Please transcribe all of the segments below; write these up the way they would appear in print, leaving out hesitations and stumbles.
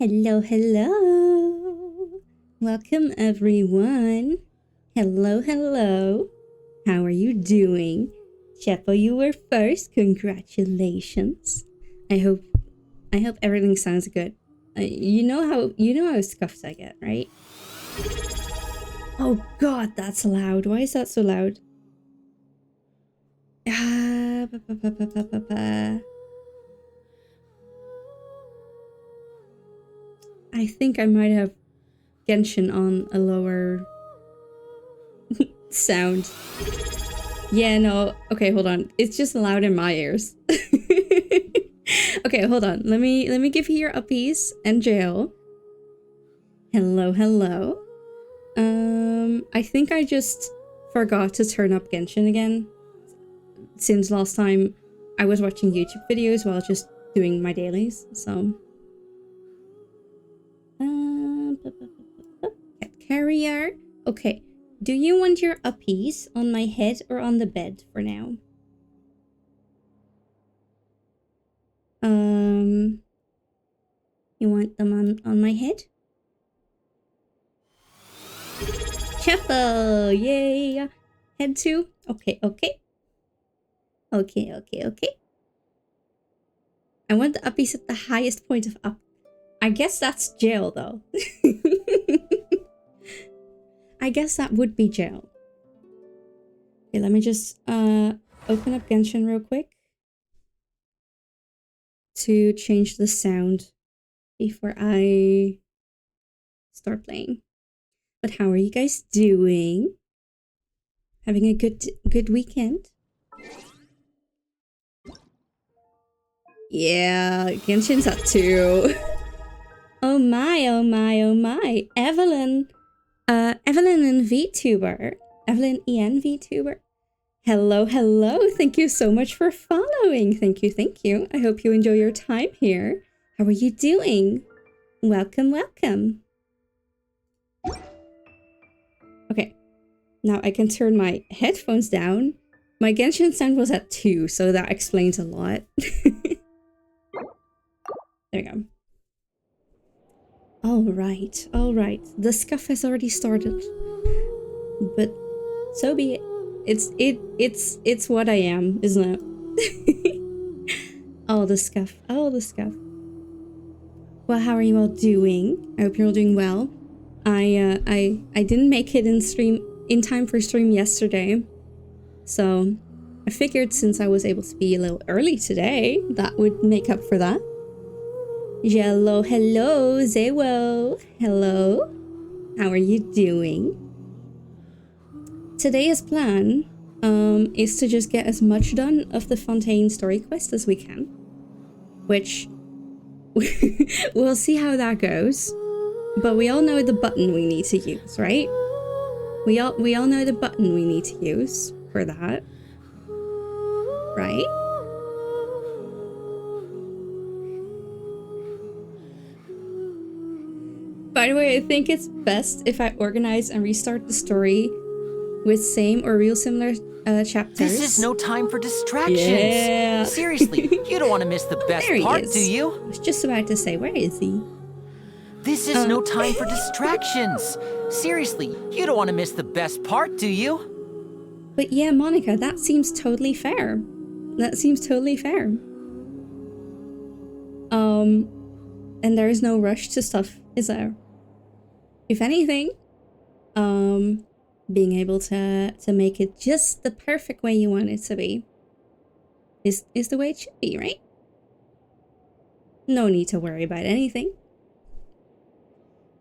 Hello, hello. Welcome, everyone. Hello, hello. How are you doing? Chepo, you were first. Congratulations. I hope everything sounds good. You know how scuffed I get, right? Oh God, that's loud. Why is that so loud? I think I might have Genshin on a lower sound. Yeah, no. Okay, hold on. It's just loud in my ears. Okay, hold on. Let me give you your uppies and jail. Hello, hello. I think I just forgot to turn up Genshin again. Since last time I was watching YouTube videos while just doing my dailies, so. Cat carrier. Okay. Do you want your uppies on my head or on the bed for now? You want them on my head? Chapel! Yay! Head too? Okay, okay. Okay. I want the uppies at the highest point of up. I guess that's jail, though. I guess that would be jail. Okay, let me just open up Genshin real quick to change the sound before I start playing. But how are you guys doing? Having a good weekend? Yeah, Genshin's up too. Oh my, oh my, oh my. Evelyn and VTuber. Evelyn EN VTuber. Hello, hello. Thank you so much for following. Thank you. I hope you enjoy your time here. How are you doing? Welcome, welcome. Okay. Now I can turn my headphones down. My Genshin sound was at 2, so that explains a lot. There we go. Alright. The scuff has already started. But so be it. It's what I am, isn't it? Oh, the scuff. Well, how are you all doing? I hope you're all doing well. I didn't make it in time for stream yesterday. So I figured since I was able to be a little early today, that would make up for that. Hello, Zewo. Hello. How are you doing? Today's plan is to just get as much done of the Fontaine story quest as we can. Which we'll see how that goes. But we all know the button we need to use, right? We all know the button we need to use for that. Right? By the way, I think it's best if I organize and restart the story with same or real similar chapters. This is no time for distractions. Yeah. Seriously, you don't want to miss the best part, do you? I was just about to say, where is he? This is no time for distractions. Seriously, you don't want to miss the best part, do you? But yeah, Monica, that seems totally fair. And there is no rush to stuff, is there? If anything, being able to make it just the perfect way you want it to be is the way it should be, right? No need to worry about anything.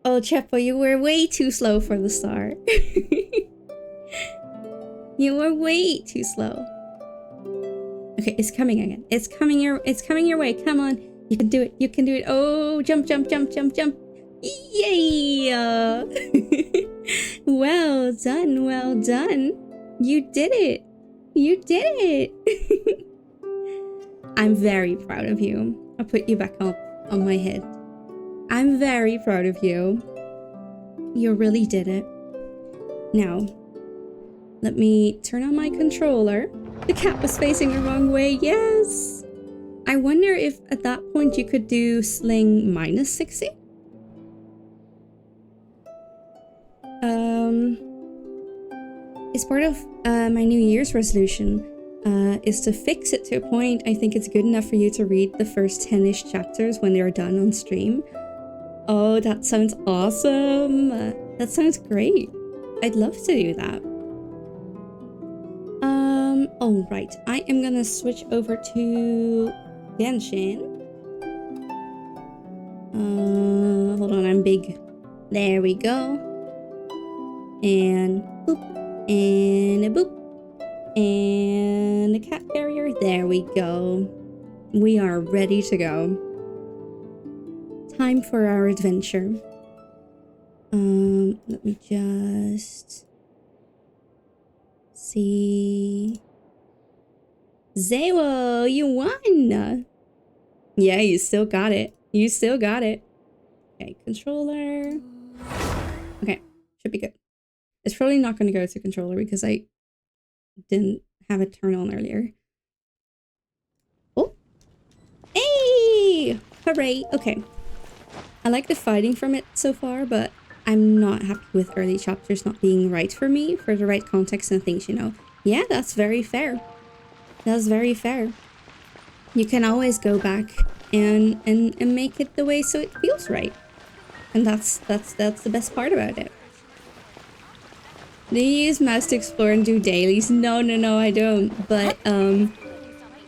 Oh, Chepo, you were way too slow for the start. You were way too slow. Okay, it's coming again. It's coming your way. Come on. You can do it. Oh, jump. Yay! Well done. You did it. I'm very proud of you. I'll put you back up on my head. I'm very proud of you. You really did it. Now, let me turn on my controller. The cat was facing the wrong way. Yes! I wonder if at that point you could do sling -60? It's part of my New Year's resolution is to fix it to a point I think it's good enough for you to read the first 10-ish chapters when they're done on stream. Oh, that sounds awesome. That sounds great. I'd love to do that. All right. I am gonna switch over to Genshin. Hold on, I'm big. There we go. And boop. And a boop. And a cat carrier. There we go. We are ready to go. Time for our adventure. Let me just see. Zewo, you won! Yeah, you still got it. You still got it. Okay, controller. Okay, should be good. It's probably not going to go to controller because I didn't have it turned on earlier. Oh! Hey! Hooray! Okay. I like the fighting from it so far, but I'm not happy with early chapters not being right for me, for the right context and things, you know. Yeah, that's very fair. That's very fair. You can always go back and make it the way so it feels right. And that's the best part about it. Do you use mouse to explore and do dailies? No, I don't. But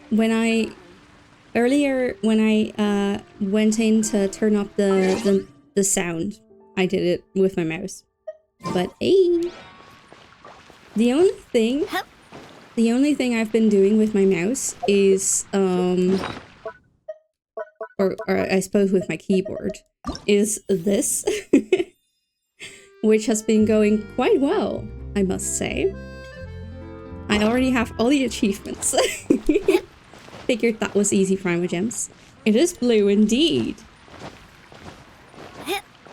when I went in to turn up the sound, I did it with my mouse. But hey, the only thing I've been doing with my mouse is or I suppose with my keyboard is this. Which has been going quite well, I must say. I already have all the achievements. Figured that was easy Primo Gems. It is blue indeed.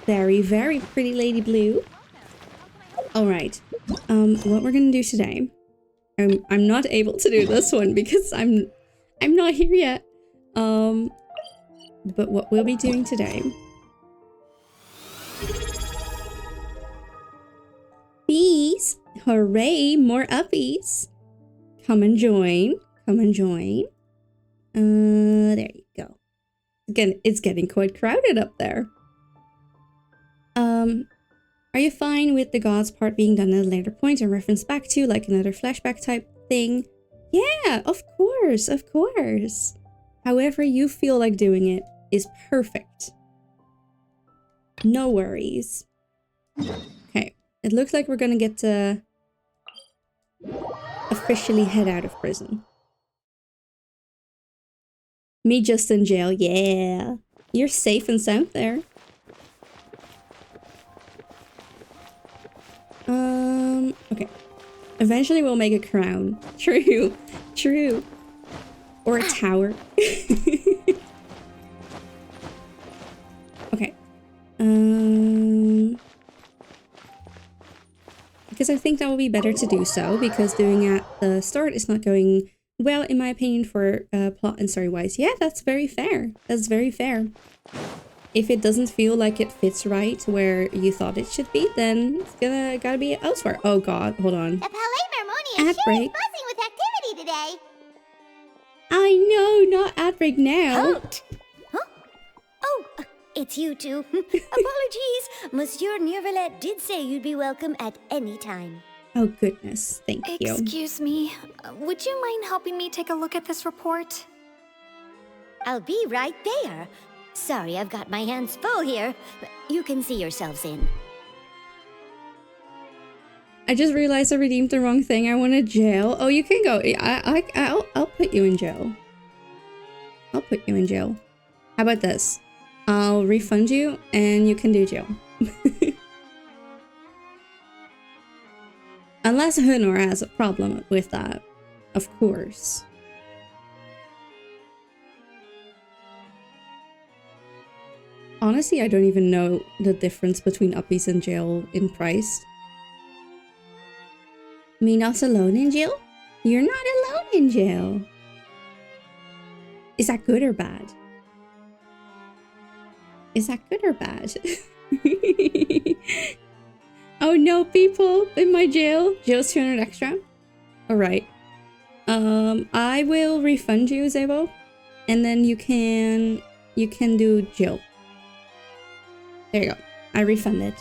Very, very pretty lady blue. Alright. What we're gonna do today. I'm not able to do this one because I'm not here yet. But what we'll be doing today. Bees! Hooray! More uppies! Come and join. Come and join. There you go. Again, it's getting quite crowded up there. Are you fine with the gods part being done at a later point and referenced back to, like another flashback type thing? Yeah, of course, of course. However you feel like doing it is perfect. No worries. Okay. It looks like we're gonna get to officially head out of prison. Me just in jail, yeah. You're safe and sound there. Okay. Eventually we'll make a crown. True. True. Or a tower. Okay. Because I think that will be better to do so, because doing at the start is not going well, in my opinion, for plot and story-wise. Yeah, that's very fair. That's very fair. If it doesn't feel like it fits right where you thought it should be, then it's gotta be elsewhere. Oh god, hold on. The Palais Mermonia is sure is buzzing with activity today. I know, not ad break now. Halt! Huh? Oh, it's you two. Apologies. Monsieur Neuvillette did say you'd be welcome at any time. Oh goodness, thank you. Excuse me, would you mind helping me take a look at this report? I'll be right there. Sorry, I've got my hands full here. You can see yourselves in. I just realized I redeemed the wrong thing. I wanted jail. Oh, you can go. I'll put you in jail. I'll put you in jail. How about this? I'll refund you and you can do jail. Unless Hunor has a problem with that, of course. Honestly, I don't even know the difference between uppies and jail in price. Me not alone in jail? You're not alone in jail. Is that good or bad? Is that good or bad? Oh no, people in my jail. Jail's 200 extra. Alright. I will refund you, Zabo. And then you can do jail. There you go. I refunded.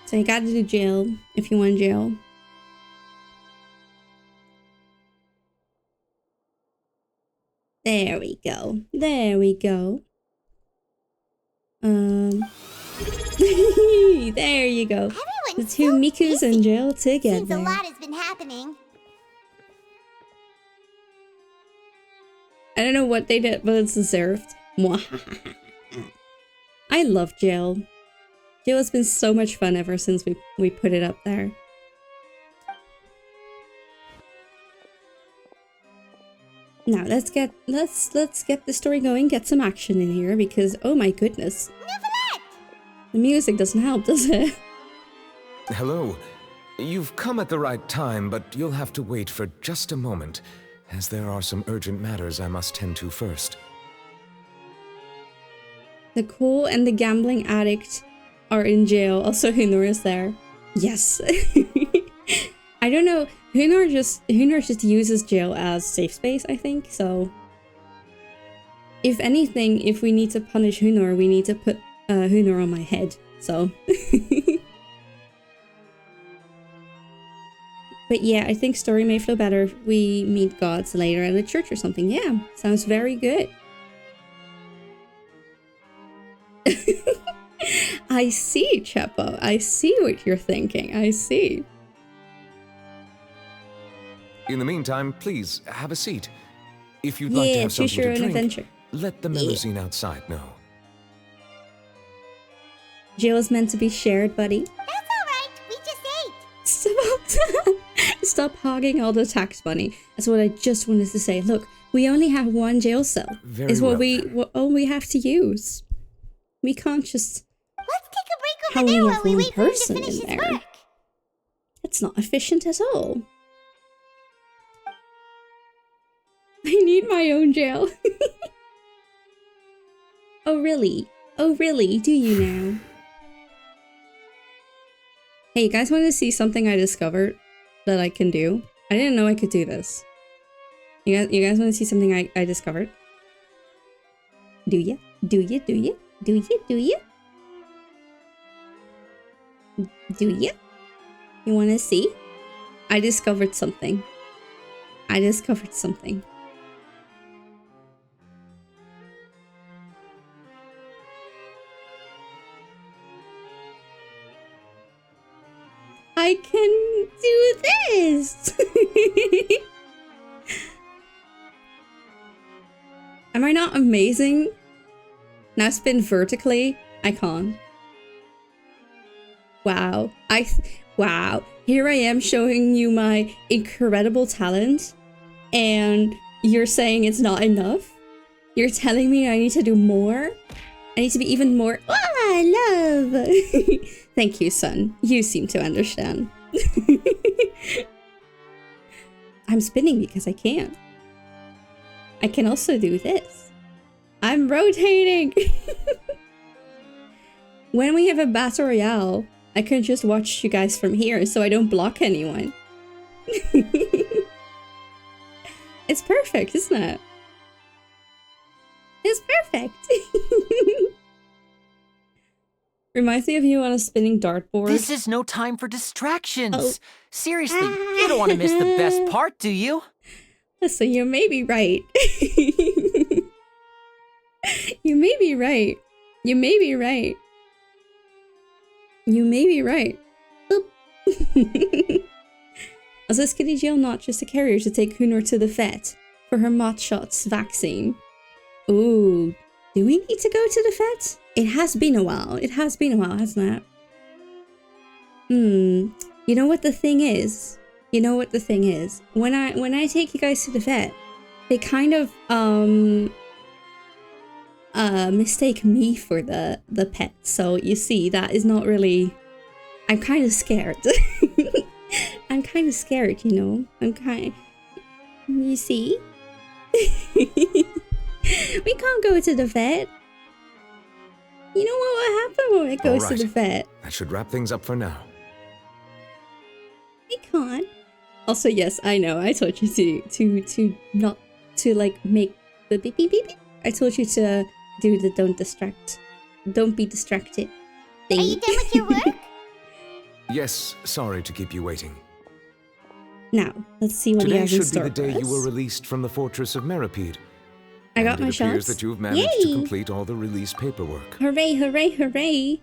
So you gotta do jail if you want jail. There we go. There we go. There you go. The two Mikus in jail together. Seems a lot has been happening. I don't know what they did, but it's deserved. I love jail. Jail has been so much fun ever since we put it up there. Now let's get the story going, get some action in here because oh my goodness. The music doesn't help, does it? Hello. You've come at the right time, but you'll have to wait for just a moment, as there are some urgent matters I must tend to first. The cool and the gambling addict are in jail. Also, Hunor is there. Yes. I don't know. Hunor just uses jail as safe space, I think. So, if anything, if we need to punish Hunor, we need to put Hunor on my head. So. But yeah, I think story may flow better if we meet gods later at a church or something. Yeah, sounds very good. I see, Chepo. I see what you're thinking. I see. In the meantime, please have a seat. If you'd like to have choose something your to own drink, adventure. let the melusine outside know. Jail is meant to be shared, buddy. That's alright, we just ate. Stop hogging all the tax money. That's what I just wanted to say. Look, we only have one jail cell. Very is what well, all we have to use. We can't just Let's take a break have over there only while we one wait for him to person finish in his there. work. That's not efficient at all. I need my own jail. Oh really? Oh really? Do you now? Hey, you guys want to see something I discovered that I can do? I didn't know I could do this. You guys want to see something I discovered? Do ya? Do ya? Do ya? Do ya? Do ya? Do ya? You want to see? I discovered something. I discovered something. I can do this! Am I not amazing? Now spin vertically? I can't. Wow. Wow. Here I am showing you my incredible talent, and you're saying it's not enough? You're telling me I need to do more? I need to be even more— love! Thank you, son. You seem to understand. I'm spinning because I can. I can also do this. I'm rotating! When we have a battle royale, I can just watch you guys from here so I don't block anyone. It's perfect, isn't it? It's perfect! Reminds me of you on a spinning dartboard. This is no time for distractions. Oh. Seriously, you don't want to miss the best part, do you? Listen, you may be right. You may be right. You may be right. You may be right. Boop. As this kitty jail not just a carrier to take Hunor to the vet for her mot shots vaccine. Ooh, do we need to go to the vet? It has been a while. It has been a while, hasn't it? You know what the thing is? You know what the thing is? When I take you guys to the vet, they kind of mistake me for the pet. So you see, that is not really— I'm kind of scared. I'm kind of scared, you know? You see? We can't go to the vet. You know what will happen when it goes to the Alright. vet? That should wrap things up for now. I can't. Also, yes, I know. I told you to not to like make the beep beep beep beep. I told you to do the don't be distracted thing. Are you done with your work? Yes, sorry to keep you waiting. Now, let's see what he Today has in should be store the day for you were us. released from the fortress of Meripede. I got And my it appears shots. that you've managed Yay! to complete all the release paperwork. Hooray, hooray, hooray!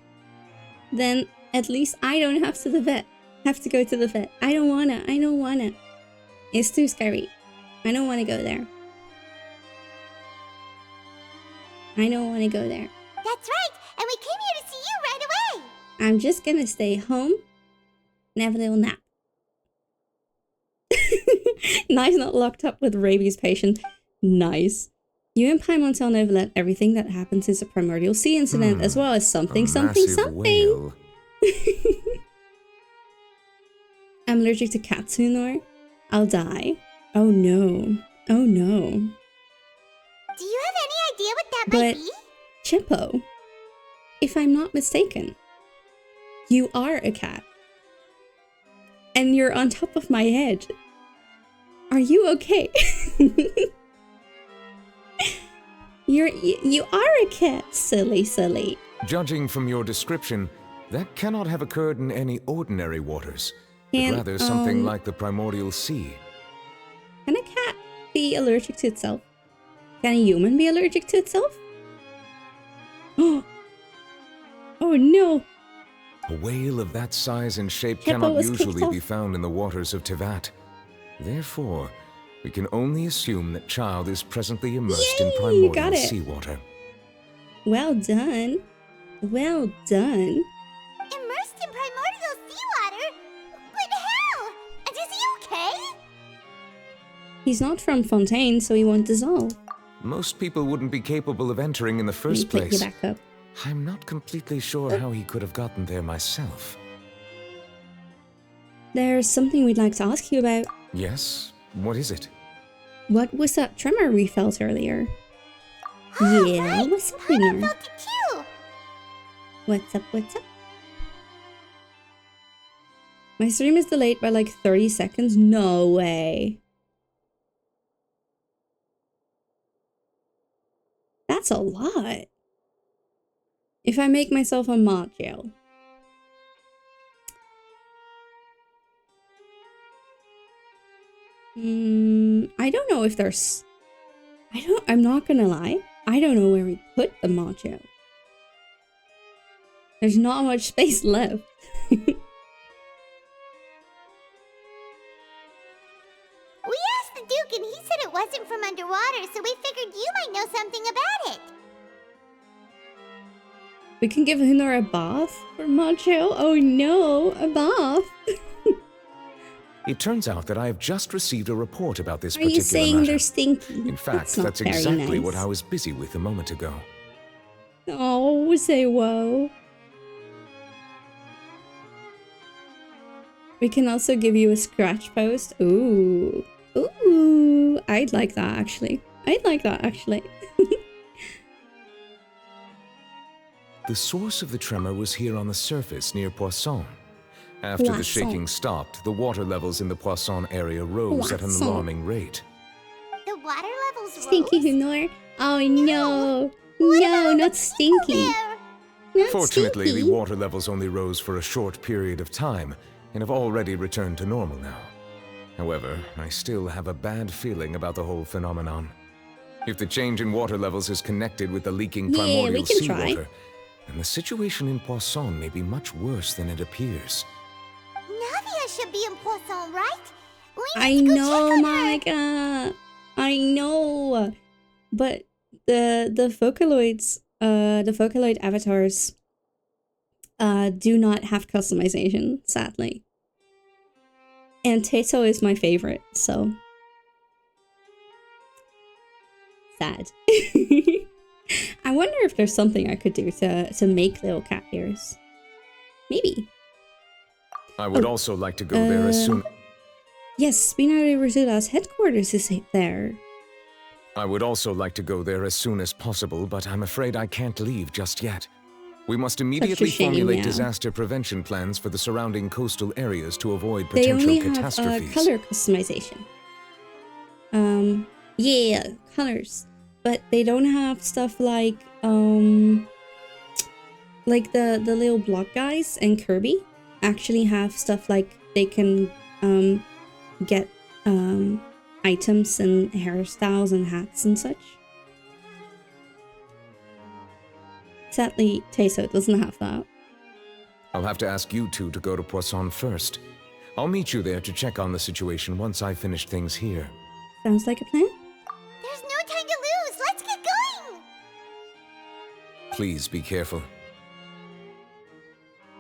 Then at least I don't have to go to the vet. I don't wanna. It's too scary. I don't wanna go there. I don't wanna go there. That's right, and we came here to see you right away. I'm just gonna stay home and have a little nap. Nice, not locked up with rabies patient. Nice. You and Paimon tell Novelet everything that happened since the Primordial Sea incident, as well as something. Massive whale. I'm allergic to cats, Hunor. I'll die. Oh no. Oh no. Do you have any idea what that But- might be? Chippo, if I'm not mistaken, you are a cat. And you're on top of my head. Are you okay? You are a cat, silly. Judging from your description, that cannot have occurred in any ordinary waters, Can, but rather something like the Primordial Sea. Can a cat be allergic to itself? Can a human be allergic to itself? Oh no! A whale of that size and shape Hippo cannot was kicked usually be off. found in the waters of Tevat. Therefore, we can only assume that child is presently immersed in Yay, you primordial got it. seawater. Well done. Well done. Immersed in primordial seawater? But how? And is he okay? He's not from Fontaine, so he won't dissolve. Most people wouldn't be capable of entering in the Let me first pick you place. back up. I'm not completely sure how he could have gotten there myself. There's something we'd like to ask you about. Yes? What is it? What was that tremor we felt earlier? Oh, Yeah, right. what's up, Paimon Hunor? felt it too. What's up? My stream is delayed by like 30 seconds? No way. That's a lot. If I make myself a mod jail. I don't know if there's... I'm not gonna lie. I don't know where we put the mod jail. There's not much space left. We asked the Duke and he said it wasn't from underwater, so we figured you might know something about it. We can give Hunor a bath for mod jail? Oh no, a bath. It turns out that I have just received a report about this Are particular you saying matter. they're stinky? In fact, not that's very exactly nice. what I was busy with a moment ago. Oh, say whoa. We can also give you a scratch post. Ooh. Ooh. I'd like that actually. The source of the tremor was here on the surface near Poisson. After the Poisson. shaking stopped, the water levels in the Poisson area rose at an Poisson. alarming rate. The water levels Stinky rose? Hunor. Oh no. What No, about all the not people stinky. there? Not Fortunately, stinky. the water levels only rose for a short period of time and have already returned to normal now. However, I still have a bad feeling about the whole phenomenon. If the change in water levels is connected with the leaking Yeah, we primordial can try. seawater, then the situation in Poisson may be much worse than it appears. Navia should be in Poisson, right? We I need to go know, check on her. Monica. I know. But the Vocaloid avatars do not have customization, sadly. And Tato is my favorite, so sad. I wonder if there's something I could do to make little cat ears. Maybe. I would also like to go there as soon. Yes, Spina de Rosula's headquarters is there. I would also like to go there as soon as possible, but I'm afraid I can't leave just yet. We must immediately shame, formulate yeah. disaster prevention plans for the surrounding coastal areas to avoid They potential only have catastrophes. color customization. Yeah, colors. But they don't have stuff like the little block guys and Kirby actually have stuff like they can get items and hairstyles and hats and such. Sadly, Teso doesn't have that. I'll have to ask you two to go to Poisson first. I'll meet you there to check on the situation once I finish things here. Sounds like a plan. There's no time to lose. Let's get going. Please be careful.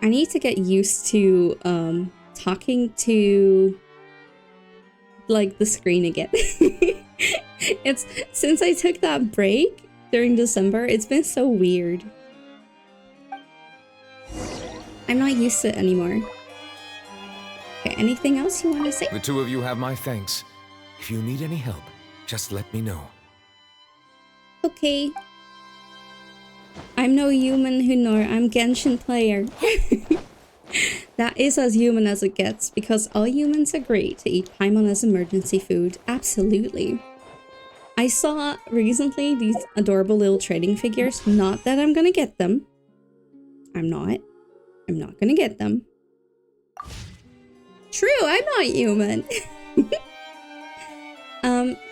I need to get used to talking to like the screen again. It's since I took that break during December, it's been so weird. I'm not used to it anymore. Okay, anything else you want to say? The two of you have my thanks. If you need any help, just let me know. Okay. I'm no human who nor I'm Genshin player. That is as human as it gets, because all humans agree to eat Paimon as emergency food. Absolutely. I saw recently these adorable little trading figures. Not that I'm gonna get them. I'm not gonna get them. True, I'm not human.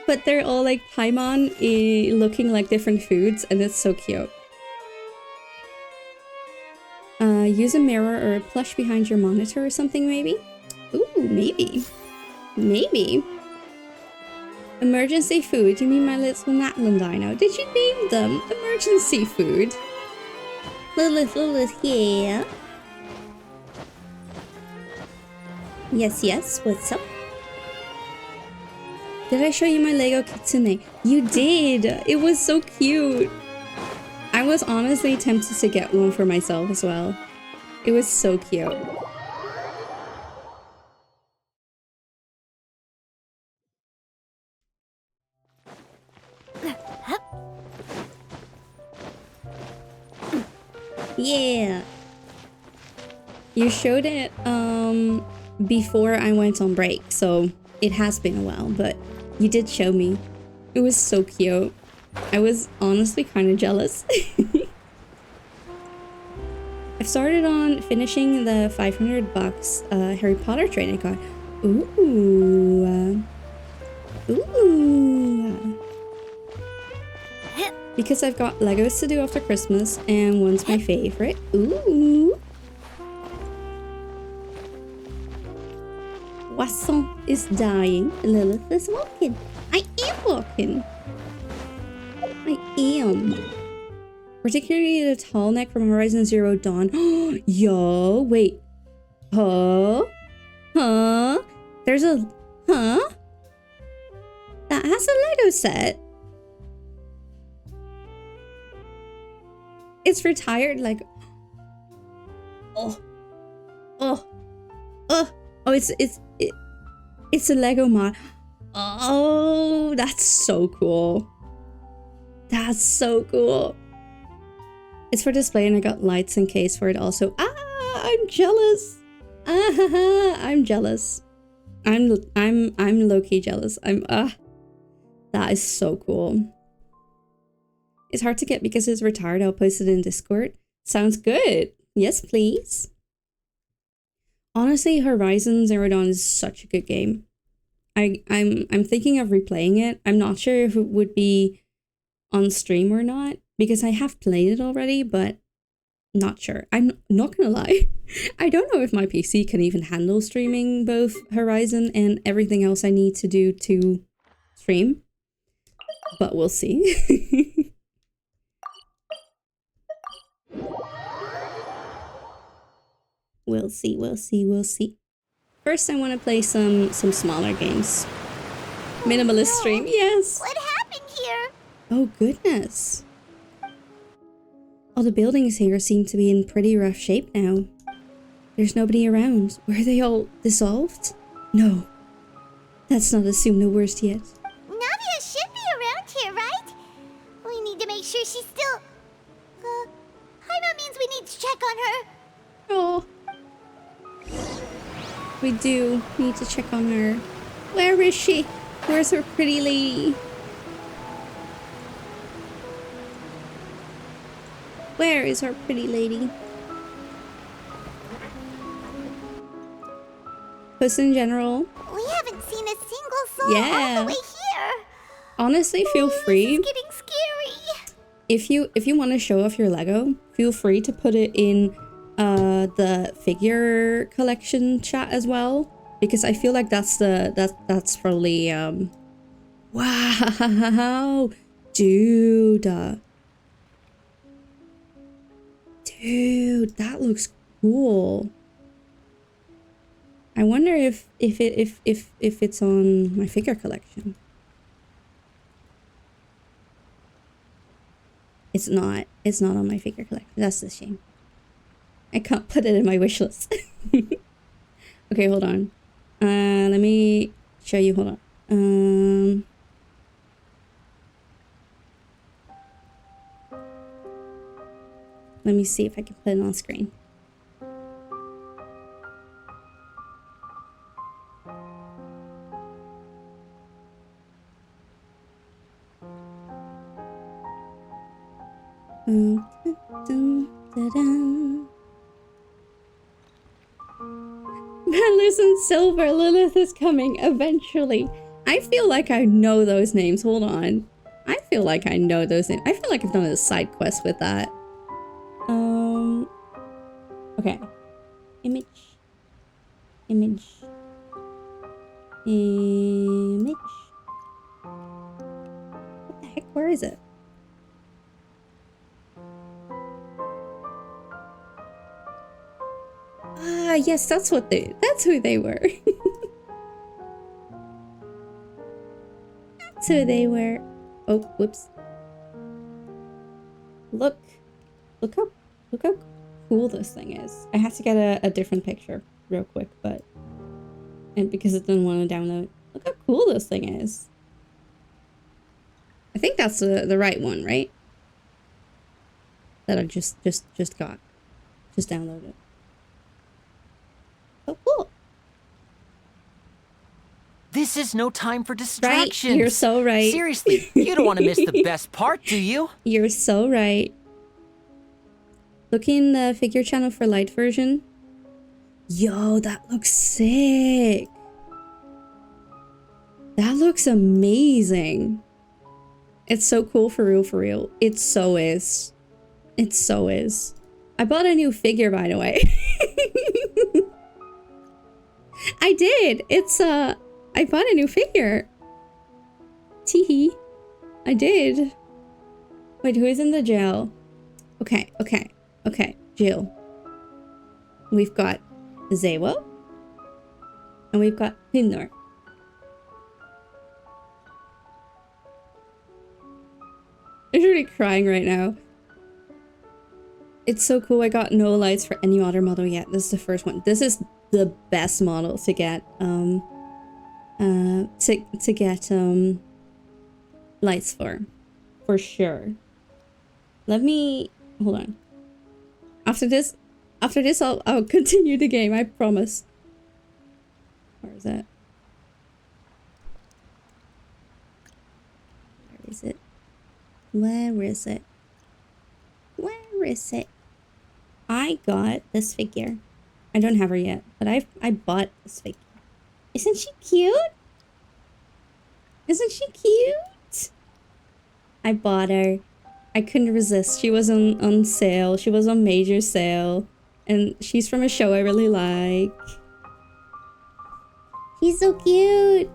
But they're all like Paimon looking like different foods, and it's so cute. Use a mirror or a plush behind your monitor or something, maybe? Ooh, maybe. Maybe. Emergency food, you mean my little Natlan dino? Did you name them emergency food? Lilith, yeah. Yes, what's up? Did I show you my Lego Kitsune? You did! It was so cute! I was honestly tempted to get one for myself as well. It was so cute. Yeah! You showed it before I went on break, so it has been a while, but you did show me. It was so cute. I was honestly kind of jealous. I've started on finishing the $500 Harry Potter trading card. Ooh. Ooh. Because I've got Legos to do after Christmas, and one's my favorite. Ooh. Wasson is dying. Lilith is walking. I am walking. I am. Particularly the tall neck from Horizon Zero Dawn. Yo, wait. Huh? There's a... Huh? That has a Lego set. It's retired, like... Oh, it's a Lego mod. Oh, that's so cool. That's so cool. It's for display, and I got lights and case for it also. Ah, I'm jealous. I'm jealous. I'm low-key jealous. That is so cool. It's hard to get because it's retired. I'll post it in Discord. Sounds good. Yes, please. Honestly, Horizon Zero Dawn is such a good game. I'm thinking of replaying it. I'm not sure if it would be on stream or not, because I have played it already, but not sure. I'm not gonna lie. I don't know if my PC can even handle streaming both Horizon and everything else I need to do to stream, but we'll see. We'll see. First, I want to play some smaller games. Minimalist stream, yes. What happened here? Oh goodness. All the buildings here seem to be in pretty rough shape now. There's nobody around. Were they all dissolved? No. Let's not assume the worst yet. Navia should be around here, right? We need to make sure she's still... Paimon means we need to check on her. Oh. We do need to check on her. Where is she? Where's her pretty lady? Where is our pretty lady? Puss in general. We haven't seen a single soul all Yeah. the way here. Honestly, feel free. This is getting scary. If you want to show off your Lego, feel free to put it in the figure collection chat as well, because I feel like that's probably wow, dude, that looks cool. I wonder if it's on my figure collection. It's not on my figure collection. That's a shame. I can't put it in my wish list. Okay, hold on. Let me show you. Hold on. Let me see if I can put it on screen. Peddlers in Silver, Lilith is coming eventually. I feel like I know those names. Hold on. I feel like I know those names. I feel like I've done a side quest with that. Okay. Image. What the heck? Where is it? Ah, yes, that's who they were. That's who they were. Oh, whoops. Look how cool this thing is. I had to get a different picture real quick, and because it didn't want to download. Look how cool this thing is. I think that's the right one, right? That I just got. Just downloaded. So cool. This is no time for distractions. Right? You're so right. Seriously, you don't want to miss the best part, do you? You're so right. Look in the figure channel for light version. Yo, that looks sick. That looks amazing. It's so cool for real, for real. It so is. It so is. I bought a new figure, by the way. I did. It's I bought a new figure. Teehee. I did. Wait, who is in the jail? Okay. Jill. We've got Zewo. And we've got Hinnor. I'm really crying right now. It's so cool. I got no lights for any other model yet. This is the first one. This is the best model to get lights for sure. Let me hold on. After this I'll continue the game, I promise. Where is it? Where is it? Where is it? Where is it? I got this figure. I don't have her yet, but I bought this figure. Isn't she cute? Isn't she cute? I bought her. I couldn't resist. She was on sale. She was on major sale. And she's from a show I really like. She's so cute.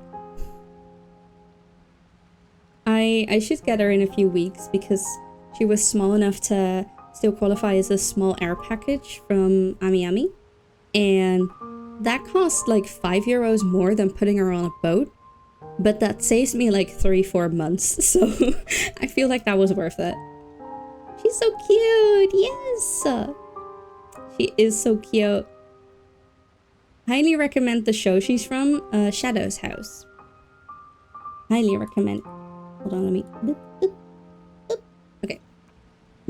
I should get her in a few weeks because she was small enough to still qualify as a small air package from Ami. And that cost like €5 more than putting her on a boat. But that saves me like 3-4 months. So I feel like that was worth it. She's so cute. Yes. She is so cute. Highly recommend the show she's from, Shadow's House. Highly recommend. Hold on, let me... Boop, boop, boop. Okay.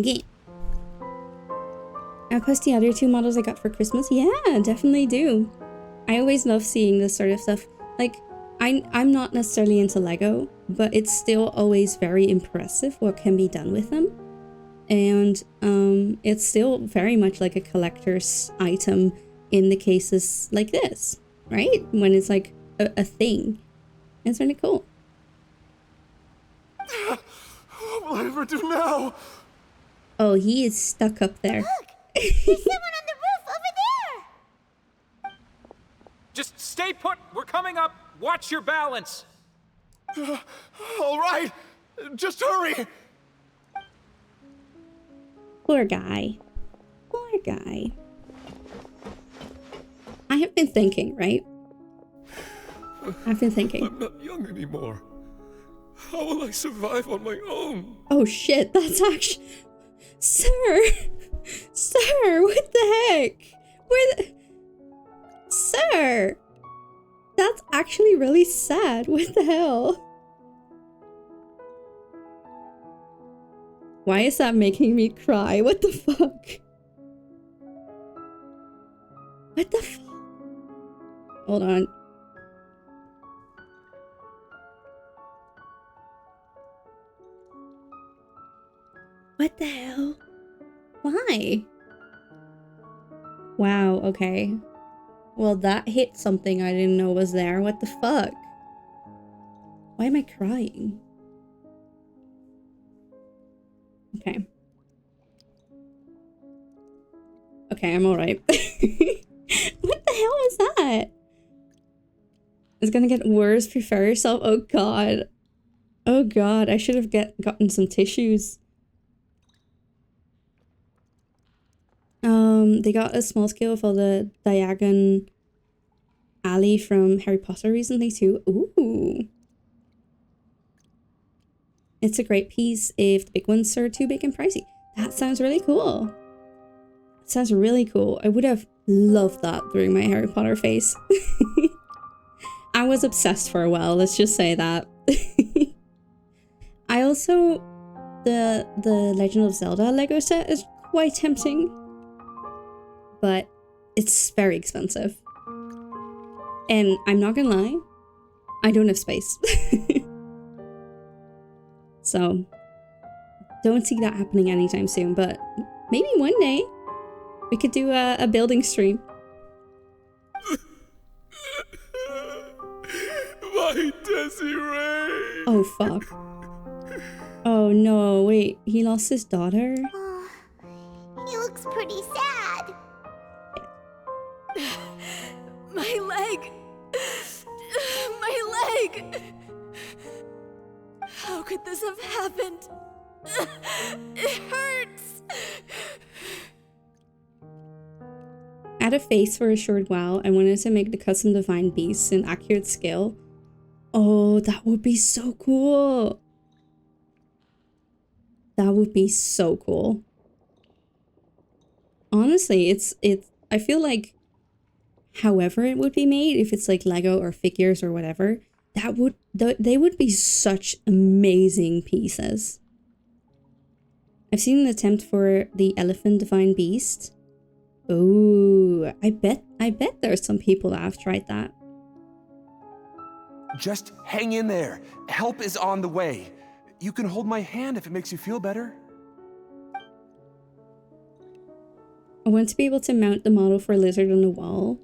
Game. I post the other 2 models I got for Christmas. Yeah, definitely do. I always love seeing this sort of stuff. Like, I'm not necessarily into Lego, but it's still always very impressive what can be done with them. And it's still very much like a collector's item in the cases like this, right? When it's like a thing. It's really cool. What will I ever do now? Oh, he is stuck up there. There's someone on the roof over there! Just stay put. We're coming up. Watch your balance. All right, just hurry. Poor guy. Poor guy. I have been thinking, right? I've been thinking. I'm not young anymore. How will I survive on my own? Oh shit, that's actually... Sir! Sir, what the heck? Where the... Sir! That's actually really sad. What the hell? Why is that making me cry? What the fuck? What the fuck? Hold on. What the hell? Why? Wow, okay. Well, that hit something I didn't know was there. What the fuck? Why am I crying? Okay. Okay, I'm alright. What the hell was that? It's gonna get worse. Prepare yourself. Oh god. Oh god, I should have gotten some tissues. They got a small scale of all the Diagon Alley from Harry Potter recently too. Ooh. It's a great piece if the big ones are too big and pricey. That sounds really cool. That sounds really cool. I would have loved that during my Harry Potter phase. I was obsessed for a while, let's just say that. I also... The Legend of Zelda Lego set is quite tempting. But it's very expensive. And I'm not gonna lie, I don't have space. So, don't see that happening anytime soon, but maybe one day we could do a building stream. My Desiree! Oh fuck. Oh no, wait, he lost his daughter? He looks pretty sad. My leg! My leg! How could this have happened? It hurts! I had a face for a short while. I wanted to make the custom divine beasts in accurate scale. Oh, that would be so cool. That would be so cool. Honestly, I feel like however it would be made, if it's like Lego or figures or whatever, they would be such amazing pieces. I've seen an attempt for the elephant divine beast. Oh, I bet there's some people that have tried that. Just hang in there. Help is on the way. You can hold my hand if it makes you feel better. I want to be able to mount the model for a lizard on the wall.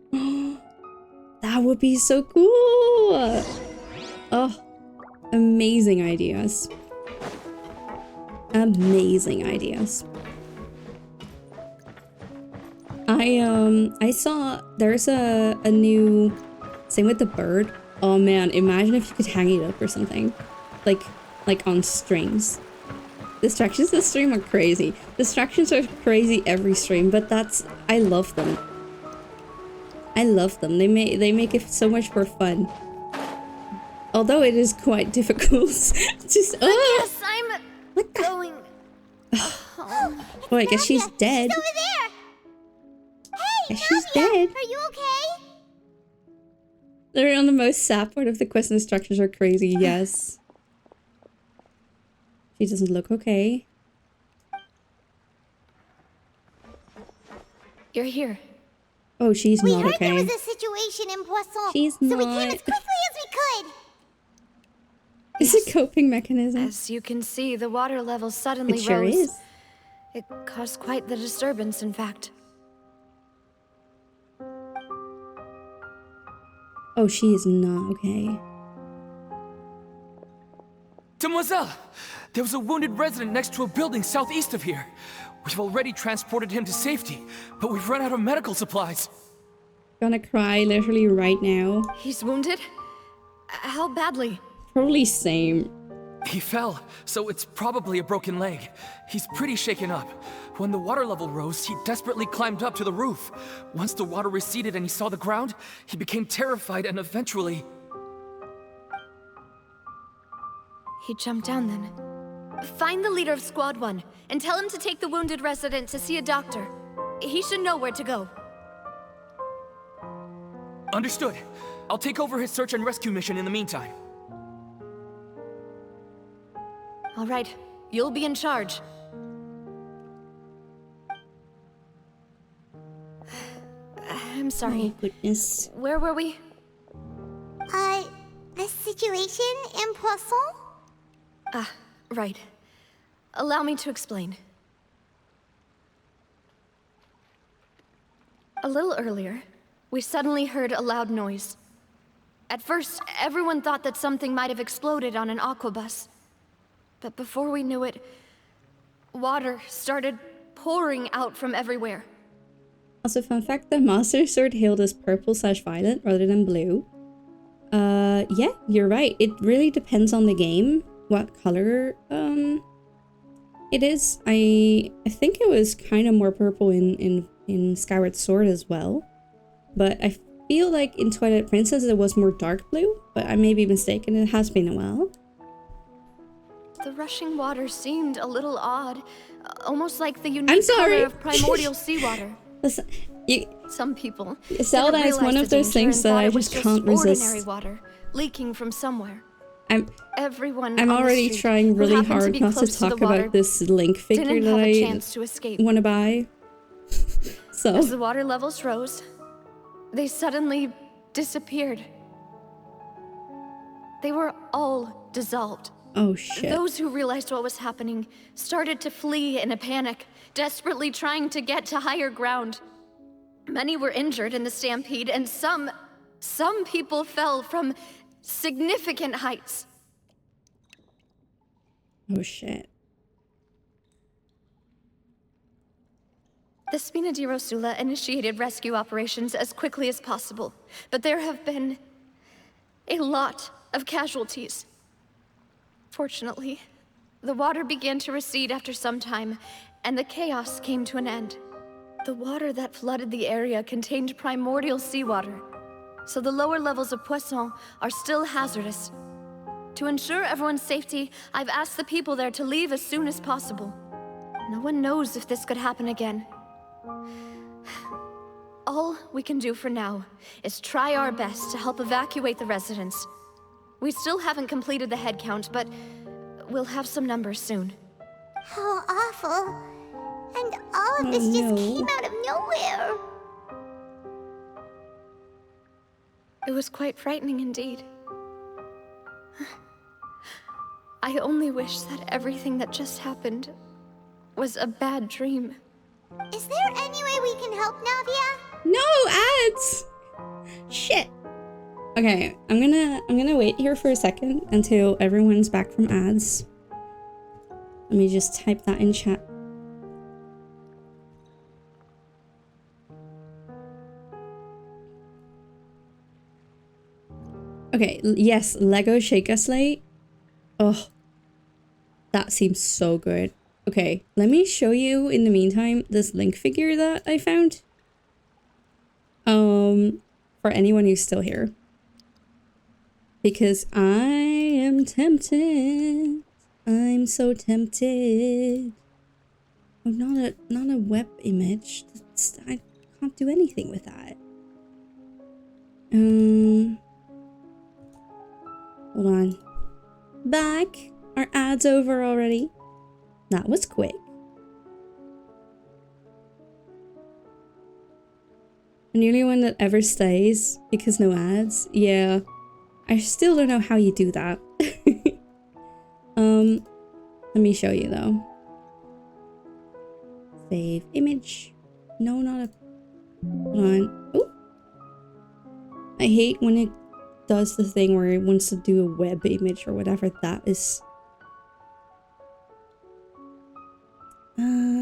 That would be so cool! Oh, amazing ideas. Amazing ideas. I saw there's a new, same with the bird. Oh man, imagine if you could hang it up or something. Like on strings. Distractions this stream are crazy. Distractions are crazy every stream, but I love them. I love them. They make it so much more fun. Although it is quite difficult. Just Yes, I'm going. Oh, I guess she's dead. She's over there. Hey, Guess she's Navia, dead. Are you okay? They're on the most sad part of the quest. Instructions are crazy. Yes. She doesn't look okay. You're here. Oh, she's We not heard okay. there was a situation in Poisson, She's so we not. came as quickly as we could. It's a coping mechanism. As you can see, the water level suddenly It sure rose. is. It caused quite the disturbance, in fact. Oh, she is not okay. Demoiselle! There was a wounded resident next to a building southeast of here. We've already transported him to safety, but we've run out of medical supplies. Gonna cry literally right now. He's wounded? How badly? Probably same. He fell, so it's probably a broken leg. He's pretty shaken up. When the water level rose, he desperately climbed up to the roof. Once the water receded and he saw the ground, he became terrified and eventually... He jumped down then. Find the leader of Squad 1 and tell him to take the wounded resident to see a doctor. He should know where to go. Understood. I'll take over his search and rescue mission in the meantime. All right, you'll be in charge. I'm sorry. Oh, goodness. Where were we? The situation in Poisson? Ah, right. Allow me to explain. A little earlier, we suddenly heard a loud noise. At first, everyone thought that something might have exploded on an aquabus. But before we knew it, water started pouring out from everywhere. Also, fun fact, the Master Sword hailed as purple/violet rather than blue. Yeah, you're right. It really depends on the game, what color, it is. I think it was kind of more purple in Skyward Sword as well. But I feel like in Twilight Princess it was more dark blue, but I may be mistaken. It has been a while. The rushing water seemed a little odd, almost like the unique color of primordial seawater. Listen, Some people Zelda is one of those things that I just can't resist. Ordinary water leaking from somewhere. I'm Everyone already trying really hard not to talk about this Link figure that I want to buy. So as the water levels rose, they suddenly disappeared. They were all dissolved. Oh shit. Those who realized what was happening started to flee in a panic, desperately trying to get to higher ground. Many were injured in the stampede, and some people fell from significant heights. Oh shit. The Spina di Rosula initiated rescue operations as quickly as possible, but there have been a lot of casualties. Fortunately, the water began to recede after some time, and the chaos came to an end. The water that flooded the area contained primordial seawater, so the lower levels of Poisson are still hazardous. To ensure everyone's safety, I've asked the people there to leave as soon as possible. No one knows if this could happen again. All we can do for now is try our best to help evacuate the residents. We still haven't completed the head count, but we'll have some numbers soon. How awful. And all of this just came out of nowhere. It was quite frightening indeed. I only wish that everything that just happened was a bad dream. Is there any way we can help, Navia? No ads. Shit. Okay, I'm gonna wait here for a second until everyone's back from ads. Let me just type that in chat. Okay, yes, Lego Shake-a-Slate. Oh, that seems so good. Okay, let me show you in the meantime this Link figure that I found. For anyone who's still here. Because I am tempted. I'm so tempted. Oh, not a web image. I can't do anything with that. Hold on. Back. Are ads over already? That was quick. I'm the only one that ever stays because no ads. Yeah. I still don't know how you do that. Let me show you though. Save image. No, not a... Hold on. Oh. I hate when it does the thing where it wants to do a web image or whatever that is.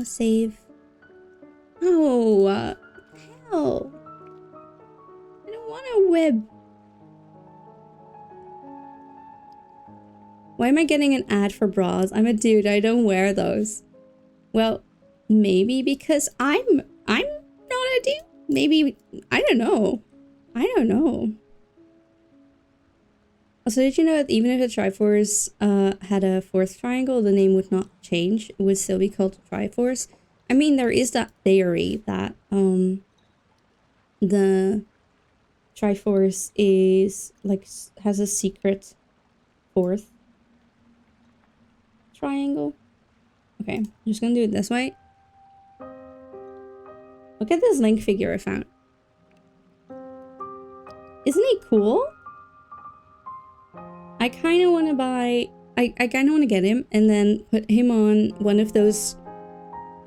Save. Oh, hell. I don't want a web. Why am I getting an ad for bras? I'm a dude, I don't wear those. Well, maybe because I'm not a dude. Maybe, I don't know. I don't know. Also, did you know that even if the Triforce had a fourth triangle, the name would not change? It would still be called Triforce. I mean, there is that theory that the Triforce is like has a secret fourth triangle. Okay, I'm just gonna do it this way. Look at this Link figure I found. Isn't he cool? I kind of want to buy... I kind of want to get him and then put him on one of those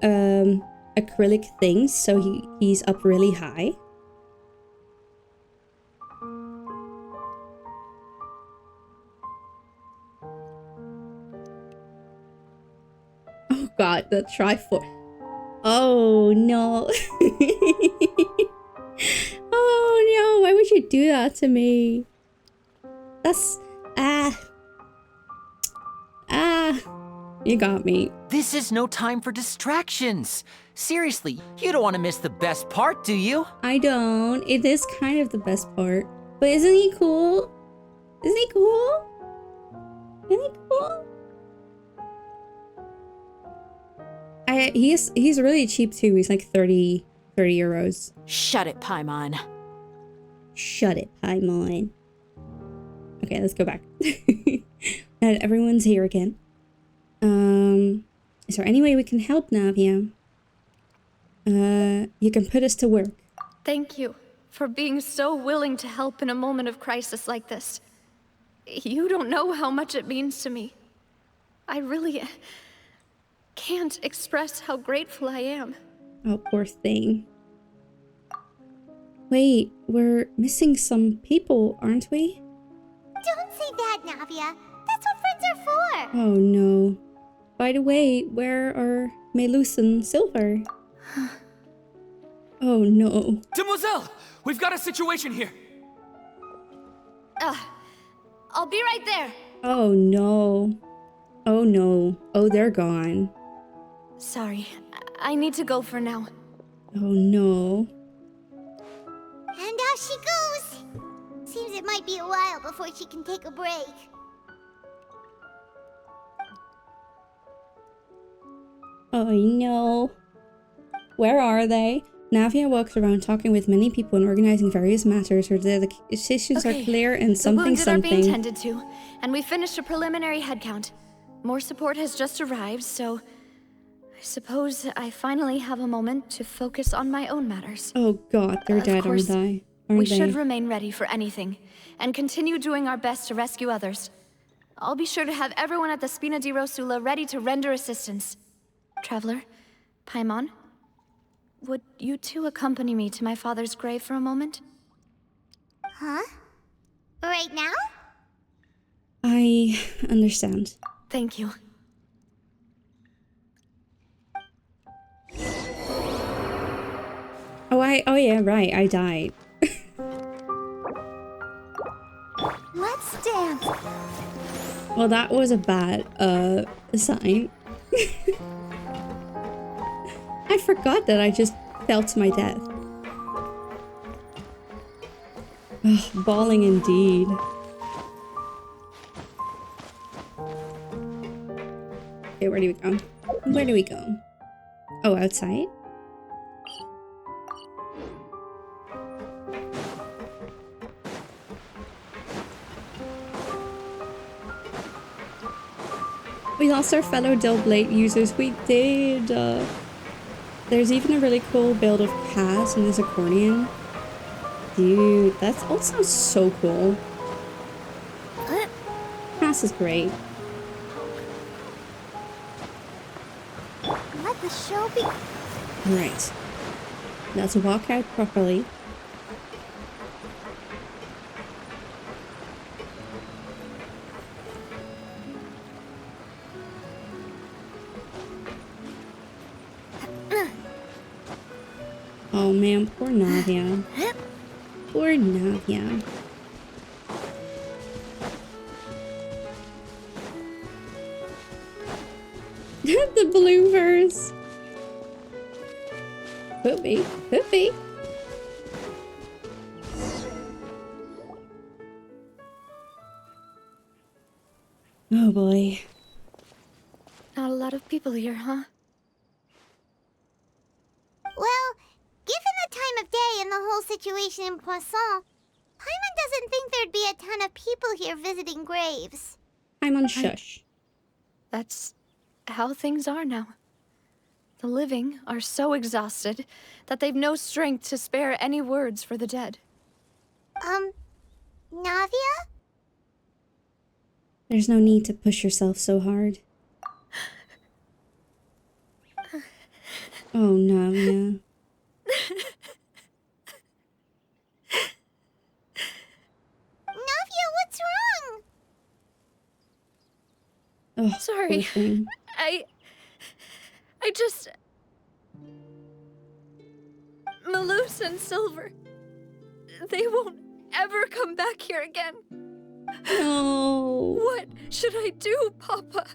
acrylic things so he's up really high. Oh god, the Triforce. Oh no. Oh no, why would you do that to me? That's... You got me. This is no time for distractions. Seriously, you don't want to miss the best part, do you? I don't. It is kind of the best part. But isn't he cool? Isn't he cool? Isn't he cool? He's really cheap too. He's like 30 euros. Shut it, Paimon. Shut it, Paimon. Okay, let's go back. And everyone's here again. Is there any way we can help, Navia? You can put us to work. Thank you for being so willing to help in a moment of crisis like this. You don't know how much it means to me. I really can't express how grateful I am. Oh, poor thing. Wait, we're missing some people, aren't we? Don't say that, Navia. That's what friends are for. Oh no. By the way, where are Melus and Silver? Oh no. Demoiselle! We've got a situation here! I'll be right there. Oh no. Oh no. Oh, they're gone. Sorry, I need to go for now. Oh no. And off she goes. Seems it might be a while before she can take a break. Oh no. Where are they? Navia walks around talking with many people and organizing various matters. Her decisions are clear and something. Are being tended to, and we finished a preliminary headcount. More support has just arrived, so I suppose I finally have a moment to focus on my own matters. Oh god, they're dead, aren't they? We should remain ready for anything, and continue doing our best to rescue others. I'll be sure to have everyone at the Spina di Rosula ready to render assistance. Traveler, Paimon, would you two accompany me to my father's grave for a moment? Huh? Right now? I understand. Thank you. Oh yeah, right, I died. Let's dance. Well, that was a bad sign. I forgot that I just fell to my death. Ugh, bawling indeed. Okay, where do we go? Where do we go? Oh, outside? We lost our fellow Dillblade users. We did. There's even a really cool build of Cass and his accordion. Dude, that all sounds so cool. This is great. Let the show be. Right. Let's walk out properly. Oh man, poor Navia. Poor Navia. The bloopers. Poopy, poopy. Oh boy. Not a lot of people here, huh? Well, given the time of day and the whole situation in Poisson, Paimon doesn't think there'd be a ton of people here visiting graves. I'm on shush. That's how things are now. The living are so exhausted that they've no strength to spare any words for the dead. Navia? There's no need to push yourself so hard. Oh, Navia. Navia, what's wrong? Oh, Sorry. poor thing. I just... Malus and Silver, they won't ever come back here again. No. What should I do, Papa?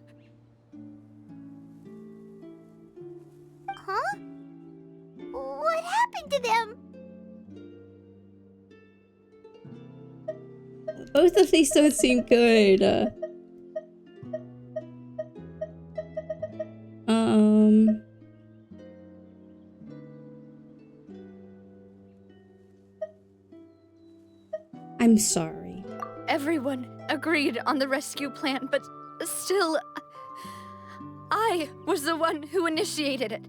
Huh? What happened to them? Both of these don't seem good. I'm sorry. Everyone agreed on the rescue plan, but still, I was the one who initiated it.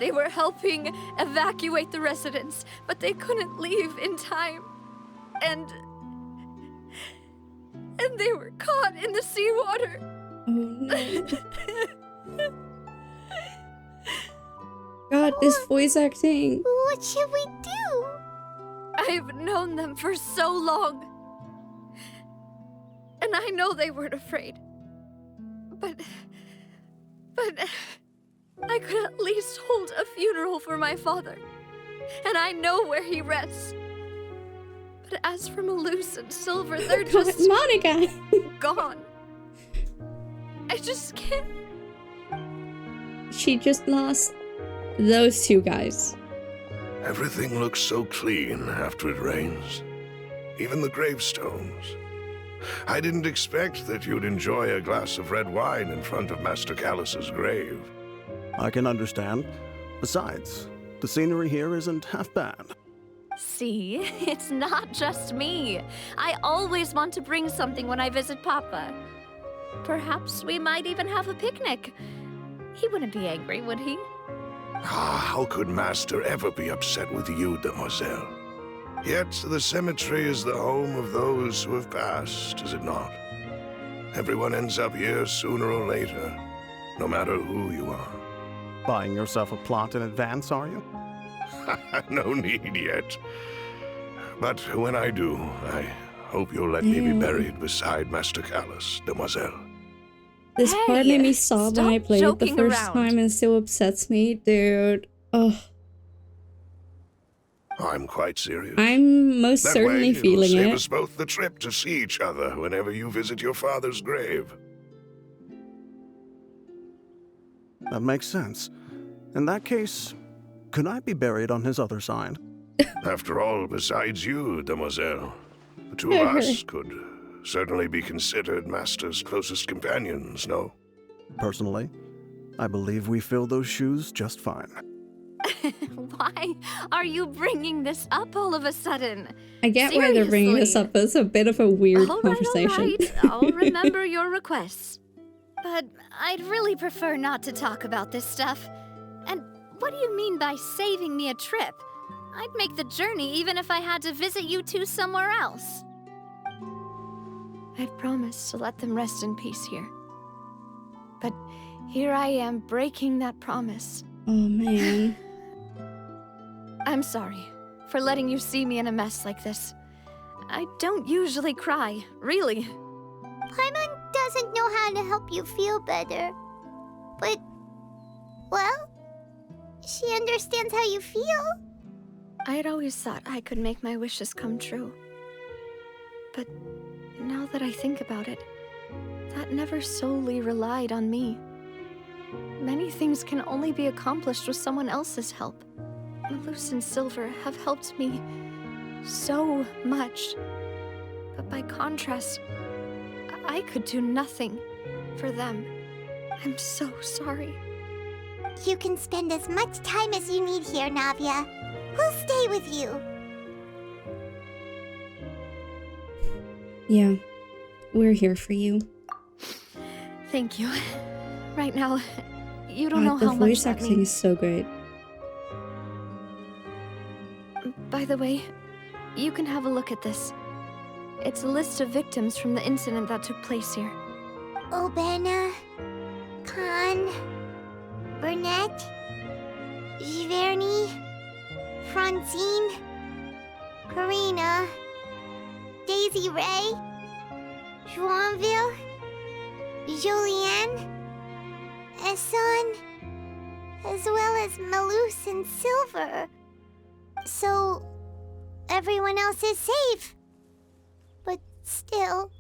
They were helping evacuate the residents, but they couldn't leave in time. And they were caught in the seawater. Oh no. God, this voice acting. What should we do? I've known them for so long. And I know they weren't afraid. But I could at least hold a funeral for my father. And I know where he rests. But as for Malus and Silver, they're just... Monica! gone. I just can't... She just lost those two guys. Everything looks so clean after it rains. Even the gravestones. I didn't expect that you'd enjoy a glass of red wine in front of Master Callus's grave. I can understand. Besides, the scenery here isn't half bad. See, it's not just me. I always want to bring something when I visit Papa. Perhaps we might even have a picnic. He wouldn't be angry, would he? How could Master ever be upset with you, demoiselle? Yet the cemetery is the home of those who have passed, is it not? Everyone ends up here sooner or later, no matter who you are. Buying yourself a plot in advance, are you? No need yet. But when I do, I hope you'll let me be buried beside Master Callus, demoiselle. This part made me sob when I played it the first time and still upsets me, dude. Ugh. I'm quite serious. I'm most that certainly way, feeling it'll save it. us both the trip to see each other whenever you visit your father's grave. That makes sense. In that case, could I be buried on his other side? After all, besides you, demoiselle, the two of us could certainly be considered Master's closest companions, no? Personally, I believe we fill those shoes just fine. Why are you bringing this up all of a sudden? I get why they're bringing this up, but it's a bit of a weird conversation. All right. I'll remember your requests. But I'd really prefer not to talk about this stuff. And what do you mean by saving me a trip? I'd make the journey even if I had to visit you two somewhere else. I'd promised to let them rest in peace here. But here I am breaking that promise. Oh, man. I'm sorry for letting you see me in a mess like this. I don't usually cry, really. Paimon doesn't know how to help you feel better. But, well, she understands how you feel. I'd always thought I could make my wishes come true. But now that I think about it, that never solely relied on me. Many things can only be accomplished with someone else's help. Malus and Silver have helped me so much. But by contrast, I could do nothing for them. I'm so sorry. You can spend as much time as you need here, Navia. We'll stay with you. Yeah, we're here for you. Thank you. Right now, you don't know The how much voice that acting means. is so great. By the way, you can have a look at this. It's a list of victims from the incident that took place here. Obena, Khan, Burnett, Giverny, Francine, Karina, Daisy Ray, Joinville, Julianne, Esson, as well as Malus and Silver. So, everyone else is safe. But still...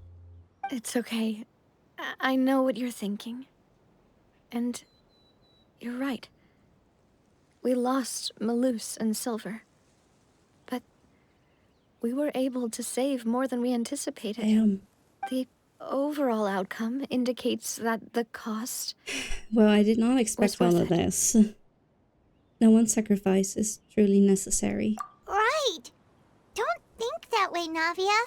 It's okay. I know what you're thinking. And you're right. We lost Malus and Silver. But we were able to save more than we anticipated. Damn. The overall outcome indicates that the cost... Well, I did not expect all of this. No one's sacrifice is truly necessary. Right! Don't think that way, Navia.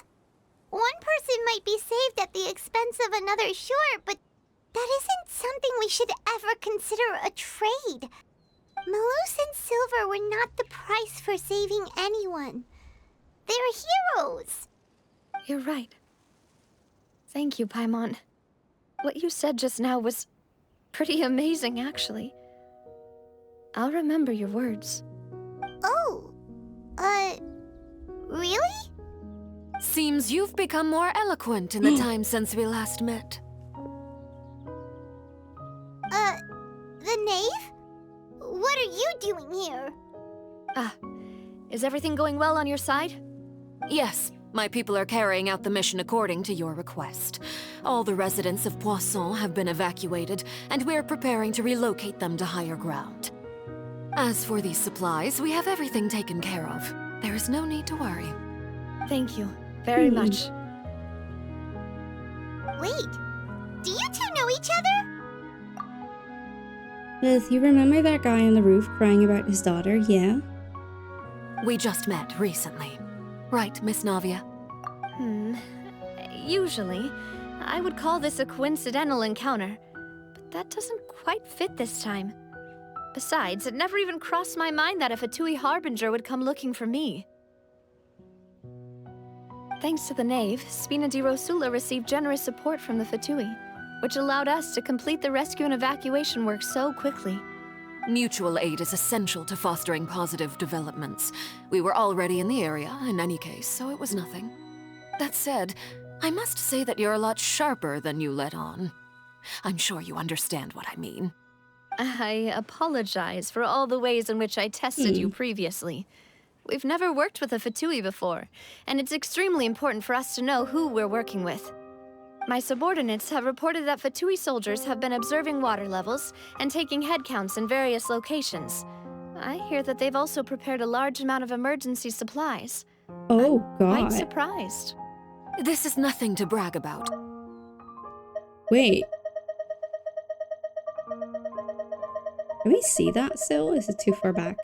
One person might be saved at the expense of another, sure, but that isn't something we should ever consider a trade. Malus and Silver were not the price for saving anyone. They're heroes. You're right. Thank you, Paimon. What you said just now was pretty amazing, actually. I'll remember your words. Oh, really? Seems you've become more eloquent in the time since we last met. The knave? What are you doing here? Is everything going well on your side? Yes, my people are carrying out the mission according to your request. All the residents of Poisson have been evacuated, and we're preparing to relocate them to higher ground. As for these supplies, we have everything taken care of. There is no need to worry. Thank you very much. Wait, do you two know each other? Liz, you remember that guy on the roof crying about his daughter? Yeah? We just met recently. Right, Miss Navia? Usually, I would call this a coincidental encounter, but that doesn't quite fit this time. Besides, it never even crossed my mind that a Fatui Harbinger would come looking for me. Thanks to the Knave, Spina di Rosula received generous support from the Fatui, which allowed us to complete the rescue and evacuation work so quickly. Mutual aid is essential to fostering positive developments. We were already in the area, in any case, so it was nothing. That said, I must say that you're a lot sharper than you let on. I'm sure you understand what I mean. I apologize for all the ways in which I tested you previously. We've never worked with a Fatui before, and it's extremely important for us to know who we're working with. My subordinates have reported that Fatui soldiers have been observing water levels and taking head counts in various locations. I hear that they've also prepared a large amount of emergency supplies. Oh, God. Quite surprised. This is nothing to brag about. Wait. Can we see that still? Is it too far back?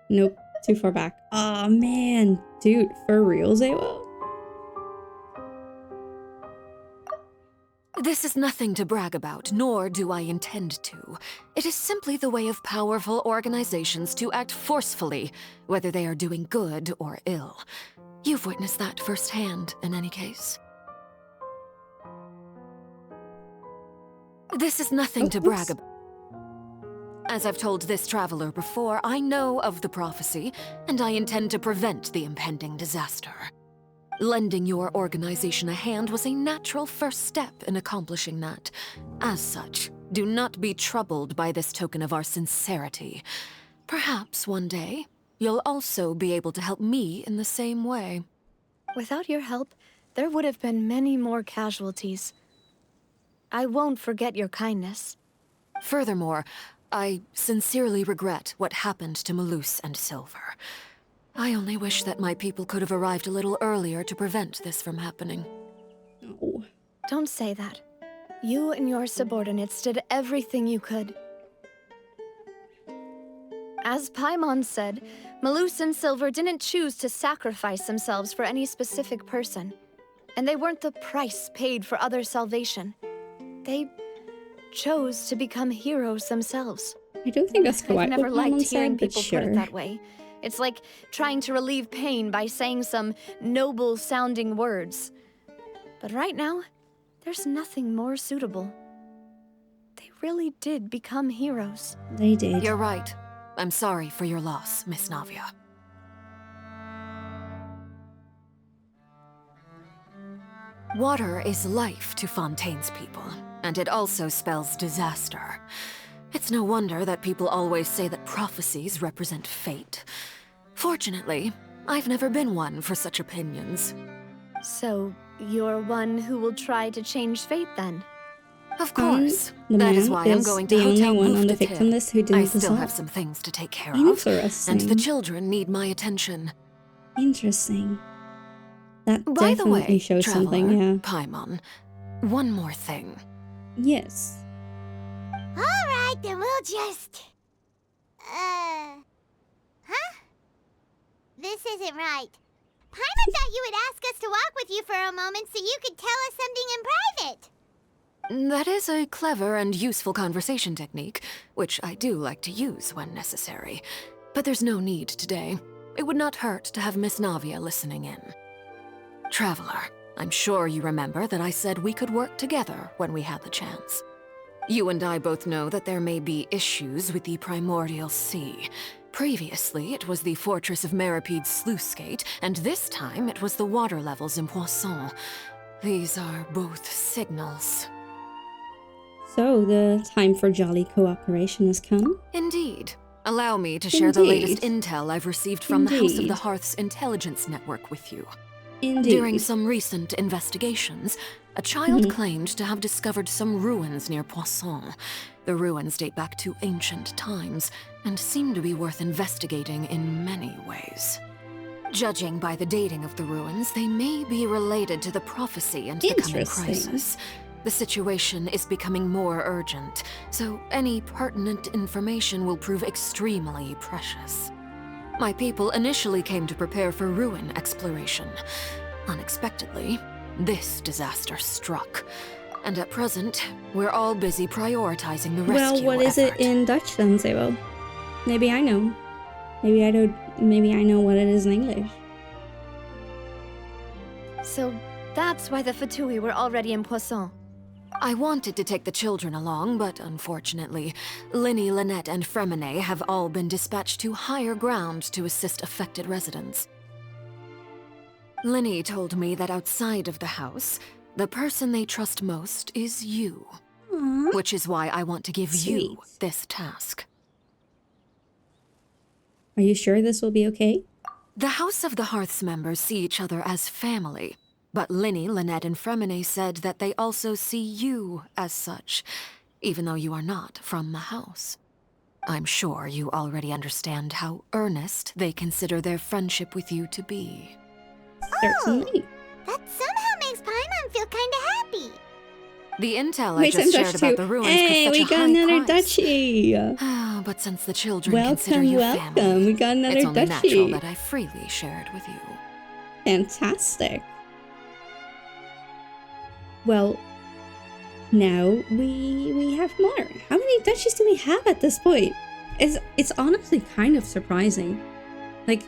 Nope, too far back. Aw, man. Dude, for real, Zawo? This is is nothing to brag about, nor do I intend to. It is simply the way of powerful organizations to act forcefully, whether they are doing good or ill. You've witnessed that firsthand, in any case. This is nothing to brag about. As I've told this traveler before, I know of the prophecy, and I intend to prevent the impending disaster. Lending your organization a hand was a natural first step in accomplishing that. As such, do not be troubled by this token of our sincerity. Perhaps one day, you'll also be able to help me in the same way. Without your help, there would have been many more casualties. I won't forget your kindness. Furthermore, I sincerely regret what happened to Malus and Silver. I only wish that my people could have arrived a little earlier to prevent this from happening. No. Don't say that. You and your subordinates did everything you could. As Paimon said, Malus and Silver didn't choose to sacrifice themselves for any specific person. And they weren't the price paid for other salvation. They chose to become heroes themselves. I don't think that's quite I've never what Paimon liked hearing said, but people sure. put it that way. It's like trying to relieve pain by saying some noble-sounding words. But right now, there's nothing more suitable. They really did become heroes. They did. You're right. I'm sorry for your loss, Miss Navia. Water is life to Fontaine's people, and it also spells disaster. It's no wonder that people always say that prophecies represent fate. Fortunately, I've never been one for such opinions. So, you're one who will try to change fate then? Of course. The That is man why I'm is going to the only Hotel one on the Boof to victim Tip. list who didn't I still dissolve. have some things to take care of. Interesting. And the children need my attention. Interesting. That By the definitely way, shows Traveler, something, yeah. Paimon, one more thing. Yes. Alright, then we'll just... Huh? This isn't right. Paimon thought you would ask us to walk with you for a moment so you could tell us something in private. That is a clever and useful conversation technique, which I do like to use when necessary. But there's no need today. It would not hurt to have Miss Navia listening in. Traveler, I'm sure you remember that I said we could work together when we had the chance. You and I both know that there may be issues with the Primordial Sea. Previously, it was the Fortress of Meripede's sluice gate, and this time it was the water levels in Poisson. These are both signals. So, the time for jolly cooperation has come? Indeed. Allow me to share the latest intel I've received from the House of Indeed. the Hearth's intelligence network with you. Indeed. During some recent investigations, a child claimed to have discovered some ruins near Poisson. The ruins date back to ancient times, and seem to be worth investigating in many ways. Judging by the dating of the ruins, they may be related to the prophecy and the coming crisis. The situation is becoming more urgent, so any pertinent information will prove extremely precious. My people initially came to prepare for ruin exploration. Unexpectedly, this disaster struck. And at present, we're all busy prioritizing the rescue Well, what is it in Dutch then, Zebo? Maybe I know. Maybe I know what it is in English. So, that's why the Fatui were already in Poisson. I wanted to take the children along, but unfortunately, Linny, Lynette, and Fremine have all been dispatched to higher ground to assist affected residents. Linny told me that outside of the house, the person they trust most is you. Aww. Which is why I want to give you this task. Are you sure this will be okay? The House of the Hearth's members see each other as family, but Linny, Lynette, and Fremine said that they also see you as such, even though you are not from the house. I'm sure you already understand how earnest they consider their friendship with you to be. Certainly. That somehow makes Paimon feel kinda happy. The intel I Wait, just some shared Dutch about too. the ruins Hey, could we fetch a got high another price. Dutchie. But since the children consider you Welcome. family, We got another it's only natural Dutchie. that I freely share it with you. Fantastic. Well, now we have more. How many duchies do we have at this point? It's honestly kind of surprising. Like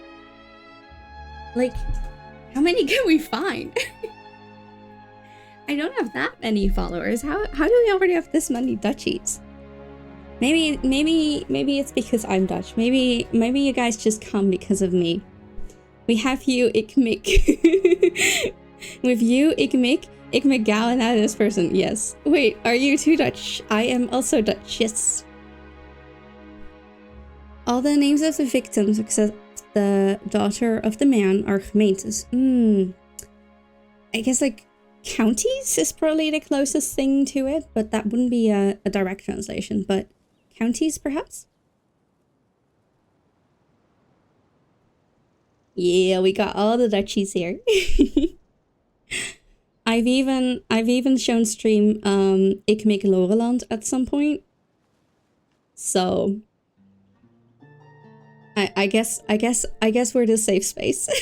how many can we find? I don't have that many followers. How do we already have this many duchies? Maybe it's because I'm Dutch. Maybe you guys just come because of me. We have you, Ikmik. With you, Ikmik Gal, and this person. Yes. Wait, are you too Dutch? I am also Dutch. Yes. All the names of the victims except the daughter of the man are gemeentes. I guess like counties is probably the closest thing to it, but that wouldn't be a direct translation. But counties, perhaps? Yeah, we got all the duchies here. I've even shown stream Ikmik Loreland at some point. So I guess we're the safe space. Got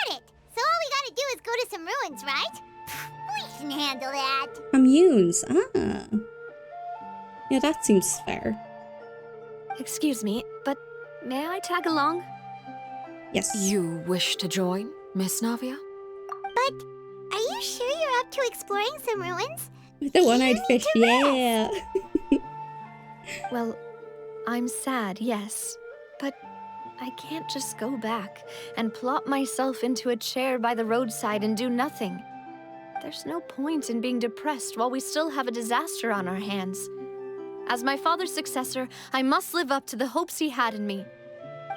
it! So all we gotta do is go to some ruins, right? We can handle that. Communes, ah. Yeah, that seems fair. Excuse me, but may I tag along? Yes. You wish to join, Miss Navia? But are you sure you're up to exploring some ruins? With the one-eyed fish, yeah. Well, I'm sad, yes, but I can't just go back and plop myself into a chair by the roadside and do nothing. There's no point in being depressed while we still have a disaster on our hands. As my father's successor, I must live up to the hopes he had in me.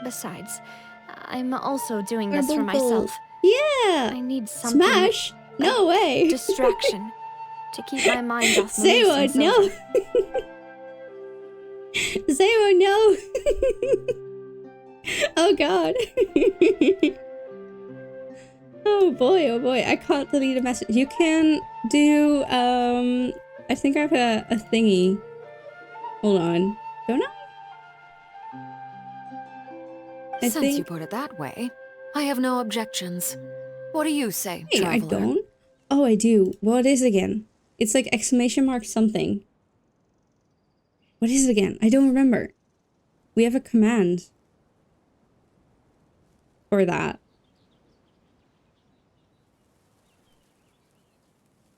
Besides, I'm also doing this for myself. Yeah! I need something. Smash! No way! Distraction. To keep my mind off Say what? No! Say no! Oh god. Oh boy, I can't delete a message. You can do, I think I have a thingy. Hold on. Don't I? Since you put it that way, I have no objections. What do you say, Hey, traveler? I don't? Oh, I do. What is it again? It's like exclamation mark something. What is it again? I don't remember. We have a command for that.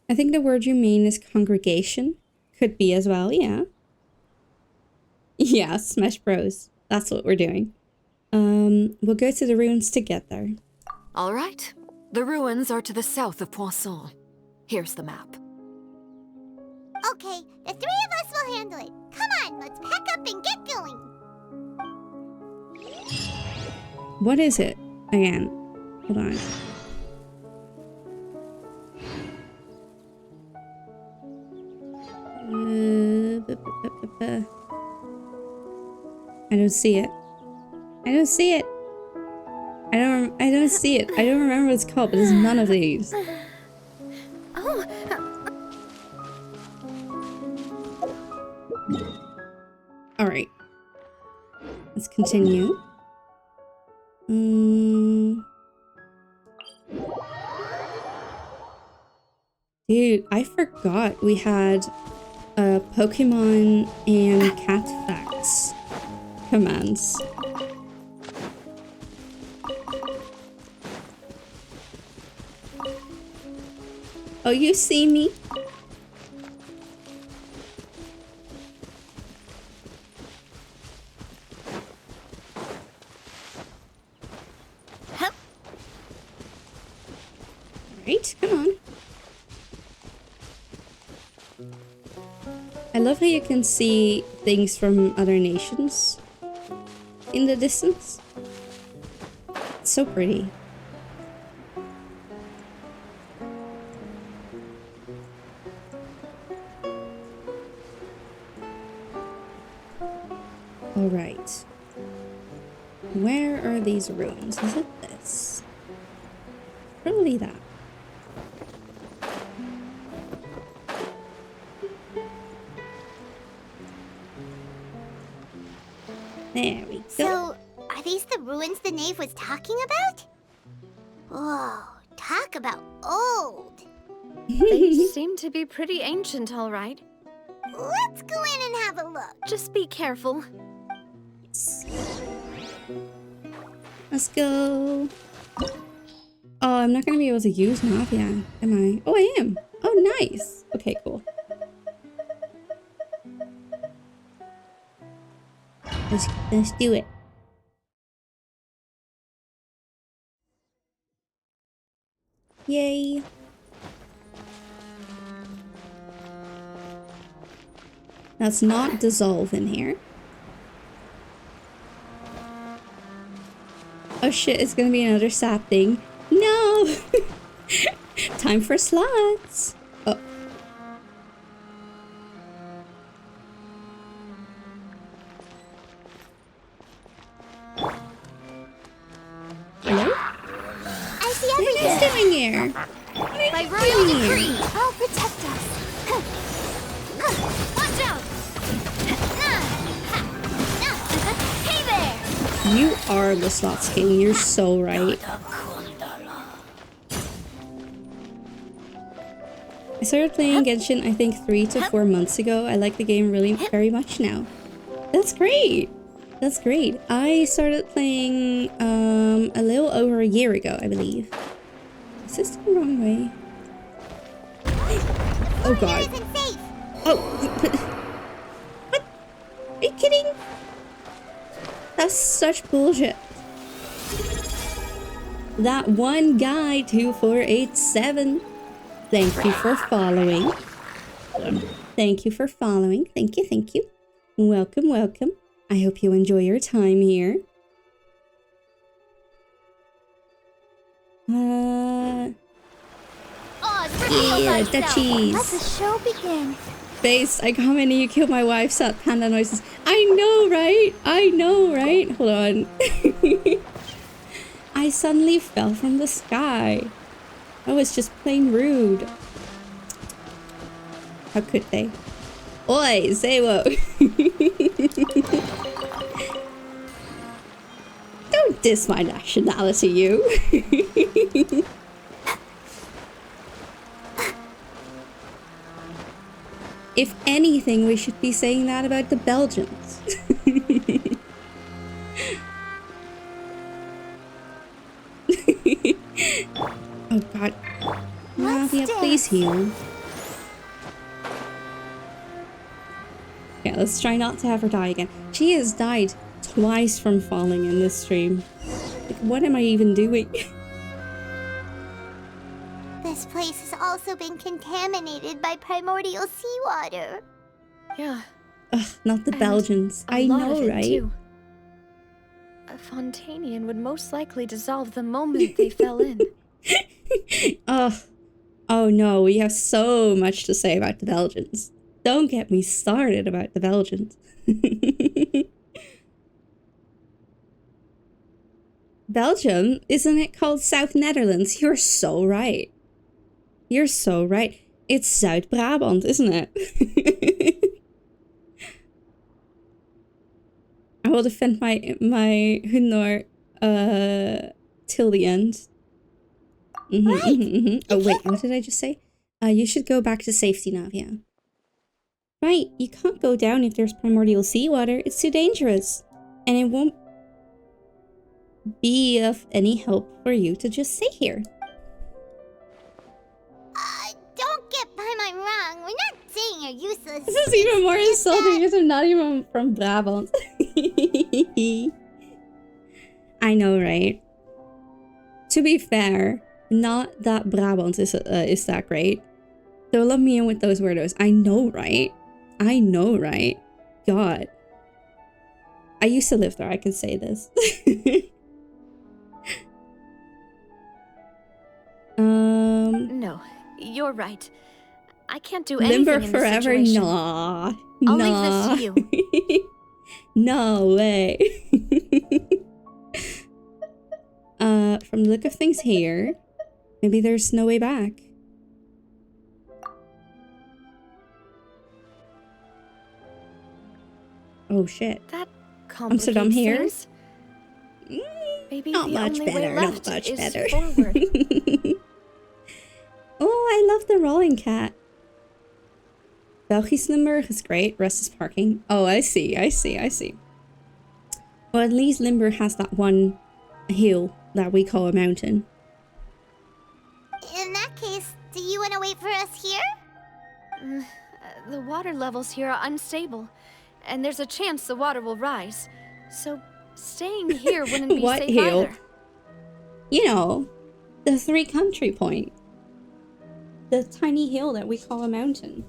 I think the word you mean is congregation. Could be as well, yeah. Yeah, Smash Bros. That's what we're doing. We'll go to the ruins to get there. All right. The ruins are to the south of Poisson. Here's the map. Okay, the three of us will handle it. Come on, let's pack up and get going. What is it? Again. Hold on. I don't see it. I don't see it. I don't see it. I don't remember what it's called, but there's none of these. Oh. All right. Let's continue. Dude, I forgot we had Pokemon and cat facts commands. Oh, you see me? Right, come on. I love how you can see things from other nations in the distance. It's so pretty. All right. Where are these ruins? Is it this? Probably that. There we go. So, are these the ruins the knave was talking about? Whoa, talk about old. They seem to be pretty ancient, all right. Let's go in and have a look. Just be careful. Let's go. Oh, I'm not gonna be able to use Navia, am I? Oh, I am. Oh, nice. Okay, cool. Let's do it. Yay. Let's not dissolve in here. Oh shit, it's gonna be another sad thing. No! Time for slots. Oh. Hello? I see What everything. are you doing here? By royal decree, I'll protect us. Watch out! Hey there! You are the slots king, you're so right. I started playing Genshin, I think 3 to 4 months ago. I like the game really very much now. That's great. That's great. I started playing a little over a year ago, I believe. Is this the wrong way? Oh god. Oh, what? Are you kidding? That's such bullshit. That one guy, 2487. Thank you for following. Thank you for following. Thank you, thank you. Welcome, welcome. I hope you enjoy your time here. Yeah, duchies. Let the show begin. Base, I commented you killed my wife, sat panda noises. I know, right? I know, right? Hold on. I suddenly fell from the sky. That was just plain rude. How could they? Oi, Zewo! Don't diss my nationality, you. If anything, we should be saying that about the Belgians. Oh god. Navia, please heal. Yeah, let's try not to have her die again. She has died twice from falling in this stream. Like, what am I even doing? This place has also been contaminated by primordial seawater. Yeah. Ugh, not the Belgians. I lot know, of it, right? Too. A Fontainian would most likely dissolve the moment they fell in. Oh no, we have so much to say about the Belgians. Don't get me started about the Belgians. Belgium? Isn't it called South Netherlands? You're so right. You're so right. It's South Brabant, isn't it? I will defend my Hunor till the end. Oh wait, what did I just say? You should go back to safety, Navia. Right, you can't go down if there's primordial seawater. It's too dangerous. And it won't be of any help for you to just stay here. Don't get by my wrong. We're not saying you're useless. This is even more insulting because I'm not even from Brabant. I know, right? To be fair, not that Brabant is that great. Don't let me in with those weirdos. I know, right? I know, right? God. I used to live there, I can say this. No, you're right. I can't do anything Limber in this forever? situation. Nah. I'll nah. leave this to you. No way. From the look of things here, maybe there's no way back. Oh shit. That Amsterdam here? things. Maybe Not the much only better, way not left much is better. forward. Oh, I love the rolling cat. Belgisch Limburg is great. Rest is parking. Oh, I see. Well, at least Limburg has that one hill that we call a mountain. In that case, do you want to wait for us here? The water levels here are unstable, and there's a chance the water will rise. So staying here wouldn't be what safe hill? either. You know, the 3-country point. The tiny hill that we call a mountain.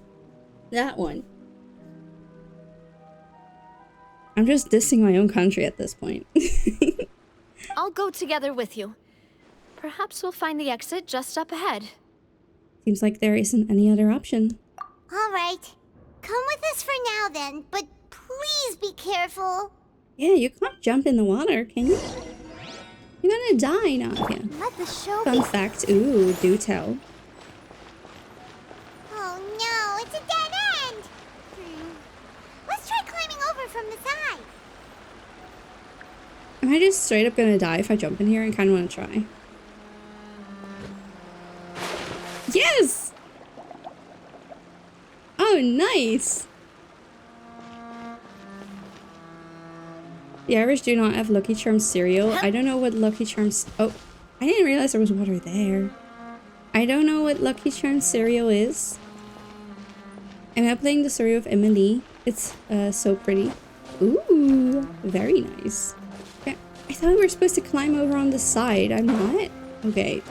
That one. I'm just dissing my own country at this point. I'll go together with you. Perhaps we'll find the exit just up ahead. Seems like there isn't any other option. All right. Come with us for now then, but please be careful. Yeah, you can't jump in the water, can you? You're gonna die, Nadia. Let the show Fun fact, ooh, do tell. Oh no, it's a dead end! Let's try climbing over from the side. Am I just straight up gonna die if I jump in here? I kinda wanna try. Yes! Oh, nice! The Irish do not have Lucky Charms cereal. I don't know what Lucky Charms... Oh, I didn't realize there was water there. I don't know what Lucky Charms cereal is. I'm now playing the story of Emily. It's so pretty. Ooh, very nice. Okay. I thought we were supposed to climb over on the side. I'm not? Okay.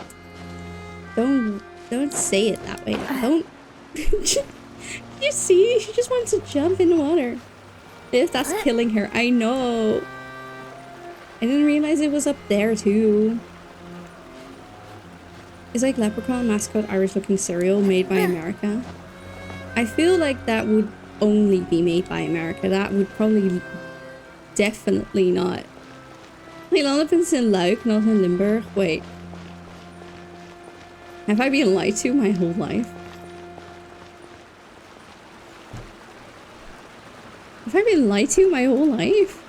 Don't say it that way. Don't... You see? She just wants to jump in the water. If that's killing her, I know. I didn't realize it was up there too. It's like leprechaun mascot Irish looking cereal made by America. I feel like that would only be made by America. That would probably definitely not. Like Lollipops in Lauk, not in Limburg. Wait. Have I been lied to my whole life? Have I been lied to my whole life?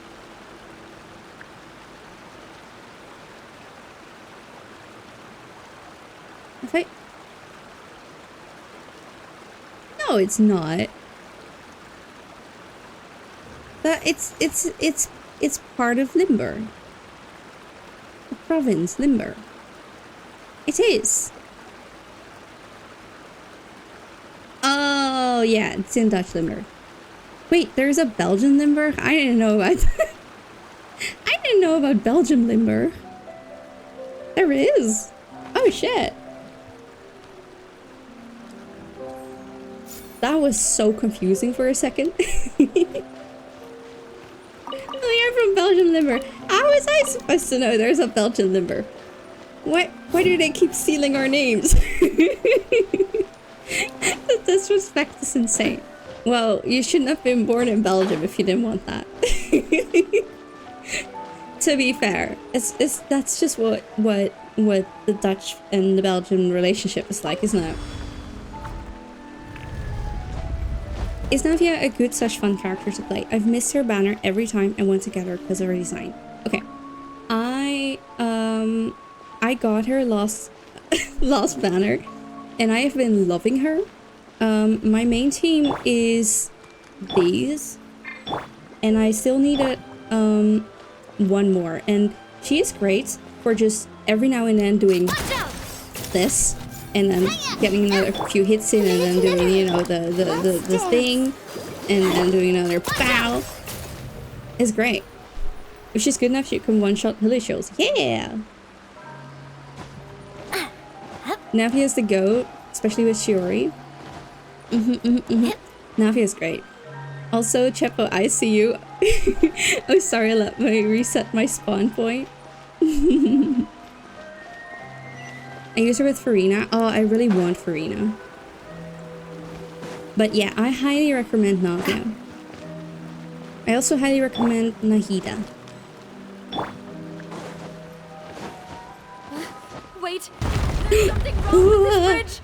Have I... No, it's not. But it's part of Limburg. The province, Limburg. It is. Oh, yeah, it's in Dutch Limburg. Wait, there's a Belgian Limburg? I didn't know about I didn't know about Belgian Limburg. There is. Oh shit. That was so confusing for a second. We are from Belgian Limburg. How was I supposed to know there's a Belgian Limburg? Why do they keep stealing our names? The disrespect is insane. Well, you shouldn't have been born in Belgium if you didn't want that. To be fair, that's just what the Dutch and the Belgian relationship is like, isn't it? Is Navia a good such fun character to play? I've missed her banner every time I want to get her because of her design. Okay, I got her last banner, and I have been loving her. My main team is these, and I still needed one more, and she is great for just every now and then doing this, and then getting another few hits in, and then doing, you know, the thing, and then doing another pow. It's great. If she's good enough, she can one-shot Hilly Shows. Yeah! Navia's the GOAT, especially with Shiori. Navia's great. Also, Chepo, I see you. Oh, sorry, let me reset my spawn point. I use her with Farina. Oh, I really want Farina. But yeah, I highly recommend Navia. I also highly recommend Nahida. Wait, there's something wrong with this bridge.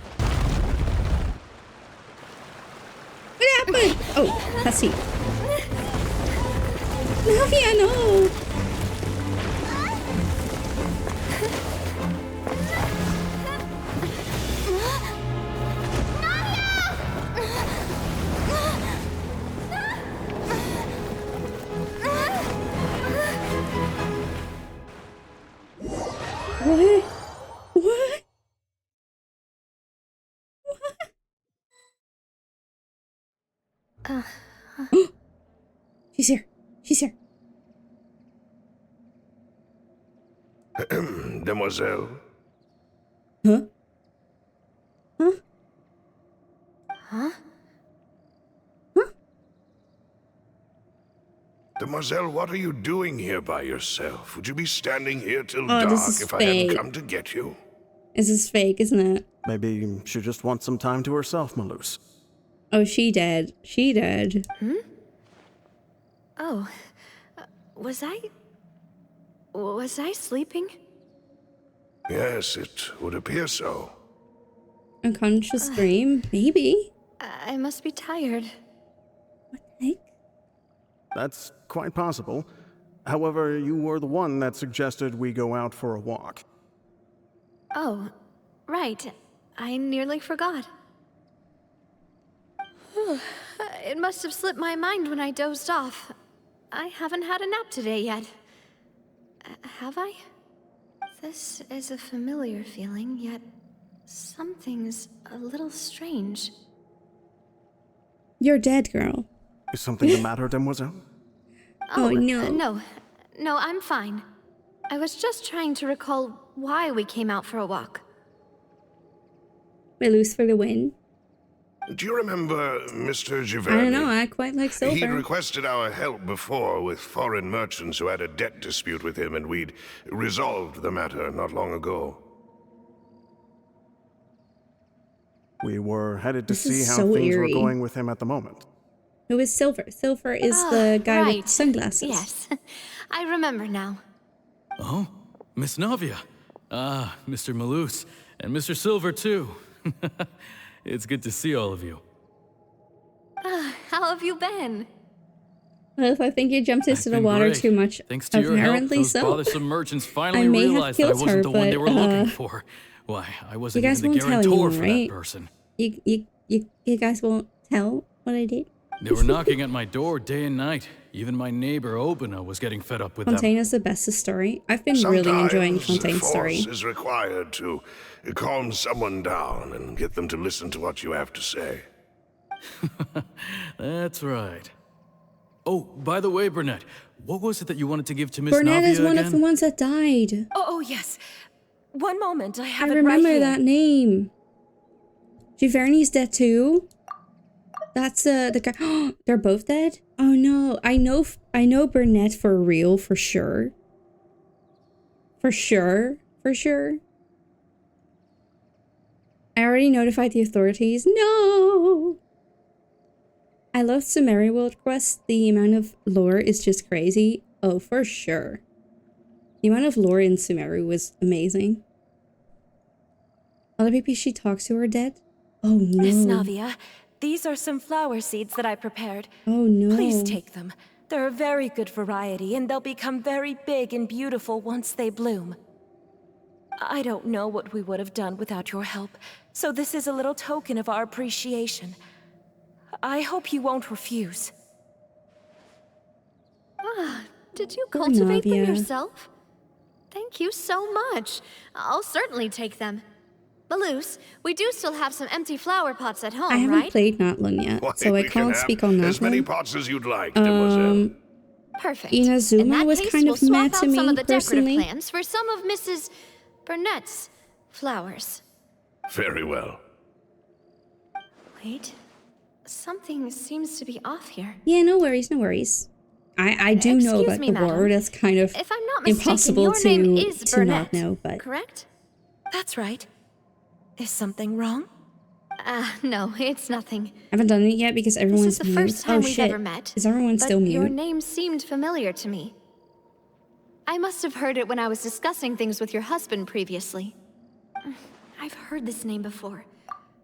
What happened? Oh, Cassie. Navia, no! She's here. She's here. Demoiselle? Huh? Huh? Huh? Huh? Demoiselle, what are you doing here by yourself? Would you be standing here till Oh, dark this is if I hadn't fake. come to get you? This is fake, isn't it? Maybe she just wants some time to herself, Malus. Oh, she did. She did. Hmm? Oh. Was I sleeping? Yes, it would appear so. Unconscious dream? Maybe. I must be tired. What the heck? That's quite possible. However, you were the one that suggested we go out for a walk. Oh, right. I nearly forgot. It must have slipped my mind when I dozed off. I haven't had a nap today yet. Have I? This is a familiar feeling, yet something's a little strange. You're dead, girl. Is something the matter, Demoiselle? Oh, no. No, I'm fine. I was just trying to recall why we came out for a walk. Malus for the win. Do you remember Mr. Giverny? I don't know, I quite like Silver. He'd requested our help before with foreign merchants who had a debt dispute with him, and we'd resolved the matter not long ago. We were headed to This see is how so things eerie. were going with him at the moment. Who is Silver? Silver is the guy right. with sunglasses. Yes, I remember now. Oh, Miss Navia. Ah, Mr. Malus. And Mr. Silver, too. It's good to see all of you. How have you been? Well, if I think you jumped into I've the been water great. too much, Thanks to your help, apparently those so. bothersome merchants finally I may have realized that I killed wasn't her, the one they but, were looking for. Why, I You wasn't guys even the won't tell guarantor anyone, for right? that person. You guys won't tell what I did? They were knocking at my door day and night. Even my neighbor Obina was getting fed up with Fontaine them. is the bestest story. I've been really enjoying Fontaine's story. Force is required to calm someone down and get them to listen to what you have to say. That's right. Oh, by the way, Burnett, what was it that you wanted to give to Miss Burnett Navia is one again? of the ones that died. Oh, yes. One moment, I I have it right remember here. that name. Giverny's dead too. That's the guy. They're both dead. Oh no! I know Burnett for real, for sure. For sure. I already notified the authorities. No. I love Sumeru World Quest. The amount of lore is just crazy. Oh, for sure. The amount of lore in Sumeru was amazing. All the people she talks to are dead. Oh no. Miss Navia, these are some flower seeds that I prepared. Oh no. Please take them. They're a very good variety, and they'll become very big and beautiful once they bloom. I don't know what we would have done without your help, so this is a little token of our appreciation. I hope you won't refuse. Did you Poor cultivate them Navia. yourself? Thank you so much. I'll certainly take them. Malus, we do still have some empty flower pots at home, I haven't right? played Not Long yet, Why, so I we can can't have speak on as Not many Long. pots as you'd like, Demoiselle. Perfect. In Inazuma that was case, kind we'll of mad swap to out some me of the personally. decorative plants for some of Mrs. Burnett's flowers. Very well. Wait, something seems to be off here. Yeah, no worries, no worries. I do know Excuse about me, the madam. lore. That's kind of If I'm not mistaken, impossible your name is to Burnett, not know, but correct? That's right. Is something wrong? No, it's nothing. I haven't done it yet because This everyone's is the mute. first time Oh we've shit. ever met. Is everyone but still your mute? name seemed familiar to me. I must have heard it when I was discussing things with your husband previously. I've heard this name before.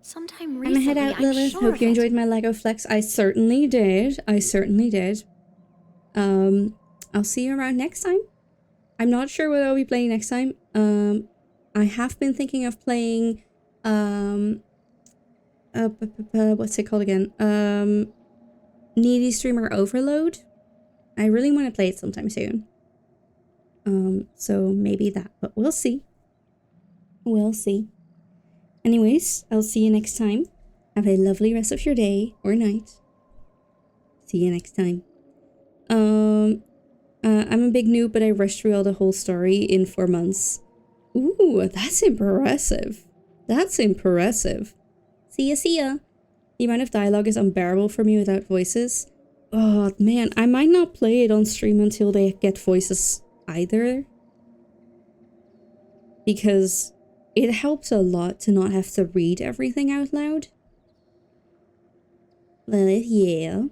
Sometime I'm recently, gonna head out, Lilith. sure Hope of you it. enjoyed my Lego flex. I certainly did. I'll see you around next time. I'm not sure what I'll be playing next time. I have been thinking of playing what's it called again? Needy Streamer Overload. I really want to play it sometime soon. So maybe that, but we'll see. We'll see. Anyways, I'll see you next time. Have a lovely rest of your day or night. See you next time. I'm a big noob, but I rushed through all the whole story in 4 months. Ooh, that's impressive. That's impressive. See ya, see ya. The amount of dialogue is unbearable for me without voices. Oh, man, I might not play it on stream until they get voices either. Because it helps a lot to not have to read everything out loud. Well, yeah.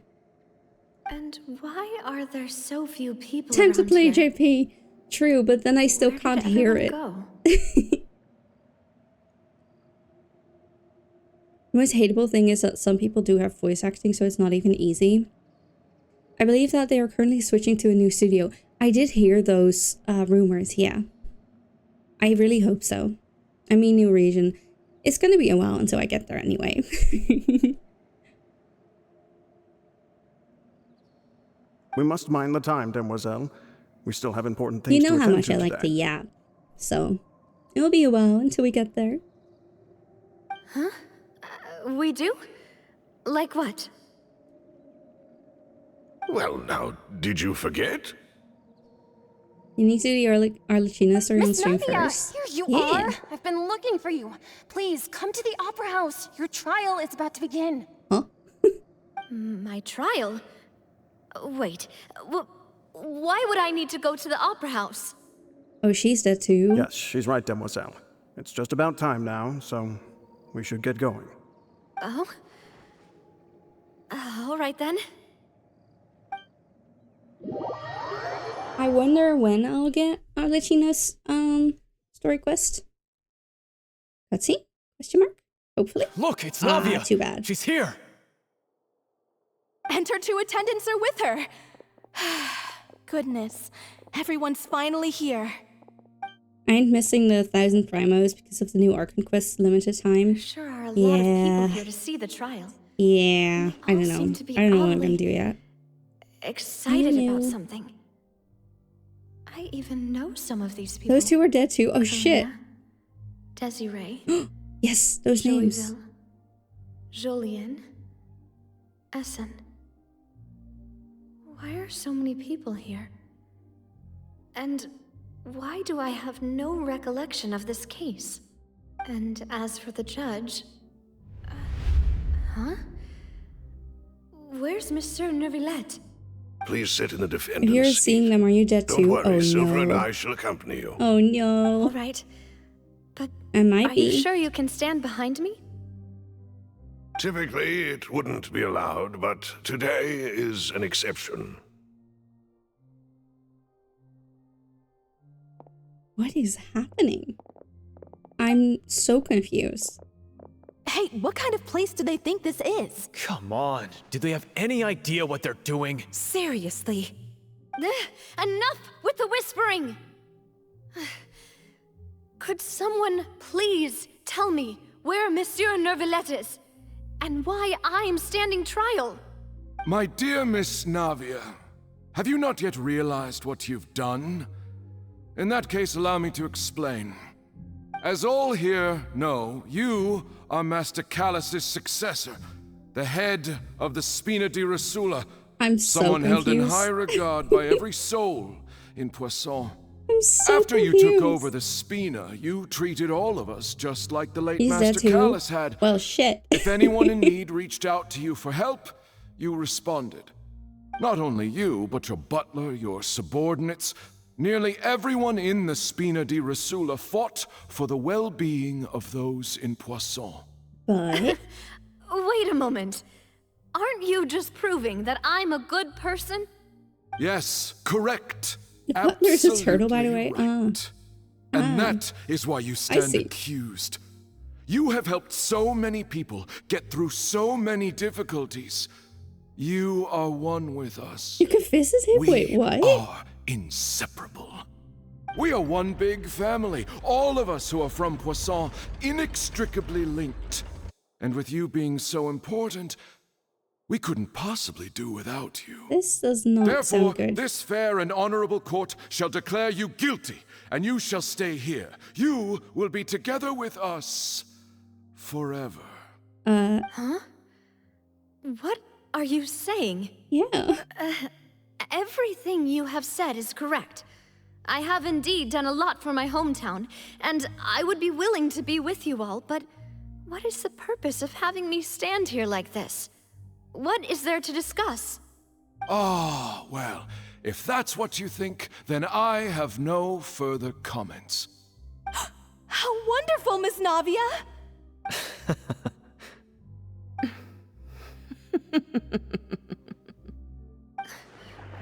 And why are there so few people Time to around play, here? JP. True, but then I still Where can't did hear everyone it. go? The most hateable thing is that some people do have voice acting, so it's not even easy. I believe that they are currently switching to a new studio. I did hear those rumors, yeah. I really hope so. I mean, new region. It's gonna be a while until I get there anyway. We must mind the time, demoiselle. We still have important things You to know attend how much to I today. like to yap. So, it'll be a while until we get there. Huh? We do? Like what? Well, now, did you forget? You need to do the Arlecchino story on Miss stream Navia, first. here you Yeah. are. I've been looking for you. Please, come to the Opera House. Your trial is about to begin. Huh? My trial? Wait, why would I need to go to the Opera House? Oh, she's dead too. Yes, she's right, demoiselle. It's just about time now, so we should get going. Oh? All right then. I wonder when I'll get Arlecchino's story quest. Cutscene? Question mark? Hopefully. Look, it's Navia. Too bad. She's here. And her two attendants are with her. Goodness, everyone's finally here. I ain't missing the 1,000 primos because of the new Archon Quest limited time. Sure are a lot of people here to see the trial. Yeah, I don't know. seem to be I don't know what I'm oddly gonna do yet. Excited I about know. something. I even know some of these people. Those two are dead too. Oh shit. Desiree. Yes, those names. Joyville, Julien. Essen. Why are so many people here? And why do I have no recollection of this case? And as for the judge... huh? Where's Monsieur Neuvillette? Please sit in the defendant's If you're seat. seeing them, are you dead Don't too? worry, Oh Silver and no. I shall accompany you. Oh no. All right. But I might are be. you sure you can stand behind me? Typically, it wouldn't be allowed, but today is an exception. What is happening? I'm so confused. Hey, what kind of place do they think this is? Come on. Do they have any idea what they're doing? Seriously. Enough with the whispering! Could someone please tell me where Monsieur Neuvillette is? And why I'm standing trial? My dear Miss Navia, have you not yet realized what you've done? In that case, allow me to explain. As all here know, you are Master Callus's successor, the head of the Spina di Rosula. I'm so someone held in confused. high regard by every soul in Poisson. I'm so After confused. you took over the Spina, you treated all of us just like the late He's dead Master too. Callus had. Well, shit. If anyone in need reached out to you for help, you responded. Not only you, but your butler, your subordinates, nearly everyone in the Spina di Rosula fought for the well-being of those in Poisson. But Wait a moment. Aren't you just proving that I'm a good person? Yes, correct. the butler's a turtle, by the way. And that is why you stand see. accused. You have helped so many people get through so many difficulties. You are one with us. you could visit him? Wait, what? Are inseparable. We are one big family, all of us who are from Poisson, inextricably linked. And with you being so important, we couldn't possibly do without you. This does not Therefore, sound good. this fair and honorable court shall declare you guilty, and you shall stay here. You will be together with us forever. Huh? What are you saying? Yeah. Everything you have said is correct. I have indeed done a lot for my hometown, and I would be willing to be with you all, but what is the purpose of having me stand here like this? What is there to discuss? Ah, well, if that's what you think, then I have no further comments. How wonderful, Miss Navia!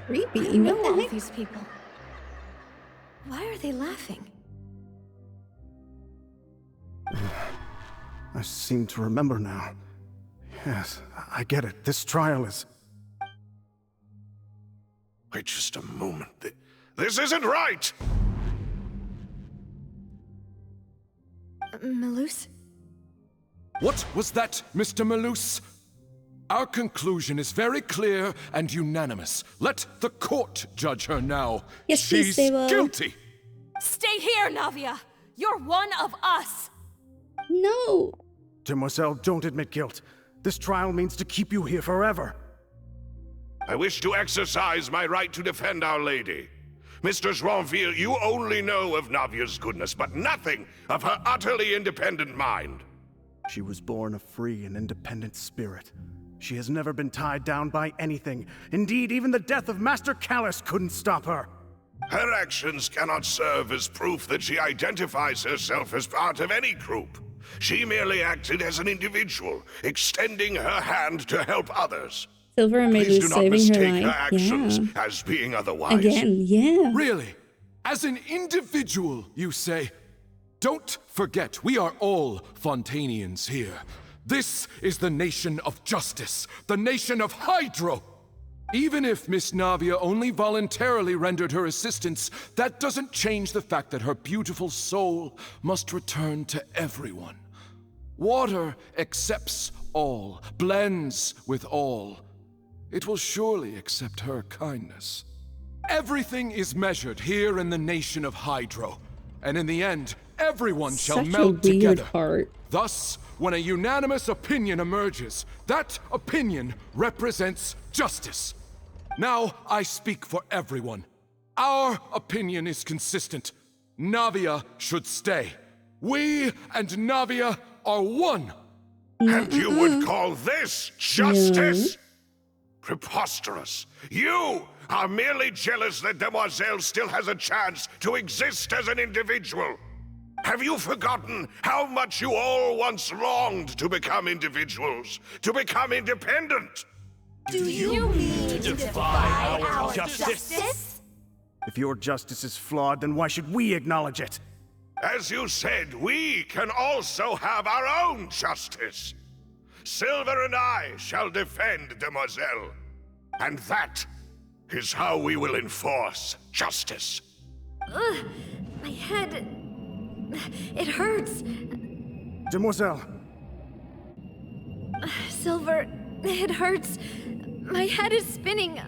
Creepy. I know all these people. Why are they laughing? I seem to remember now. Yes, I get it. This trial is... Wait just a moment. This isn't right! Malus? What was that, Mr. Malus? Our conclusion is very clear and unanimous. Let the court judge her now. Yes, she's please, guilty. Stay here, Navia! You're one of us! No. Demoiselle, don't admit guilt. This trial means to keep you here forever. I wish to exercise my right to defend Our Lady. Mr. Joinville, you only know of Navia's goodness, but nothing of her utterly independent mind. She was born a free and independent spirit. She has never been tied down by anything. Indeed, even the death of Master Callus couldn't stop her. Her actions cannot serve as proof that she identifies herself as part of any group. She merely acted as an individual, extending her hand to help others. Silver and Maid Please was do not saving her mistake her life. actions Yeah. as being otherwise. Again, yeah. Really? As an individual, you say? Don't forget, we are all Fontainians here. This is the nation of justice, the nation of Hydro. Even if Miss Navia only voluntarily rendered her assistance, that doesn't change the fact that her beautiful soul must return to everyone. Water accepts all, blends with all. It will surely accept her kindness. Everything is measured here in the nation of Hydro, and in the end, everyone shall Such a melt weird together. part. Thus, when a unanimous opinion emerges, that opinion represents justice. Now I speak for everyone. Our opinion is consistent. Navia should stay. We and Navia are one. And you would call this justice? Preposterous. You are merely jealous that Demoiselle still has a chance to exist as an individual. Have you forgotten how much you all once longed to become individuals, to become independent? Do you mean to defy our justice? If your justice is flawed, then why should we acknowledge it? As you said, we can also have our own justice. Silver and I shall defend Demoiselle. And that is how we will enforce justice. Ugh, my head... it hurts. Demoiselle. Silver, it hurts. My head is spinning.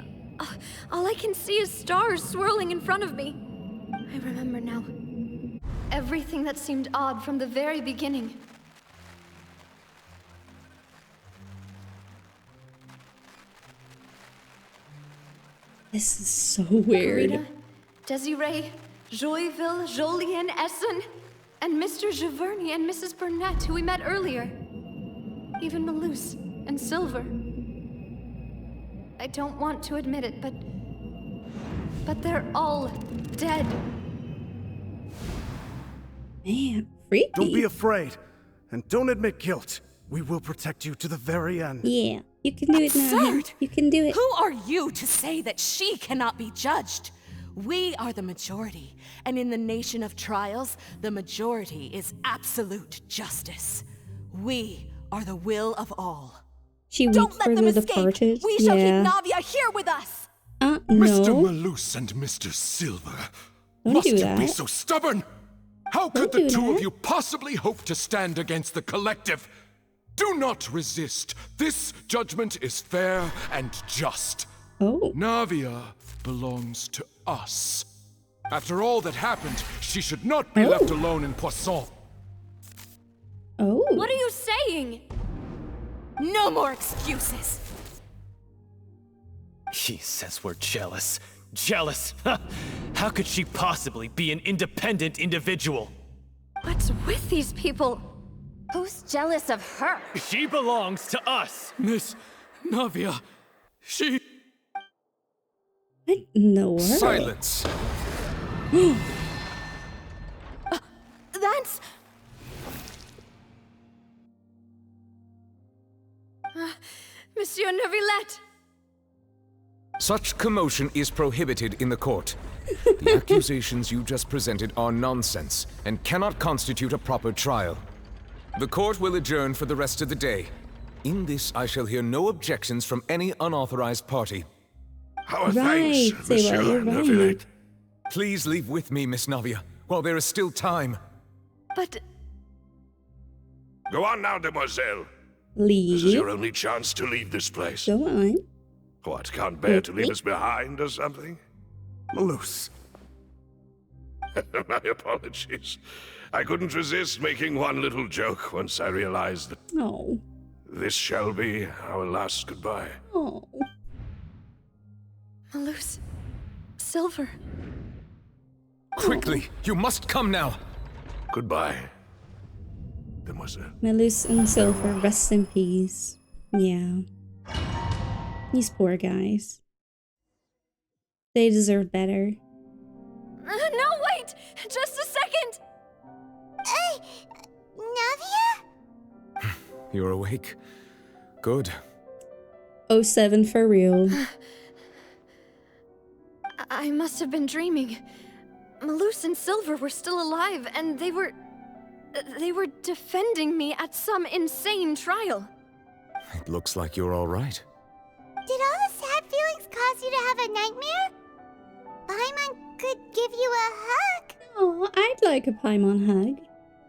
All I can see is stars swirling in front of me. I remember now. Everything that seemed odd from the very beginning. This is so weird. Karina, Desiree, Joyville, Jolien, Essen, and Mr. Giverny and Mrs. Burnett, who we met earlier. Even Malus and Silver. I don't want to admit it, but they're all dead. Man, freaky. Don't be afraid, and don't admit guilt. We will protect you to the very end. Yeah, you can do it now. Absurd! You can do it. Who are you to say that she cannot be judged? We are the majority, and in the nation of trials, the majority is absolute justice. We are the will of all. She Don't weeps let for them the escape! departed. We shall Yeah. keep Navia here with us! No. Mr. Malus and Mr. Silver. Don't Must do you be that. so stubborn? How could Don't the do two of that. you possibly hope to stand against the collective? Do not resist. This judgment is fair and just. Oh. Navia belongs to us. After all that happened, she should not be left alone in Poisson. Oh. What are you saying? No more excuses! He says we're jealous. Jealous? How could she possibly be an independent individual? What's with these people? Who's jealous of her? She belongs to us! Miss Navia, she... I know her. Silence! That's... Monsieur Neuvillette! Such commotion is prohibited in the court. The accusations you just presented are nonsense and cannot constitute a proper trial. The court will adjourn for the rest of the day. In this, I shall hear no objections from any unauthorized party. Our Right, thanks, say Monsieur what you're right. Neuvillette. Please leave with me, Miss Navia, while there is still time. But... Go on now, demoiselle. This is Leave. your only chance to leave this place. Go on. What, can't bear to leave us behind or something? Malus. My apologies. I couldn't resist making one little joke once I realized that Oh. this shall be our last goodbye. Oh. Malus... Silver... Quickly, you must come now. Goodbye, demoiselle. Melus and Silver, rest in peace. Yeah. These poor guys. They deserve better. No, wait! Just a second! Navia? You're awake. Good. 07 for real. I must have been dreaming. Malus and Silver were still alive, and they were defending me at some insane trial. It looks like you're all right. Did all the sad feelings cause you to have a nightmare? Paimon could give you a hug. Oh, I'd like a Paimon hug.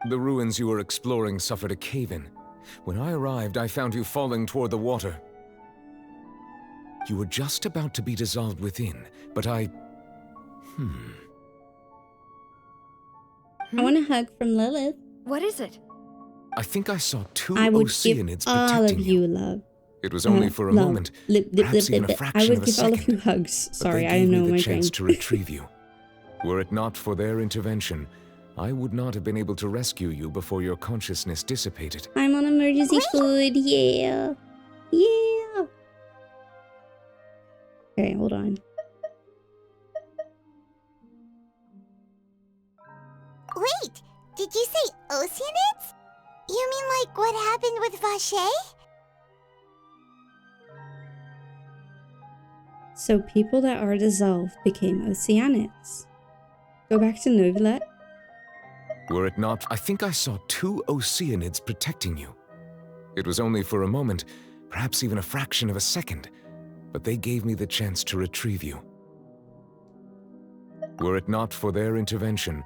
The ruins you were exploring suffered a cave-in. When I arrived, I found you falling toward the water. You were just about to be dissolved within, but I want a hug from Lilith. What is it? I think I saw two I would give Oceanids all protecting of you love. It was only for a love. moment, perhaps even a fraction I would of a give all second. of you hugs. But Sorry, they I gave know me my the chance brain. to retrieve you. Were it not for their intervention, I would not have been able to rescue you before your consciousness dissipated. I'm on emergency food. Yeah. Yeah. Okay, hold on. Wait, did you say Oceanids? You mean like what happened with Vache? So people that are dissolved became Oceanids. Go back to Neuvillette. Were it not, I think I saw two Oceanids protecting you. It was only for a moment, perhaps even a fraction of a second, but they gave me the chance to retrieve you. Were it not for their intervention,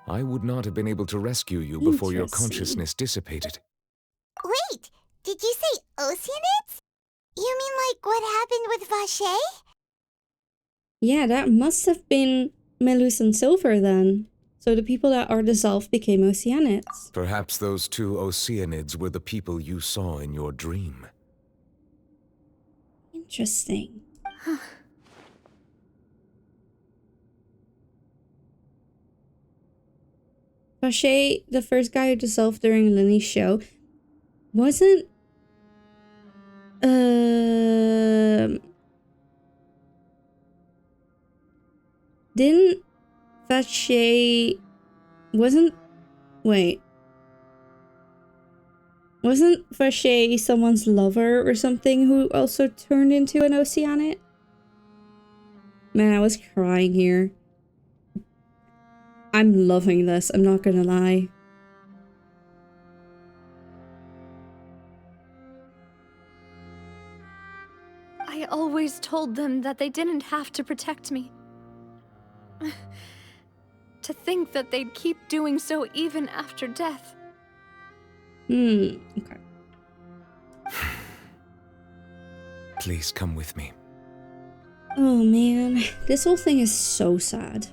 I would not have been able to rescue you before your consciousness dissipated. Wait, did you say Oceanids? You mean like what happened with Vache? Yeah, that must have been Melus and Silver then. So the people that are dissolved became Oceanids. Perhaps those two Oceanids were the people you saw in your dream. Interesting. Vache, the first guy who dissolved during Lenny's show, wasn't... Didn't Vache... Wasn't... Wait. Wasn't Vache someone's lover or something who also turned into an Oceanid? Man, I was crying here. I'm loving this, I'm not gonna lie. I always told them that they didn't have to protect me. To think that they'd keep doing so even after death. Okay. Please come with me. Oh man, this whole thing is so sad.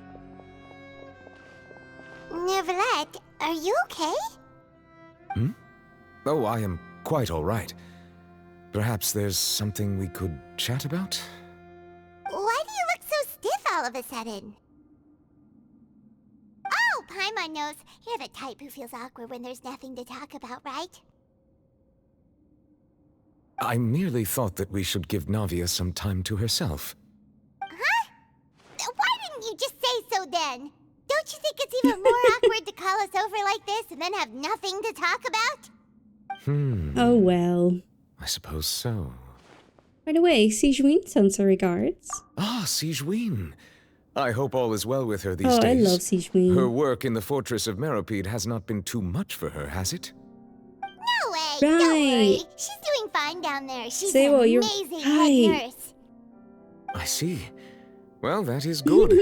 Neuvillette, are you okay? Oh, I am quite all right. Perhaps there's something we could chat about? all of a sudden? Oh, Paimon knows. You're the type who feels awkward when there's nothing to talk about, right? I merely thought that we should give Navia some time to herself. Huh? Why didn't you just say so then? Don't you think it's even more awkward to call us over like this and then have nothing to talk about? Oh well. I suppose so. By the way, Sigewin sends her regards. Ah, Sigewin. I hope all is well with her these Oh, days. I love Sigewin. Her work in the fortress of Meropide has not been too much for her, has it? No way! Right. Don't worry. She's doing fine down there. She's Say an what, you're amazing right. head nurse. I see. Well, that is good.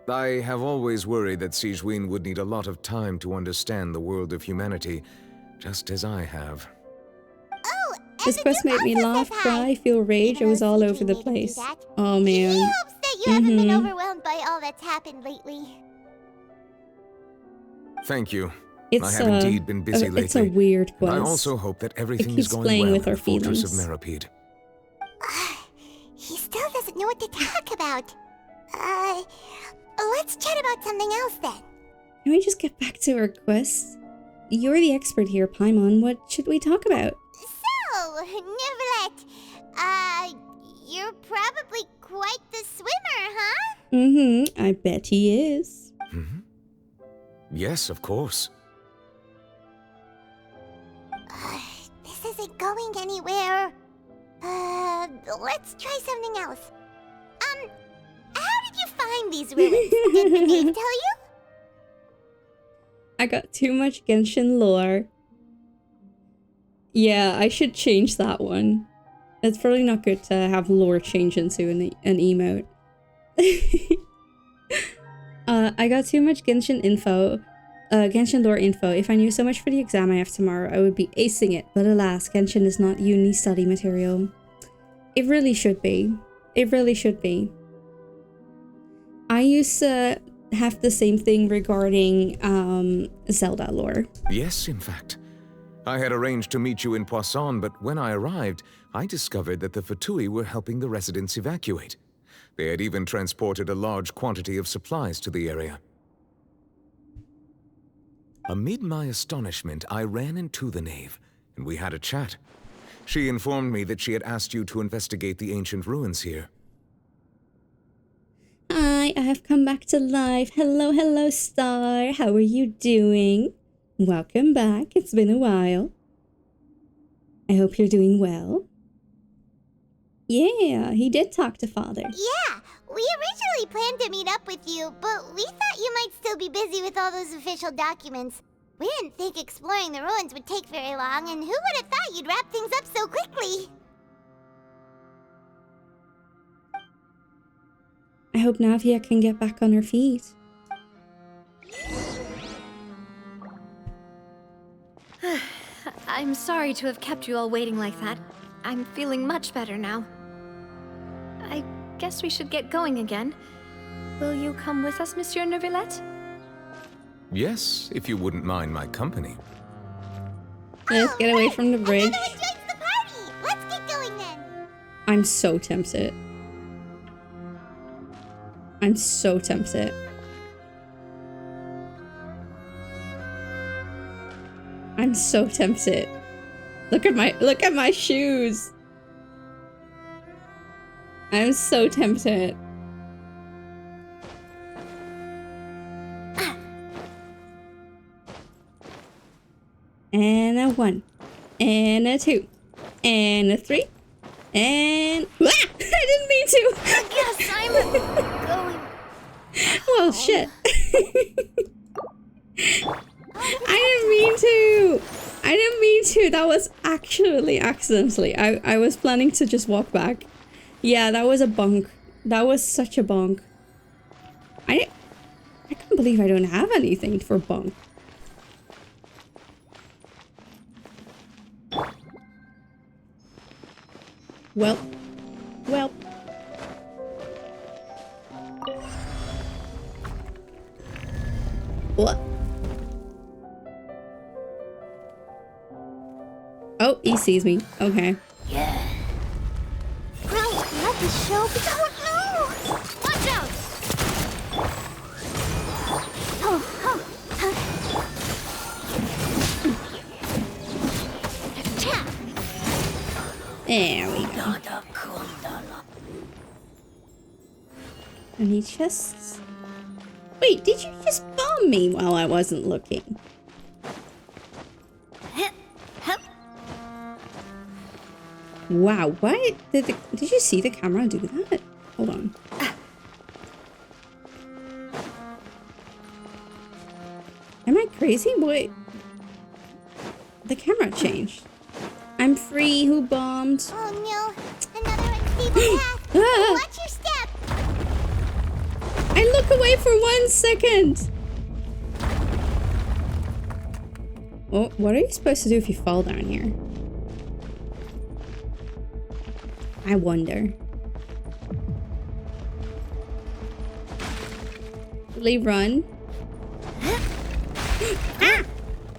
I have always worried that Sigewin would need a lot of time to understand the world of humanity, just as I have. Oh, This quest made me laugh, cry, feel rage. I was all over the place. Oh man. He hopes that you haven't been overwhelmed by all that's happened lately. Thank you. It's, I have indeed been busy lately. It's a weird quest. I also hope that everything is keeps going playing well with in our the fortress feelings. of Meropide. He still doesn't know what to talk about. Let's chat about something else then. Can we just get back to our quest? You're the expert here, Paimon. What should we talk about? So, Neverlet, you're probably quite the swimmer, huh? I bet he is. Yes, of course. This isn't going anywhere. Let's try something else. How did you find these ruins? Did the knave tell you? I got too much Genshin lore. Yeah, I should change that one. It's probably not good to have lore change into an emote. I got too much Genshin lore info. If I knew so much for the exam I have tomorrow, I would be acing it. But alas, Genshin is not uni study material. It really should be. It really should be. I used to have the same thing regarding Zelda lore. Yes, in fact. I had arranged to meet you in Poisson, but when I arrived, I discovered that the Fatui were helping the residents evacuate. They had even transported a large quantity of supplies to the area. Amid my astonishment, I ran into the knave, and we had a chat. She informed me that she had asked you to investigate the ancient ruins here. Hi, I have come back to life. Hello, hello, Star. How are you doing? Welcome back. It's been a while. I hope you're doing well. Yeah, he did talk to Father. Yeah, we originally planned to meet up with you, but we thought you might still be busy with all those official documents. We didn't think exploring the ruins would take very long, and who would have thought you'd wrap things up so quickly? I hope Navia can get back on her feet. I'm sorry to have kept you all waiting like that. I'm feeling much better now. I guess we should get going again. Will you come with us, Monsieur Neuvillette? Yes, if you wouldn't mind my company. Let's get away from the bridge. The party! Let's get going then! I'm so tempted. I'm so tempted. I'm so tempted. Look at my shoes. I'm so tempted. And a 1. And a 2. And a 3. And... Ah! I didn't mean to! Yes, I'm going. Well, shit. I didn't mean to! I didn't mean to! That was actually accidentally. I was planning to just walk back. Yeah, that was a bonk. That was such a bonk. I can't believe I don't have anything for bonk. Well. What? Oh, he sees me. Okay. Yeah. Well, let the show be. Oh no! Watch out! There we go. And he just... Wait, did you just bomb me while I wasn't looking? Wow, what? Did you see the camera do that? Hold on. Am I crazy? What? The camera changed. I'm free. Who bombed? Oh no, another unstable path. Watch your step. I look away for 1 second. Oh, what are you supposed to do if you fall down here? I wonder. Will he run? Ah!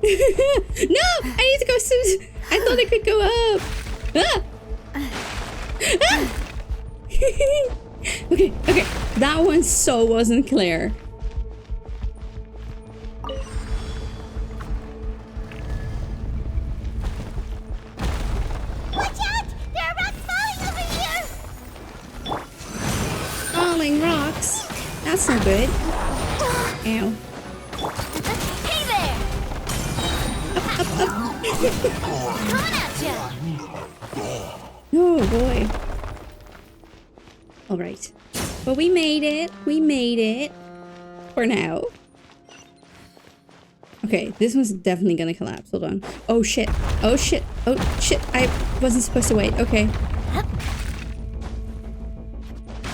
No! I need to go soon. I thought I could go up. Ah! Ah! Okay, okay. That one so wasn't clear. Watch out! There are rocks falling over here! Falling rocks? That's no good. Ow. Hey there! Coming at ya! Oh boy. Alright. But we made it. We made it. For now. Okay, this one's definitely gonna collapse. Hold on. Oh shit. Oh shit. Oh shit. I wasn't supposed to wait. Okay.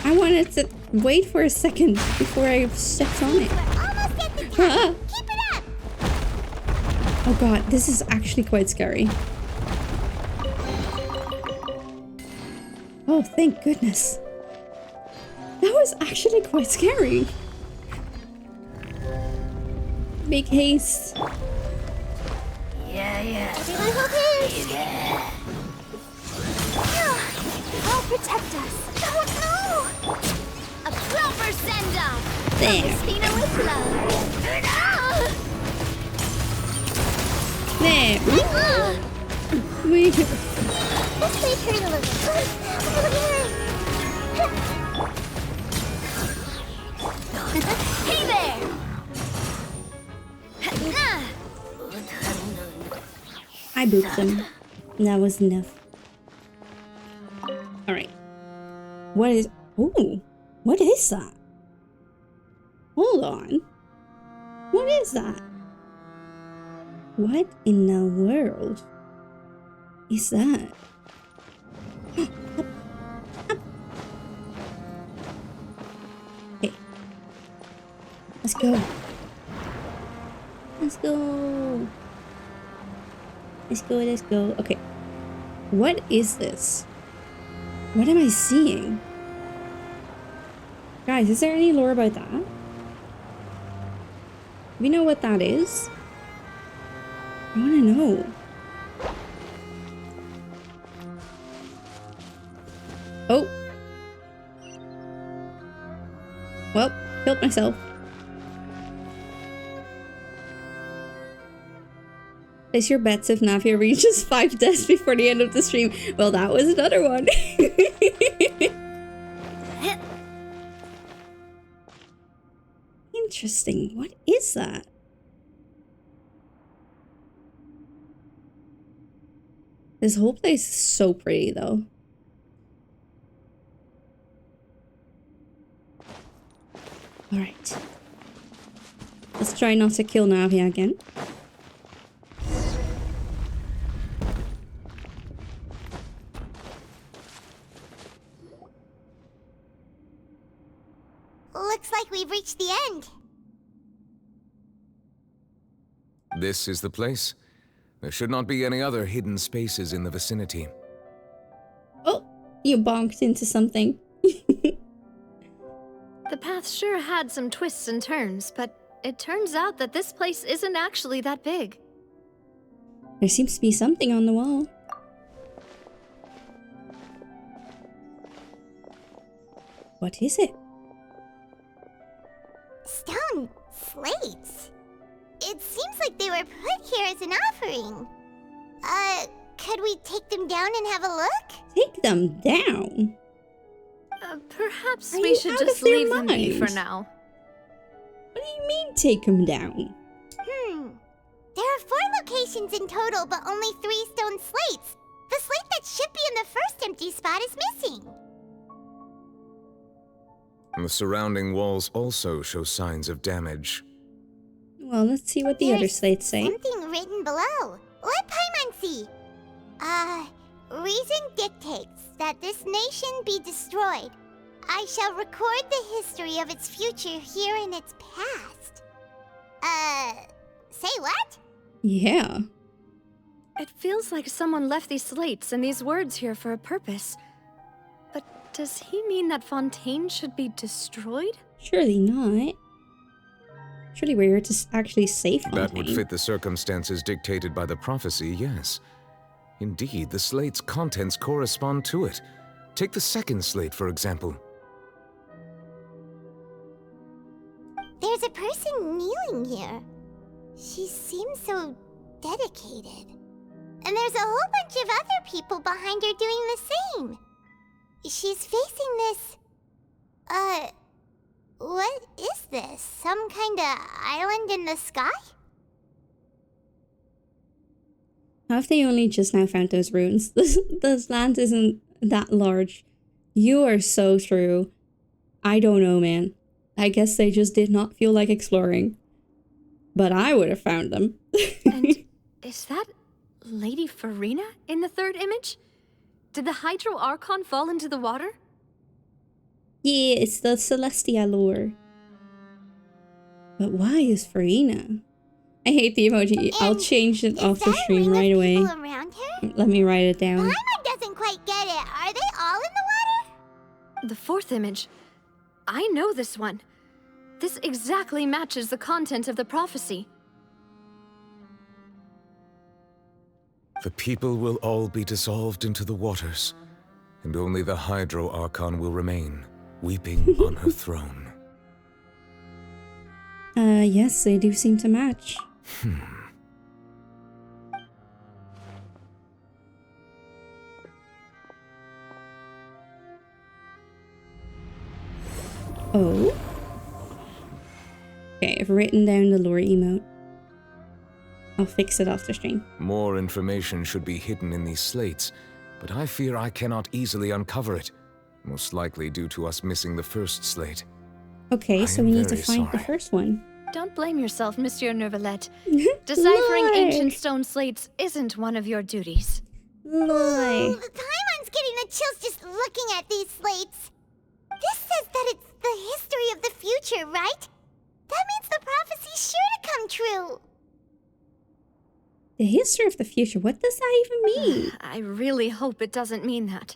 I wanted to wait for a second before I stepped on it. Almost at the top. Keep it up! Oh god, this is actually quite scary. Oh, thank goodness. That was actually quite scary. Make haste. Yeah. Everyone hold hands. Yeah. I'll protect us. Oh no! A proper send-off. There. Christina with love. There. This may hurt a little. Hey there! I booped them. That was enough. Alright. What is... Ooh. What is that? Hold on. What is that? What in the world is that? Okay. Let's go. Let's go. Let's go, let's go. Okay. What is this? What am I seeing? Guys, is there any lore about that? We know what that is? I want to know. Oh. Well, killed myself. Place your bets if Navia reaches 5 deaths before the end of the stream. Well, that was another one. Interesting. What is that? This whole place is so pretty, though. Alright. Let's try not to kill Navia again. Looks like we've reached the end. This is the place. There should not be any other hidden spaces in the vicinity. Oh, you bonked into something. The path sure had some twists and turns, but it turns out that this place isn't actually that big. There seems to be something on the wall. What is it? Stone slates. It seems like they were put here as an offering. Could we take them down and have a look? Take them down? Perhaps Are we you should out just of your leave them be for mind? now. What do you mean take them down? There are 4 locations in total, but only 3 stone slates. The slate that should be in the first empty spot is missing. And the surrounding walls also show signs of damage. Well, let's see what the other slates say. Something written below. Let Paimon see. Reason dictates that this nation be destroyed. I shall record the history of its future here in its past. Say what? Yeah. It feels like someone left these slates and these words here for a purpose. But does he mean that Fontaine should be destroyed? Surely not. Surely we're here to actually save Fontaine. That would fit the circumstances dictated by the prophecy, yes. Indeed, the slate's contents correspond to it. Take the second slate, for example. There's a person kneeling here. She seems so dedicated. And there's a whole bunch of other people behind her doing the same. She's facing this... what is this? Some kind of island in the sky? How have they only just now found those ruins? This land isn't that large. You are so true. I don't know, man. I guess they just did not feel like exploring. But I would have found them. And is that Lady Farina in the third image? Did the Hydro Archon fall into the water? Yeah, it's the Celestia lore. But why is Farina? I hate the emoji. I'll change it off the stream right away. Let me write it down. Paimon doesn't quite get it. Are they all in the water? The fourth image. I know this one. This exactly matches the content of the prophecy. The people will all be dissolved into the waters, and only the Hydro Archon will remain, weeping on her throne. Yes, they do seem to match. Oh. Okay, I've written down the lore emote. I'll fix it after stream. More information should be hidden in these slates, but I fear I cannot easily uncover it, most likely due to us missing the first slate. Okay, so we need to find the first one. Don't blame yourself, Monsieur Neuvillette. Deciphering ancient stone slates isn't one of your duties. Lie. Paimon's getting the chills just looking at these slates. This says that it's the history of the future, right? That means the prophecy's sure to come true. The history of the future, what does that even mean? I really hope it doesn't mean that.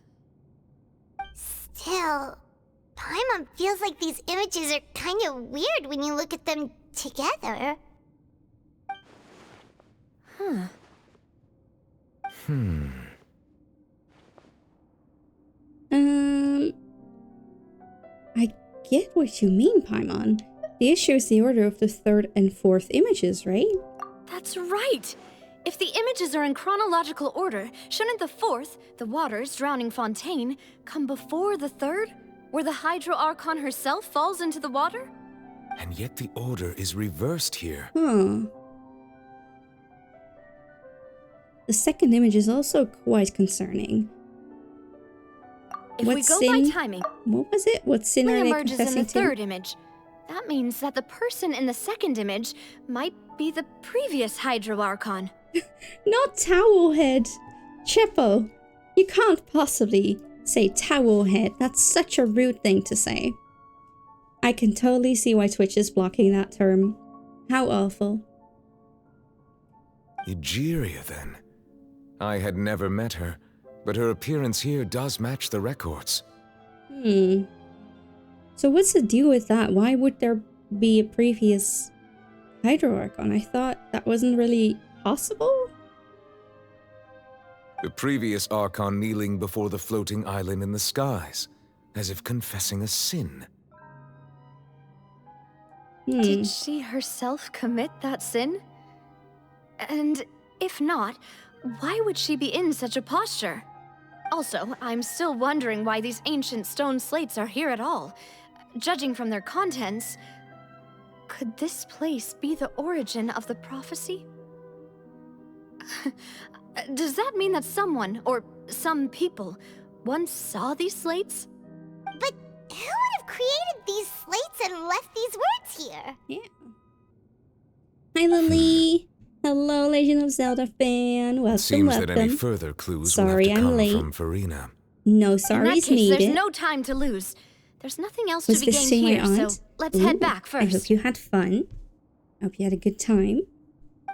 Still, Paimon feels like these images are kind of weird when you look at them together. I get what you mean, Paimon. The issue is the order of the third and fourth images, right? That's right! If the images are in chronological order, shouldn't the fourth, the waters drowning Fontaine, come before the third, where the Hydro Archon herself falls into the water? And yet the order is reversed here. The second image is also quite concerning. If we go by timing, what was it? What sin are they emerges in the confessing to? third image. That means that the person in the second image might be the previous Hydro Archon. Not Towelhead. Chippo, you can't possibly say Towelhead. That's such a rude thing to say. I can totally see why Twitch is blocking that term. How awful. Egeria, then. I had never met her, but her appearance here does match the records. So what's the deal with that? Why would there be a previous Hydro Archon? I thought that wasn't really possible? The previous Archon kneeling before the floating island in the skies, as if confessing a sin. Did she herself commit that sin? And if not, why would she be in such a posture? Also, I'm still wondering why these ancient stone slates are here at all. Judging from their contents, could this place be the origin of the prophecy? Does that mean that someone, or some people, once saw these slates? But who would have created these slates and left these words here? Yeah. Hi, Lily. Hello, Legend of Zelda fan. Welcome, Seems welcome. that any further clues Sorry, will have to I'm come late. from Farina. No In that sorries case, needed. there's no time to lose. There's nothing else Was to be gained visiting my here, aunt? so let's Ooh, head back I hope first. you had fun. I hope you had a good time.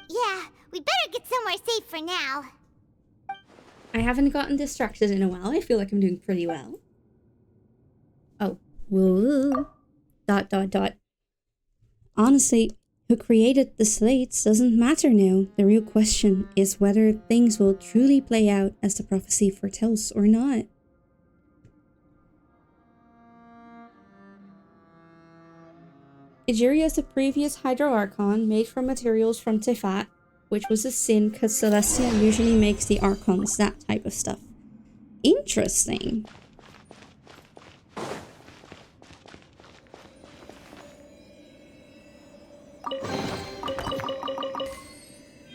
Yeah, we better get somewhere safe for now. I haven't gotten distracted in a while. I feel like I'm doing pretty well. Oh, woo. ... Honestly, who created the slates doesn't matter now. The real question is whether things will truly play out as the prophecy foretells or not. Ijiri is the previous Hydro Archon made from materials from Tefat, which was a sin because Celestia usually makes the Archons that type of stuff. Interesting.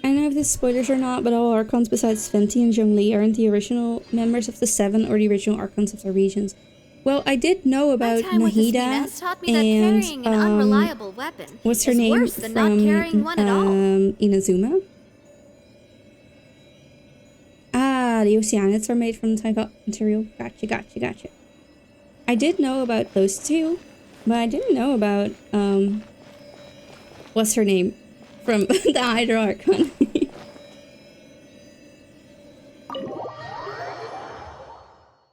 I don't know if this spoilers or not, but all Archons besides Fenty and Zhongli aren't the original members of the Seven or the original Archons of the regions. Well, I did know about Nahida and unreliable weapon what's her is name worse than not from carrying one at all. Inazuma. Ah, the Oceanids are made from the type of material. Gotcha. I did know about those two, but I didn't know about what's her name from the Hydro Archon.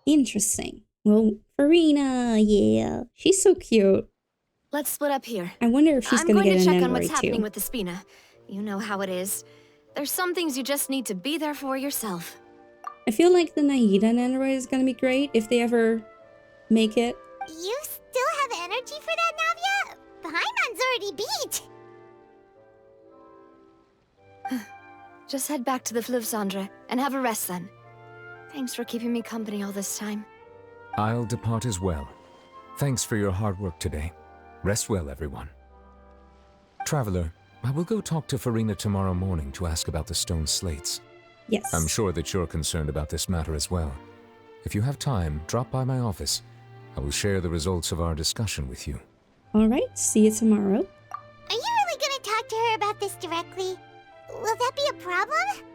Interesting. Well, Farina, yeah, she's so cute. Let's split up here. I wonder if she's gonna get an I'm going to check on Android what's happening too. with the Spina. You know how it is. There's some things you just need to be there for yourself. I feel like the Nahida and Android is gonna be great if they ever make it. You still have energy for that, Navia? Paimon's already beat. Just head back to the Fluvsandre and have a rest then. Thanks for keeping me company all this time. I'll depart as well. Thanks for your hard work today. Rest well, everyone. Traveler, I will go talk to Farina tomorrow morning to ask about the stone slates. Yes. I'm sure that you're concerned about this matter as well. If you have time, drop by my office. I will share the results of our discussion with you. Alright, see you tomorrow. Are you really gonna talk to her about this directly? Will that be a problem?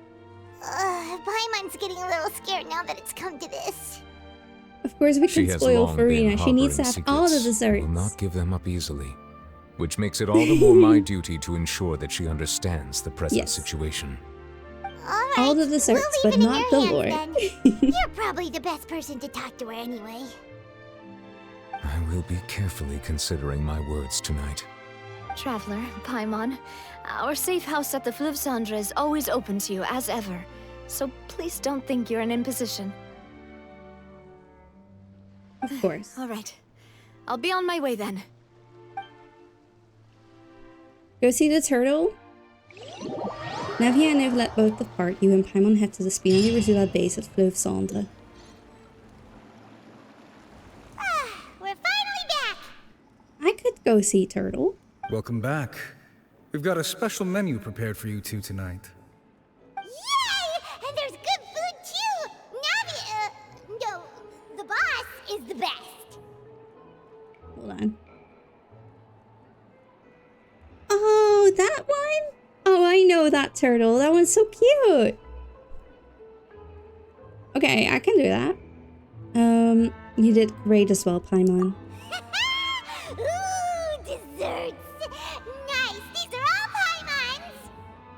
Paimon's getting a little scared now that it's come to this. Of course, we She can has spoil long Farina. been She needs to have harboring all the secrets. desserts. Will not give them up easily, which makes it all the more my duty to ensure that she understands the present Yes. situation. Alright, All the desserts, we'll but leave it not in the your Lord. hands, then. You're probably the best person to talk to her anyway. I will be carefully considering my words tonight. Traveler, Paimon, our safe house at the Fluvsandre is always open to you as ever. So please don't think you're an imposition. Of course. All right. I'll be on my way then. Go see the turtle? Navia and Nevlet both depart. You and Paimon head to the Spina di Rosula base at Fluvsandre. We're finally back! I could go see Turtle. Welcome back. We've got a special menu prepared for you two tonight. Yay! And there's good food too! Navia, no, the boss is the best. Hold on. Oh, that one? Oh, I know that turtle. That one's so cute. Okay, I can do that. You did great as well, Paimon. Ooh, desserts! Nice, these are all Paimon's!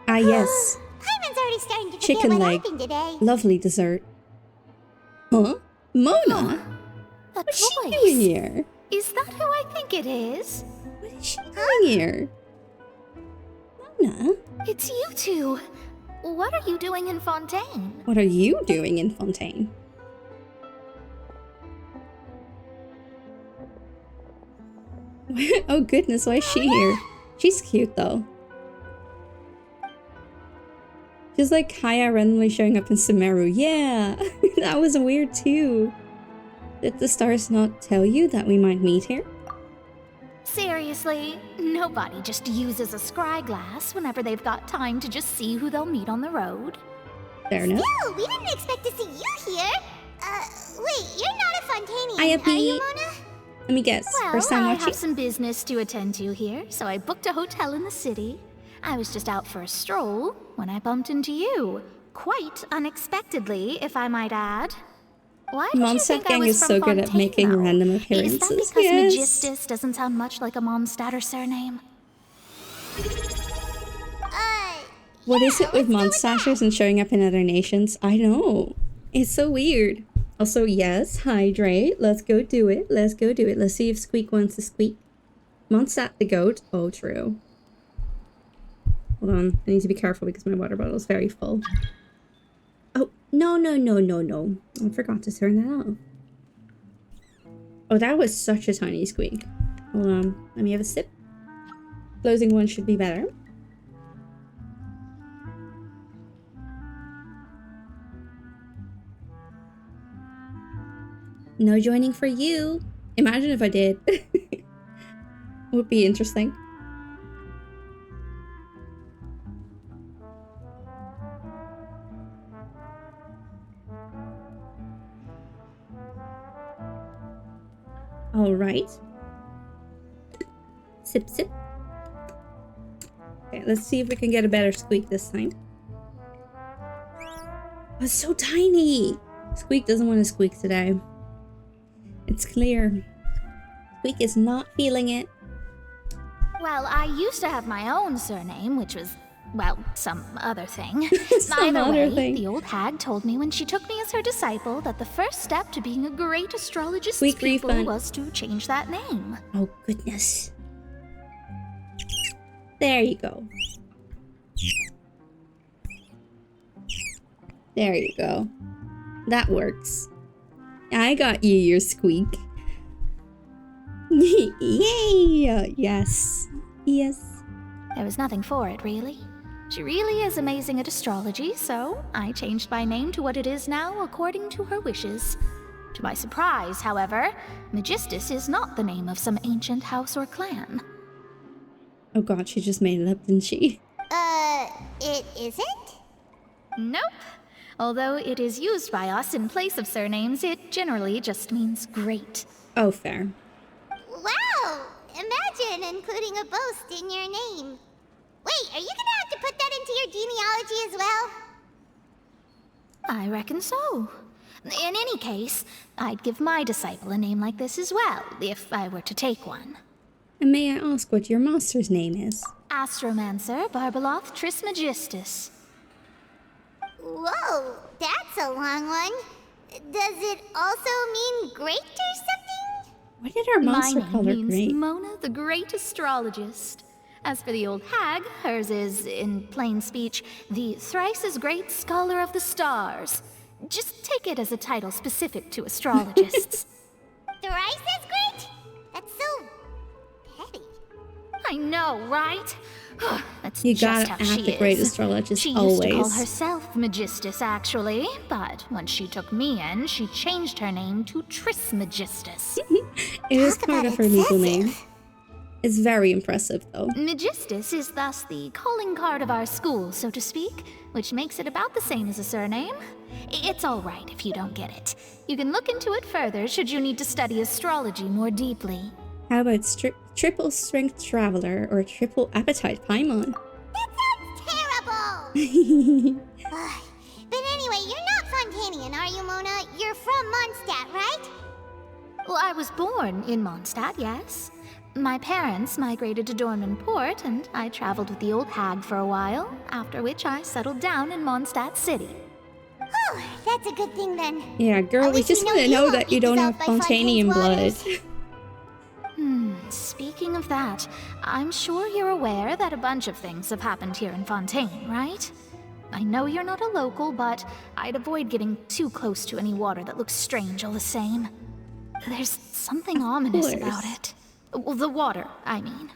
Ah, yes. Paimon's already starting to forget Chicken what leg. happened today. Lovely dessert. Huh? Mona? What's she doing here? Is that who I think it is? What is she doing here? Mona? It's you two. What are you doing in Fontaine? What are you doing in Fontaine? Oh goodness, why is she here? She's cute though. Just like Kaya randomly showing up in Sumeru. Yeah! That was weird too. Did the stars not tell you that we might meet here? Seriously, nobody just uses a scry glass whenever they've got time to just see who they'll meet on the road. Fair enough. Still, we didn't expect to see you here. Wait, you're not a Fontanian, Hi, are you, Mona? Let me guess. Well, First time I watching? have some business to attend to here, so I booked a hotel in the city. I was just out for a stroll when I bumped into you. Quite unexpectedly, if I might add. Why did you think I Gang was is from so good at Fontaine, making though? random Is appearances. that because Yes. Magistus doesn't sound much like a Mondstadter surname? What is it with monsters and showing up in other nations? I know. It's so weird. Also, yes, hydrate. Let's go do it. Let's go do it. Let's see if Squeak wants to squeak. Mondstadt the goat. Oh, true. Hold on. I need to be careful because my water bottle is very full. Oh, no. I forgot to turn that off. Oh, that was such a tiny squeak. Hold on. Let me have a sip. Closing one should be better. No joining for you. Imagine if I did. Would be interesting. All right. Sip, sip. Okay, let's see if we can get a better squeak this time. Oh, it's so tiny. Squeak doesn't want to squeak today. It's clear. Squeak is not feeling it. Well, I used to have my own surname, which was, well, some other thing. Some Either other way, thing. the old hag told me when she took me as her disciple that the first step to being a great astrologist's Squeak pupil refund. was to change that name. Oh, goodness. There you go. There you go. That works. I got you your squeak. Yay! Yes. Yes. There was nothing for it, really. She really is amazing at astrology, so I changed my name to what it is now according to her wishes. To my surprise, however, Magistus is not the name of some ancient house or clan. Oh god, she just made it up, didn't she? It isn't? Nope. Although it is used by us in place of surnames, it generally just means great. Oh, fair. Wow! Imagine including a boast in your name. Wait, are you gonna have to put that into your genealogy as well? I reckon so. In any case, I'd give my disciple a name like this as well, if I were to take one. And may I ask what your master's name is? Astromancer Barbeloth Trismegistus. Whoa, that's a long one. Does it also mean great or something? Why did our monster call her My name means great? Mona the Great Astrologist. As for the old hag, hers is, in plain speech, the thrice as great Scholar of the Stars. Just take it as a title specific to astrologists. Thrice as great? That's so petty. I know, right? That's You just gotta how act she the great is. astrologist She used to call always. herself Magistus, actually, but when she took me in, she changed her name to Trismegistus. It is part of her legal name. It's very impressive, though. Magistus is thus the calling card of our school, so to speak, which makes it about the same as a surname. It's all right if you don't get it. You can look into it further should you need to study astrology more deeply. How about triple strength traveler or triple appetite Paimon? Terrible! But anyway, you're not Fontanian, are you, Mona? You're from Mondstadt, right? Well, I was born in Mondstadt, yes. My parents migrated to Dornman Port, and I traveled with the old hag for a while, after which I settled down in Mondstadt City. Oh, that's a good thing then. Yeah, girl, we just want to know that you don't have Fontanian blood. Speaking of that, I'm sure you're aware that a bunch of things have happened here in Fontaine, right? I know you're not a local, but I'd avoid getting too close to any water that looks strange all the same. There's something ominous about it. Well, the water, I mean.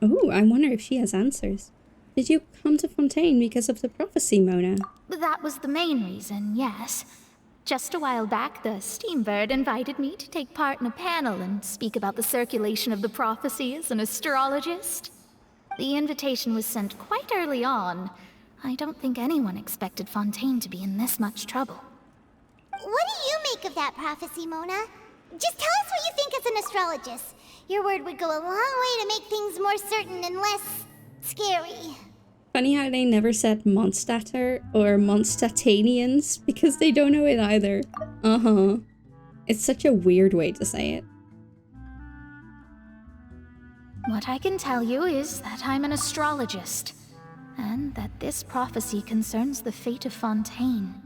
Ooh, I wonder if she has answers. Did you come to Fontaine because of the prophecy, Mona? That was the main reason, yes. Just a while back, the Steambird invited me to take part in a panel and speak about the circulation of the prophecy as an astrologist. The invitation was sent quite early on. I don't think anyone expected Fontaine to be in this much trouble. What do you make of that prophecy, Mona? Just tell us what you think as an astrologist. Your word would go a long way to make things more certain and less scary. Funny how they never said Mondstatter or Mondstatanians because they don't know it either. It's such a weird way to say it. What I can tell you is that I'm an astrologist, and that this prophecy concerns the fate of Fontaine,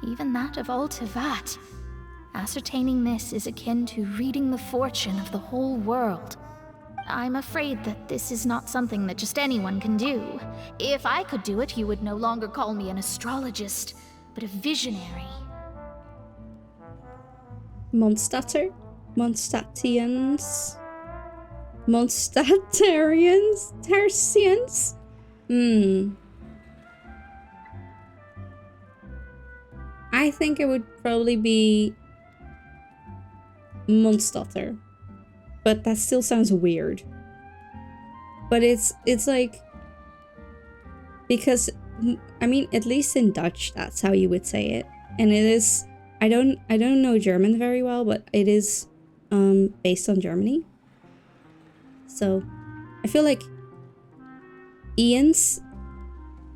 even that of all Tevat. Ascertaining this is akin to reading the fortune of the whole world. I'm afraid that this is not something that just anyone can do. If I could do it, you would no longer call me an astrologist, but a visionary. Mondstatter? Mondstatians? Mondstatarians? Tertians? I think it would probably be Mondstatter. But that still sounds weird. But it's like, because I mean, at least in Dutch that's how you would say it. And it is, I don't know German very well, but it is based on Germany. So I feel like Ian's,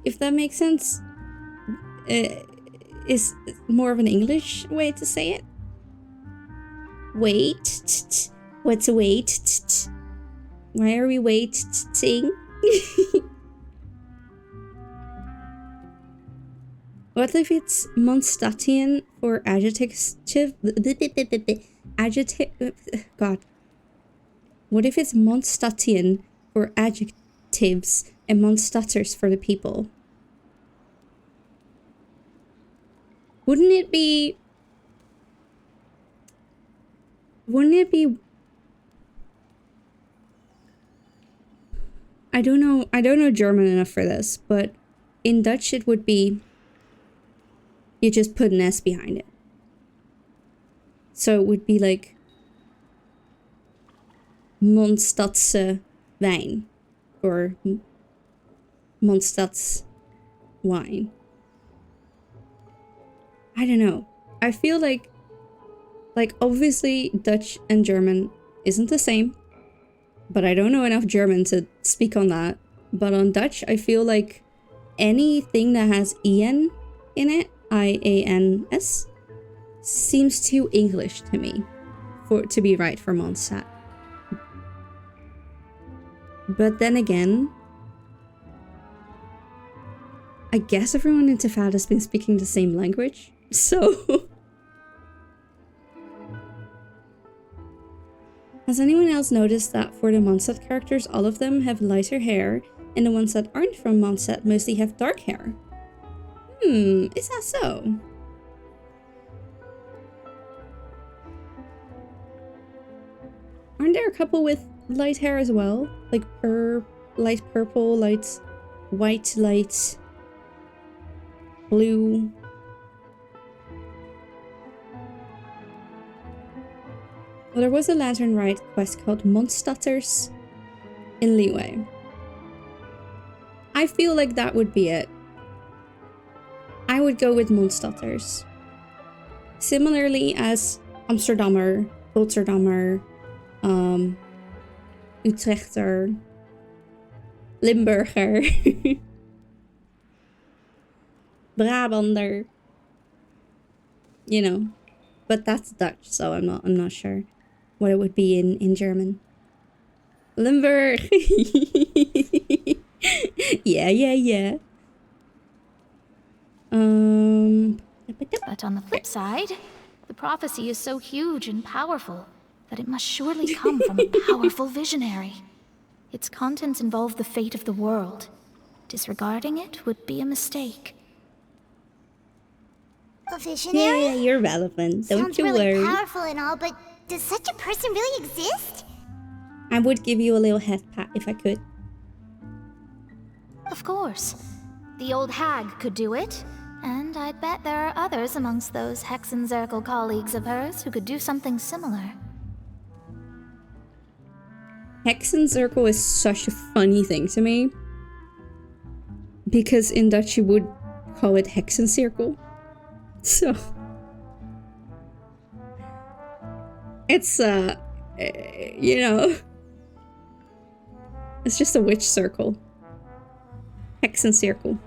if that makes sense, is more of an English way to say it. Wait. What's wait? Why are we waiting? What if it's Mondstatian for adjective? God. What if it's Mondstatian for adjectives and Mondstatters for the people? Wouldn't it be? I don't know German enough for this, but in Dutch it would be, you just put an S behind it. So it would be like Mondstadse wijn or Mondstads wine. I don't know. I feel like obviously Dutch and German isn't the same. But I don't know enough German to speak on that. But on Dutch, I feel like anything that has en in it, I-A-N-S, seems too English to me to be right for Mondstadt. But then again, I guess everyone in Tevat has been speaking the same language, so... Has anyone else noticed that for the Mondstadt characters, all of them have lighter hair, and the ones that aren't from Mondstadt mostly have dark hair? Is that so? Aren't there a couple with light hair as well? Like light purple, light white, light blue. Well, there was a Lantern Rite quest called Mondstatters in Leeway. I feel like that would be it. I would go with Mondstatters. Similarly as Amsterdammer, Rotterdammer, Utrechter, Limburger, Brabander. You know, but that's Dutch, so I'm not sure what it would be in German. Limburg. Yeah. But on the flip side, the prophecy is so huge and powerful that it must surely come from a powerful visionary. Its contents involve the fate of the world. Disregarding it would be a mistake. A visionary? Yeah, you're relevant. Don't Sounds you really worry. powerful and all, but does such a person really exist? I would give you a little head pat if I could. Of course. The old hag could do it, and I'd bet there are others amongst those Hexenzirkel colleagues of hers who could do something similar. Hexenzirkel is such a funny thing to me. Because in Dutch you would call it Hexencirkel. So... it's, you know... it's just a witch circle. Hexencirkel.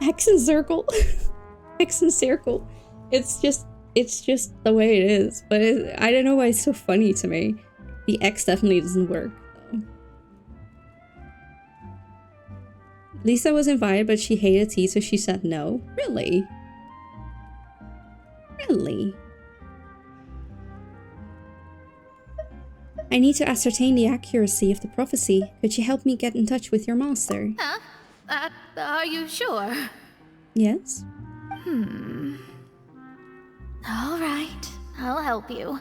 Hexencircle. Hexencircle. It's just the way it is. But I don't know why it's so funny to me. The X definitely doesn't work, though. Lisa was invited, but she hated tea, so she said no. Really? Really? I need to ascertain the accuracy of the prophecy. Could you help me get in touch with your master? Huh? Are you sure? Yes? All right, I'll help you.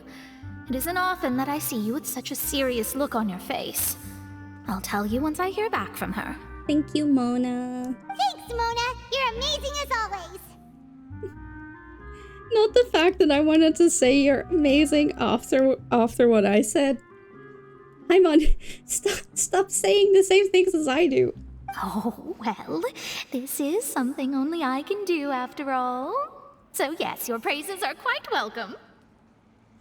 It isn't often that I see you with such a serious look on your face. I'll tell you once I hear back from her. Thank you, Mona. Thanks, Mona. You're amazing as always. Not the fact that I wanted to say you're amazing after what I said. Paimon, stop saying the same things as I do. Oh, well, this is something only I can do after all. So yes, your praises are quite welcome.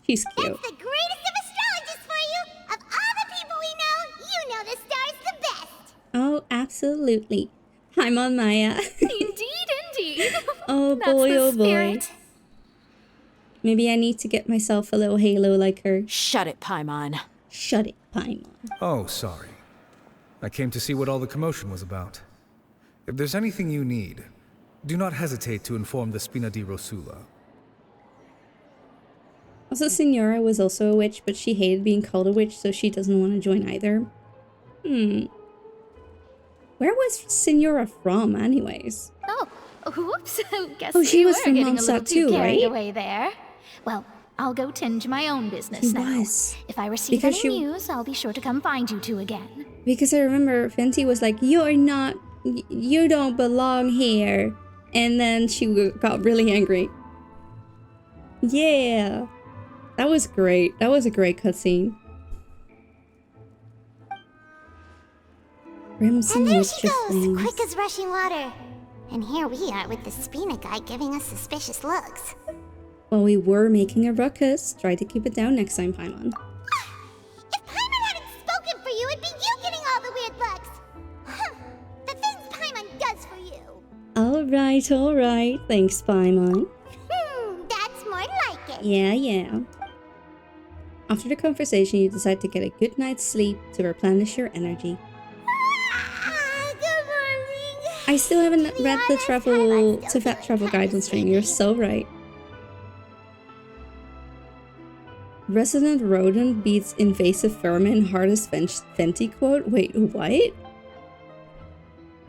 She's cute. That's the greatest of astrologists for you. Of all the people we know, you know the star's the best. Oh, absolutely. Paimon Maya. Indeed. Oh That's boy, the oh boy. spirit. Maybe I need to get myself a little halo like her. Shut it, Paimon. Shut it, Paimon. Oh, sorry. I came to see what all the commotion was about. If there's anything you need, do not hesitate to inform the Spina di Rosula. Also, Signora was also a witch, but she hated being called a witch, so she doesn't want to join either. Where was Signora from, anyways? Oh, whoops. Guess Oh, she we was were from getting a little Mondstadt too too, carried right? away there. Well, I'll go tend to my own business She now. was. If I receive Because any news, I'll be sure to come find you two again. Because I remember Fenty was like, you don't belong here. And then she got really angry. Yeah. That was great. That was a great cutscene. Crimson And there Witch she of goes, Flames. quick as rushing water. And here we are with the Spina guy giving us suspicious looks. While we were making a ruckus, try to keep it down next time, Paimon. If Paimon hadn't spoken for you, it'd be you getting all the weird looks. Huh. The things Paimon does for you. Alright. Thanks, Paimon. That's more like it. Yeah. After the conversation, you decide to get a good night's sleep to replenish your energy. Good morning. I still haven't read the travel guide on stream. You're so right. Resident rodent beats invasive vermin, hardest Fenty quote. Wait, what?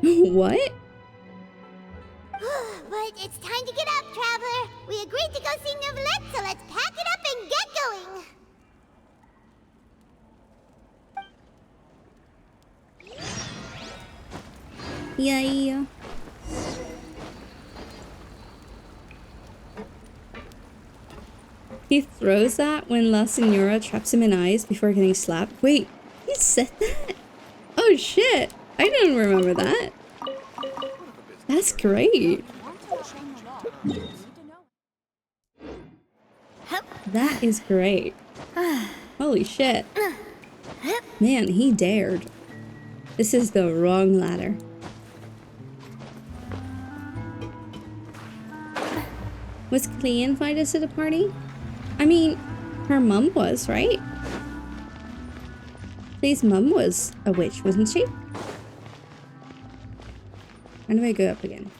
What? But it's time to get up, traveler. We agreed to go see Neuvillette, so let's pack it up and get going. Yeah. He throws that when La Signora traps him in ice before getting slapped. Wait, he said that? Oh shit, I didn't remember that. That's great. That is great. Holy shit. Man, he dared. This is the wrong ladder. Was Klee invited to the party? I mean, her mum was, right? Klee's mum was a witch, wasn't she? How do I go up again?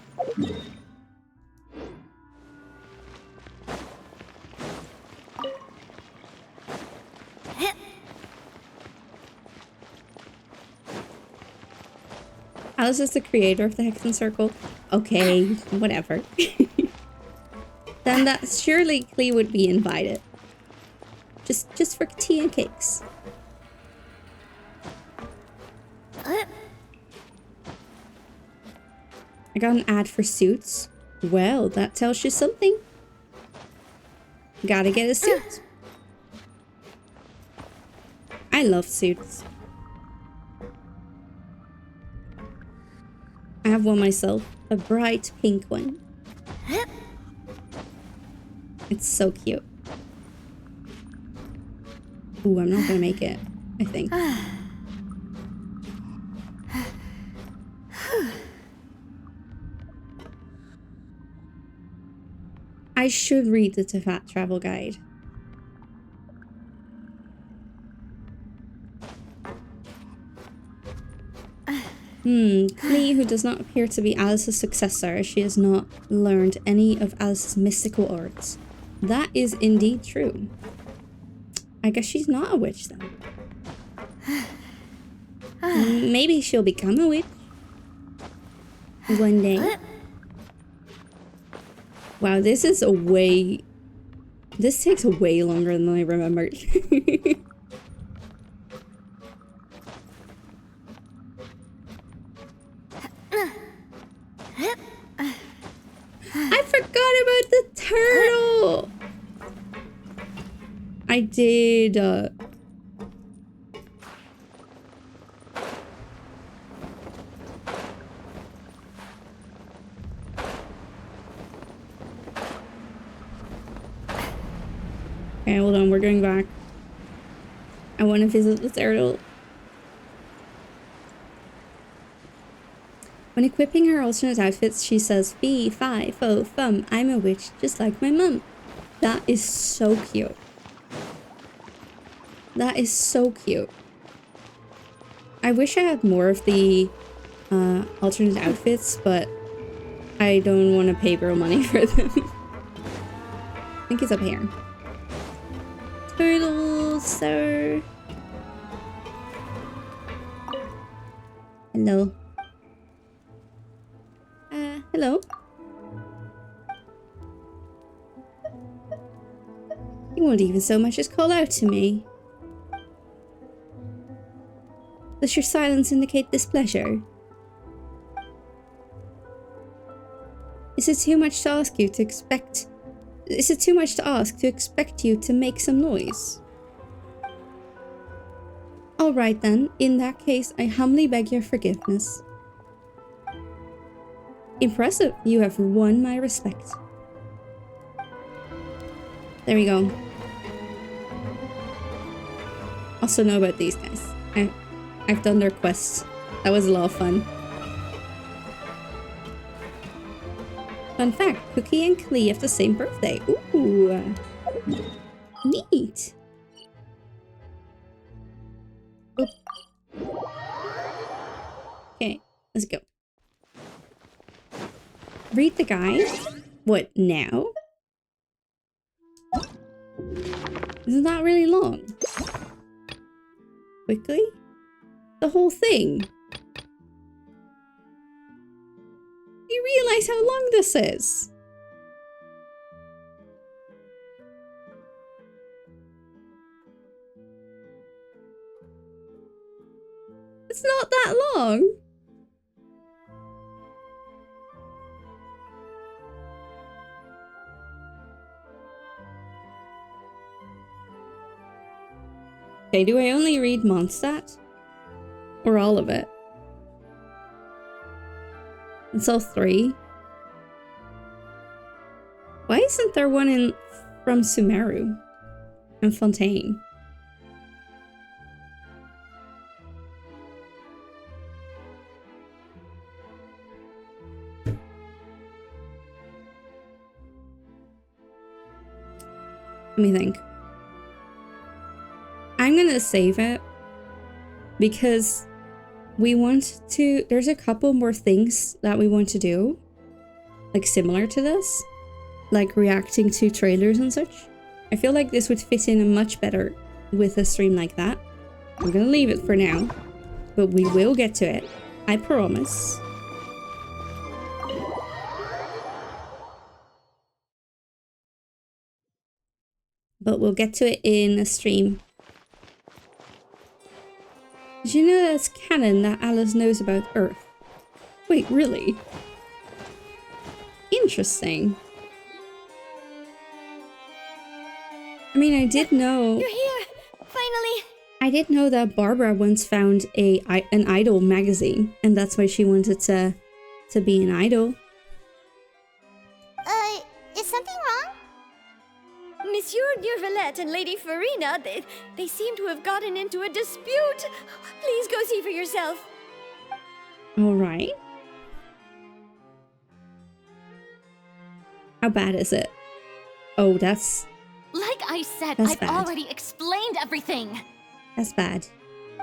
Alice is the creator of the Hexencircle. Okay, whatever. Then that surely Klee would be invited. Just for tea and cakes. I got an ad for suits. Well, that tells you something. Gotta get a suit. I love suits. I have one myself. A bright pink one. It's so cute. Ooh, I'm not gonna make it, I think. I should read the Tefat travel guide. Klee, who does not appear to be Alice's successor, she has not learned any of Alice's mystical arts. That is indeed true. I guess she's not a witch then. Maybe she'll become a witch. One day. Wow, this is a way... This takes way longer than I remembered. I forgot about the turtle! I did, Okay, hold on, we're going back. I want to visit the turtle. When equipping her alternate outfits, she says, fee, fi, fo, fum, I'm a witch, just like my mum. That is so cute. That is so cute. I wish I had more of the alternate outfits, but I don't want to pay real money for them. I think it's up here. Turtle, sir. Hello. Hello. You won't even so much as call out to me. Does your silence indicate displeasure? Is it too much to ask you to expect? Is it too much to ask to expect you to make some noise? Alright then, in that case, I humbly beg your forgiveness. Impressive, you have won my respect. There we go. Also know about these guys. I've done their quests. That was a lot of fun. Fun fact, Cookie and Klee have the same birthday. Ooh. Neat. Oop. Okay, let's go. Read the guide? What, now? Isn't that really long? Quickly? The whole thing? Do you realize how long this is? It's not that long. Okay, do I only read Mondstadt? Or all of it? It's all 3. Why isn't there one from Sumeru and Fontaine? Let me think. I'm gonna save it because we want to, there's a couple more things that we want to do, like similar to this, like reacting to trailers and such. I feel like this would fit in much better with a stream like that. I'm gonna leave it for now, but we will get to it. I promise. But we'll get to it in a stream. Did you know that's canon that Alice knows about Earth? Wait, really? Interesting. I mean, I did know... You're here! Finally! I did know that Barbara once found an idol magazine, and that's why she wanted to be an idol. Is something wrong? Monsieur Neurvalette and Lady Farina, they seem to have gotten into a dispute. Please go see for yourself. Alright. How bad is it? Oh, that's... Like I said, That's I've bad. already explained everything. That's bad.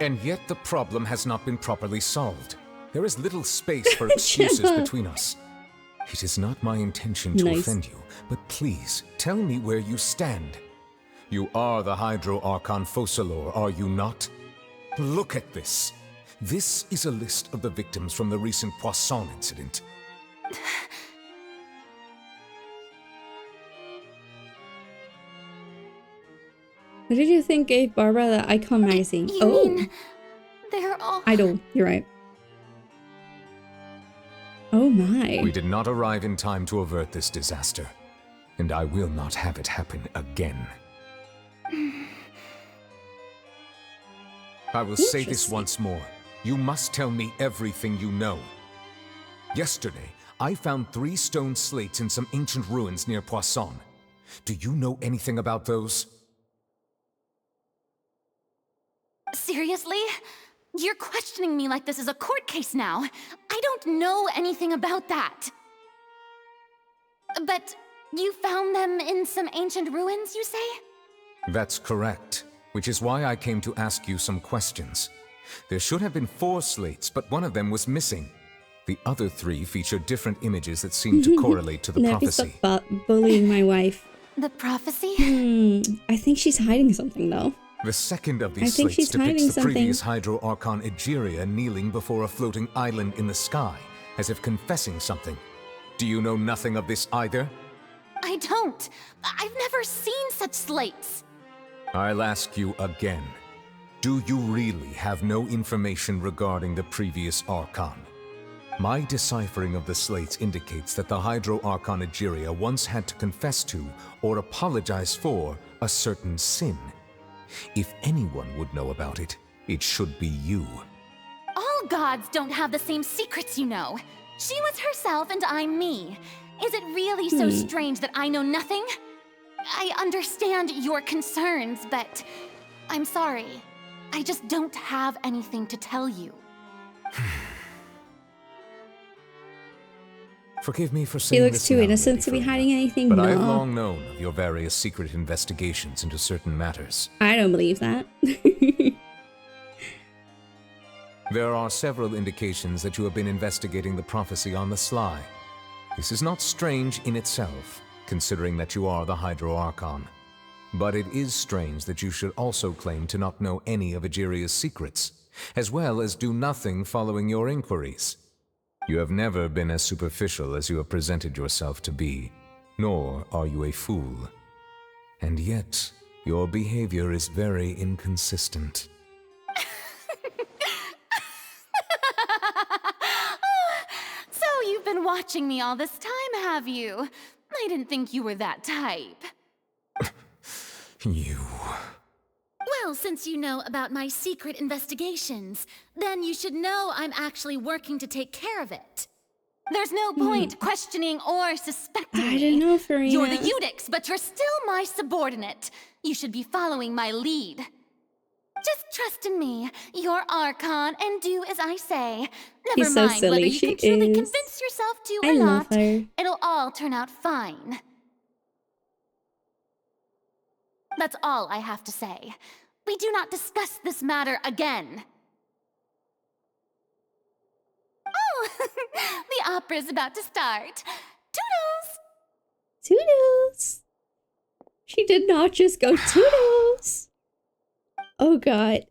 And yet the problem has not been properly solved. There is little space for excuses between us. It is not my intention to offend you, but please, tell me where you stand. You are the Hydro Archon Focalor, are you not? Look at this. This is a list of the victims from the recent Poisson incident. What did you think gave Barbara the Icon magazine? You mean they're all... Idol, you're right. Oh my. We did not arrive in time to avert this disaster, and I will not have it happen again. I will say this once more. You must tell me everything you know. Yesterday, I found 3 stone slates in some ancient ruins near Poisson. Do you know anything about those? Seriously? You're questioning me like this is a court case now. I don't know anything about that. But you found them in some ancient ruins, you say? That's correct, which is why I came to ask you some questions. There should have been 4 slates, but one of them was missing. The other 3 feature different images that seem to correlate to the prophecy. Stop bullying my wife. The prophecy? I think she's hiding something though. The second of these slates depicts the previous Hydro Archon Egeria kneeling before a floating island in the sky, as if confessing something. Do you know nothing of this either? I don't. I've never seen such slates. I'll ask you again. Do you really have no information regarding the previous Archon? My deciphering of the slates indicates that the Hydro Archon Egeria once had to confess to, or apologize for, a certain sin. If anyone would know about it, it should be you. All gods don't have the same secrets, you know. She was herself and I'm me. Is it really so strange that I know nothing? I understand your concerns, but I'm sorry. I just don't have anything to tell you. Forgive me for saying He looks this too now, innocent Lady to be Farina, hiding anything. but No. I have long known of your various secret investigations into certain matters. I don't believe that. There are several indications that you have been investigating the prophecy on the sly. This is not strange in itself, considering that you are the Hydro Archon. But it is strange that you should also claim to not know any of Egeria's secrets, as well as do nothing following your inquiries. You have never been as superficial as you have presented yourself to be, nor are you a fool. And yet, your behavior is very inconsistent. So you've been watching me all this time, have you? I didn't think you were that type. You... Well, since you know about my secret investigations, then you should know I'm actually working to take care of it. There's no point questioning or suspecting me. I don't know, Farina. You're the Eudix, but you're still my subordinate. You should be following my lead. Just trust in me, your Archon, and do as I say. Never She's so mind silly. whether you She can truly is. convince yourself to I or love not. her. It'll all turn out fine. That's all I have to say. We do not discuss this matter again. Oh, the opera's about to start. Toodles! Toodles! She did not just go toodles! Oh god.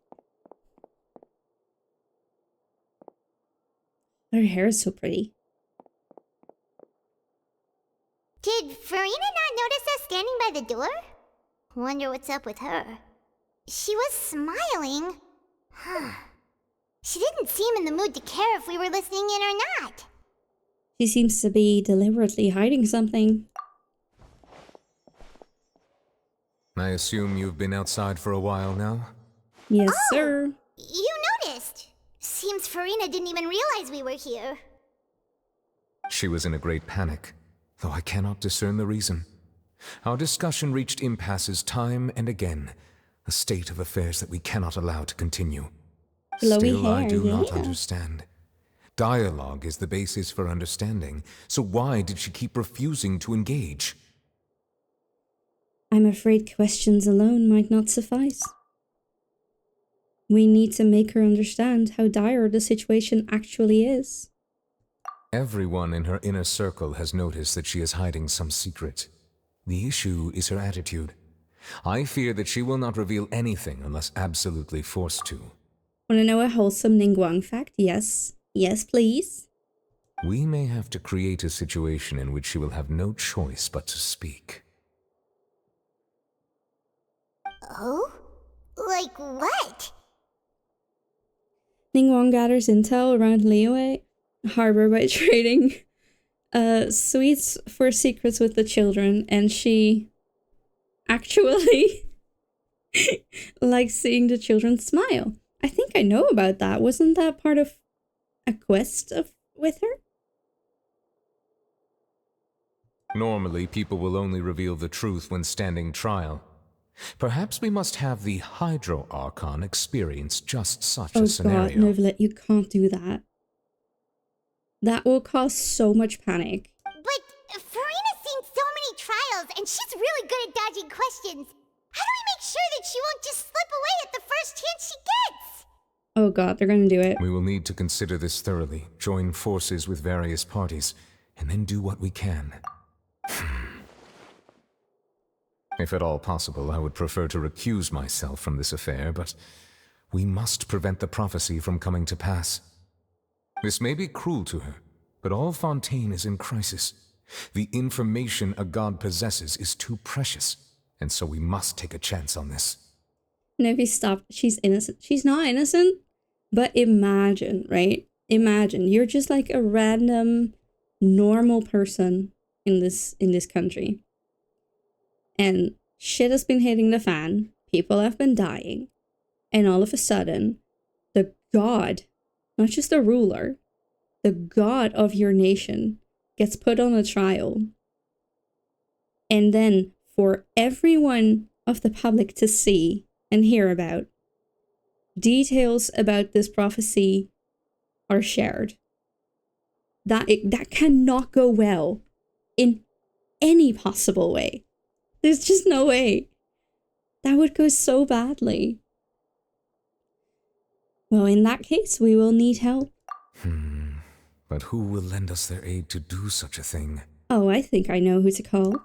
Her hair is so pretty. Did Farina not notice us standing by the door? Wonder what's up with her. She was smiling. She didn't seem in the mood to care if we were listening in or not. She seems to be deliberately hiding something. I assume you've been outside for a while now? Yes, sir. You noticed. Seems Farina didn't even realize we were here. She was in a great panic, though I cannot discern the reason. Our discussion reached impasses time and again, a state of affairs that we cannot allow to continue. Glowy Still, I hair, do not yeah. understand. Dialogue is the basis for understanding, so why did she keep refusing to engage? I'm afraid questions alone might not suffice. We need to make her understand how dire the situation actually is. Everyone in her inner circle has noticed that she is hiding some secret. The issue is her attitude. I fear that she will not reveal anything unless absolutely forced to. Want to know a wholesome Ningguang fact? Yes. Yes, please. We may have to create a situation in which she will have no choice but to speak. Oh? Like what? Ningguang gathers intel around Liyue harbor by trading sweets for secrets with the children, and she actually likes seeing the children smile. I think I know about that. Wasn't that part of a quest with her? Normally, people will only reveal the truth when standing trial. Perhaps we must have the Hydro Archon experience just such a scenario. Oh god, Novelet, you can't do that. That will cause so much panic. But Farina's seen so many trials, and she's really good at dodging questions. How do we make sure that she won't just slip away at the first chance she gets? Oh god, they're gonna do it. We will need to consider this thoroughly, join forces with various parties, and then do what we can. If at all possible, I would prefer to recuse myself from this affair, but we must prevent the prophecy from coming to pass. This may be cruel to her, but all Fontaine is in crisis. The information a god possesses is too precious, and so we must take a chance on this. Novi, stop. She's innocent. She's not innocent, but imagine, right? Imagine you're just like a random, normal person in this country. And shit has been hitting the fan, people have been dying, and all of a sudden, the god, not just the ruler, the god of your nation gets put on a trial. And then for everyone of the public to see and hear about, details about this prophecy are shared. That cannot go well in any possible way. There's just no way. That would go so badly. Well, in that case, we will need help. But who will lend us their aid to do such a thing? Oh, I think I know who to call.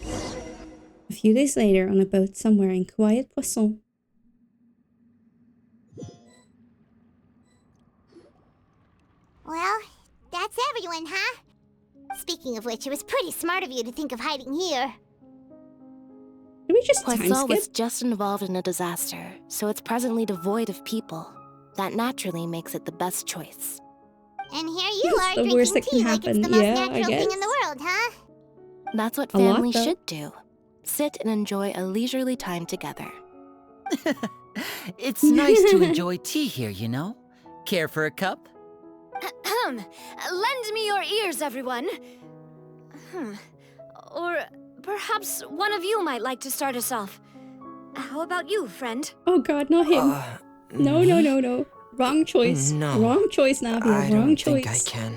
A few days later, on a boat somewhere in quiet Poisson. Well, that's everyone, huh? Speaking of which, it was pretty smart of you to think of hiding here. Did we just Poisson was just involved in a disaster, so it's presently devoid of people. That naturally makes it the best choice. And here you are drinking tea like it's the most natural thing in the world, huh? That's what families should do. Sit and enjoy a leisurely time together. It's nice to enjoy tea here, you know? Care for a cup? Lend me your ears, everyone. Or perhaps one of you might like to start us off. How about you, friend? Oh god, not him. No. Wrong choice. No. Wrong choice, Navia. Wrong choice. I don't think I can.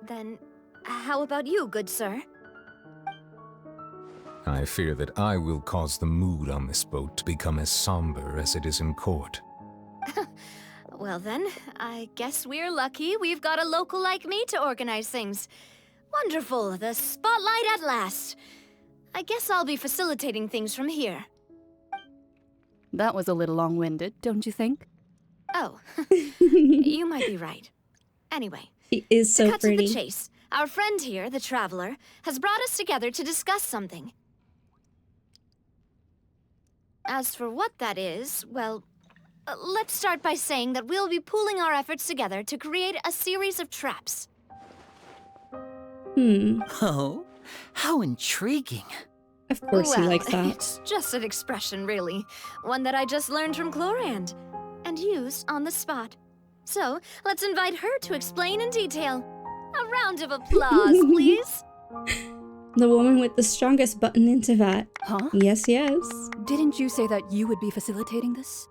Then, how about you, good sir? I fear that I will cause the mood on this boat to become as somber as it is in court. Well then, I guess we're lucky we've got a local like me to organize things. Wonderful, the spotlight at last. I guess I'll be facilitating things from here. That was a little long-winded, don't you think? Oh, you might be right. Anyway, she is so to cut pretty. to the chase, our friend here, the Traveler, has brought us together to discuss something. As for what that is, well, Let's start by saying that we'll be pooling our efforts together to create a series of traps. Oh, how intriguing. Of course he likes that. It's just an expression, really. One that I just learned from Chlorand and used on the spot. So, let's invite her to explain in detail. A round of applause, please. The woman with the strongest button into that. Huh? Yes, yes. Didn't you say that you would be facilitating this?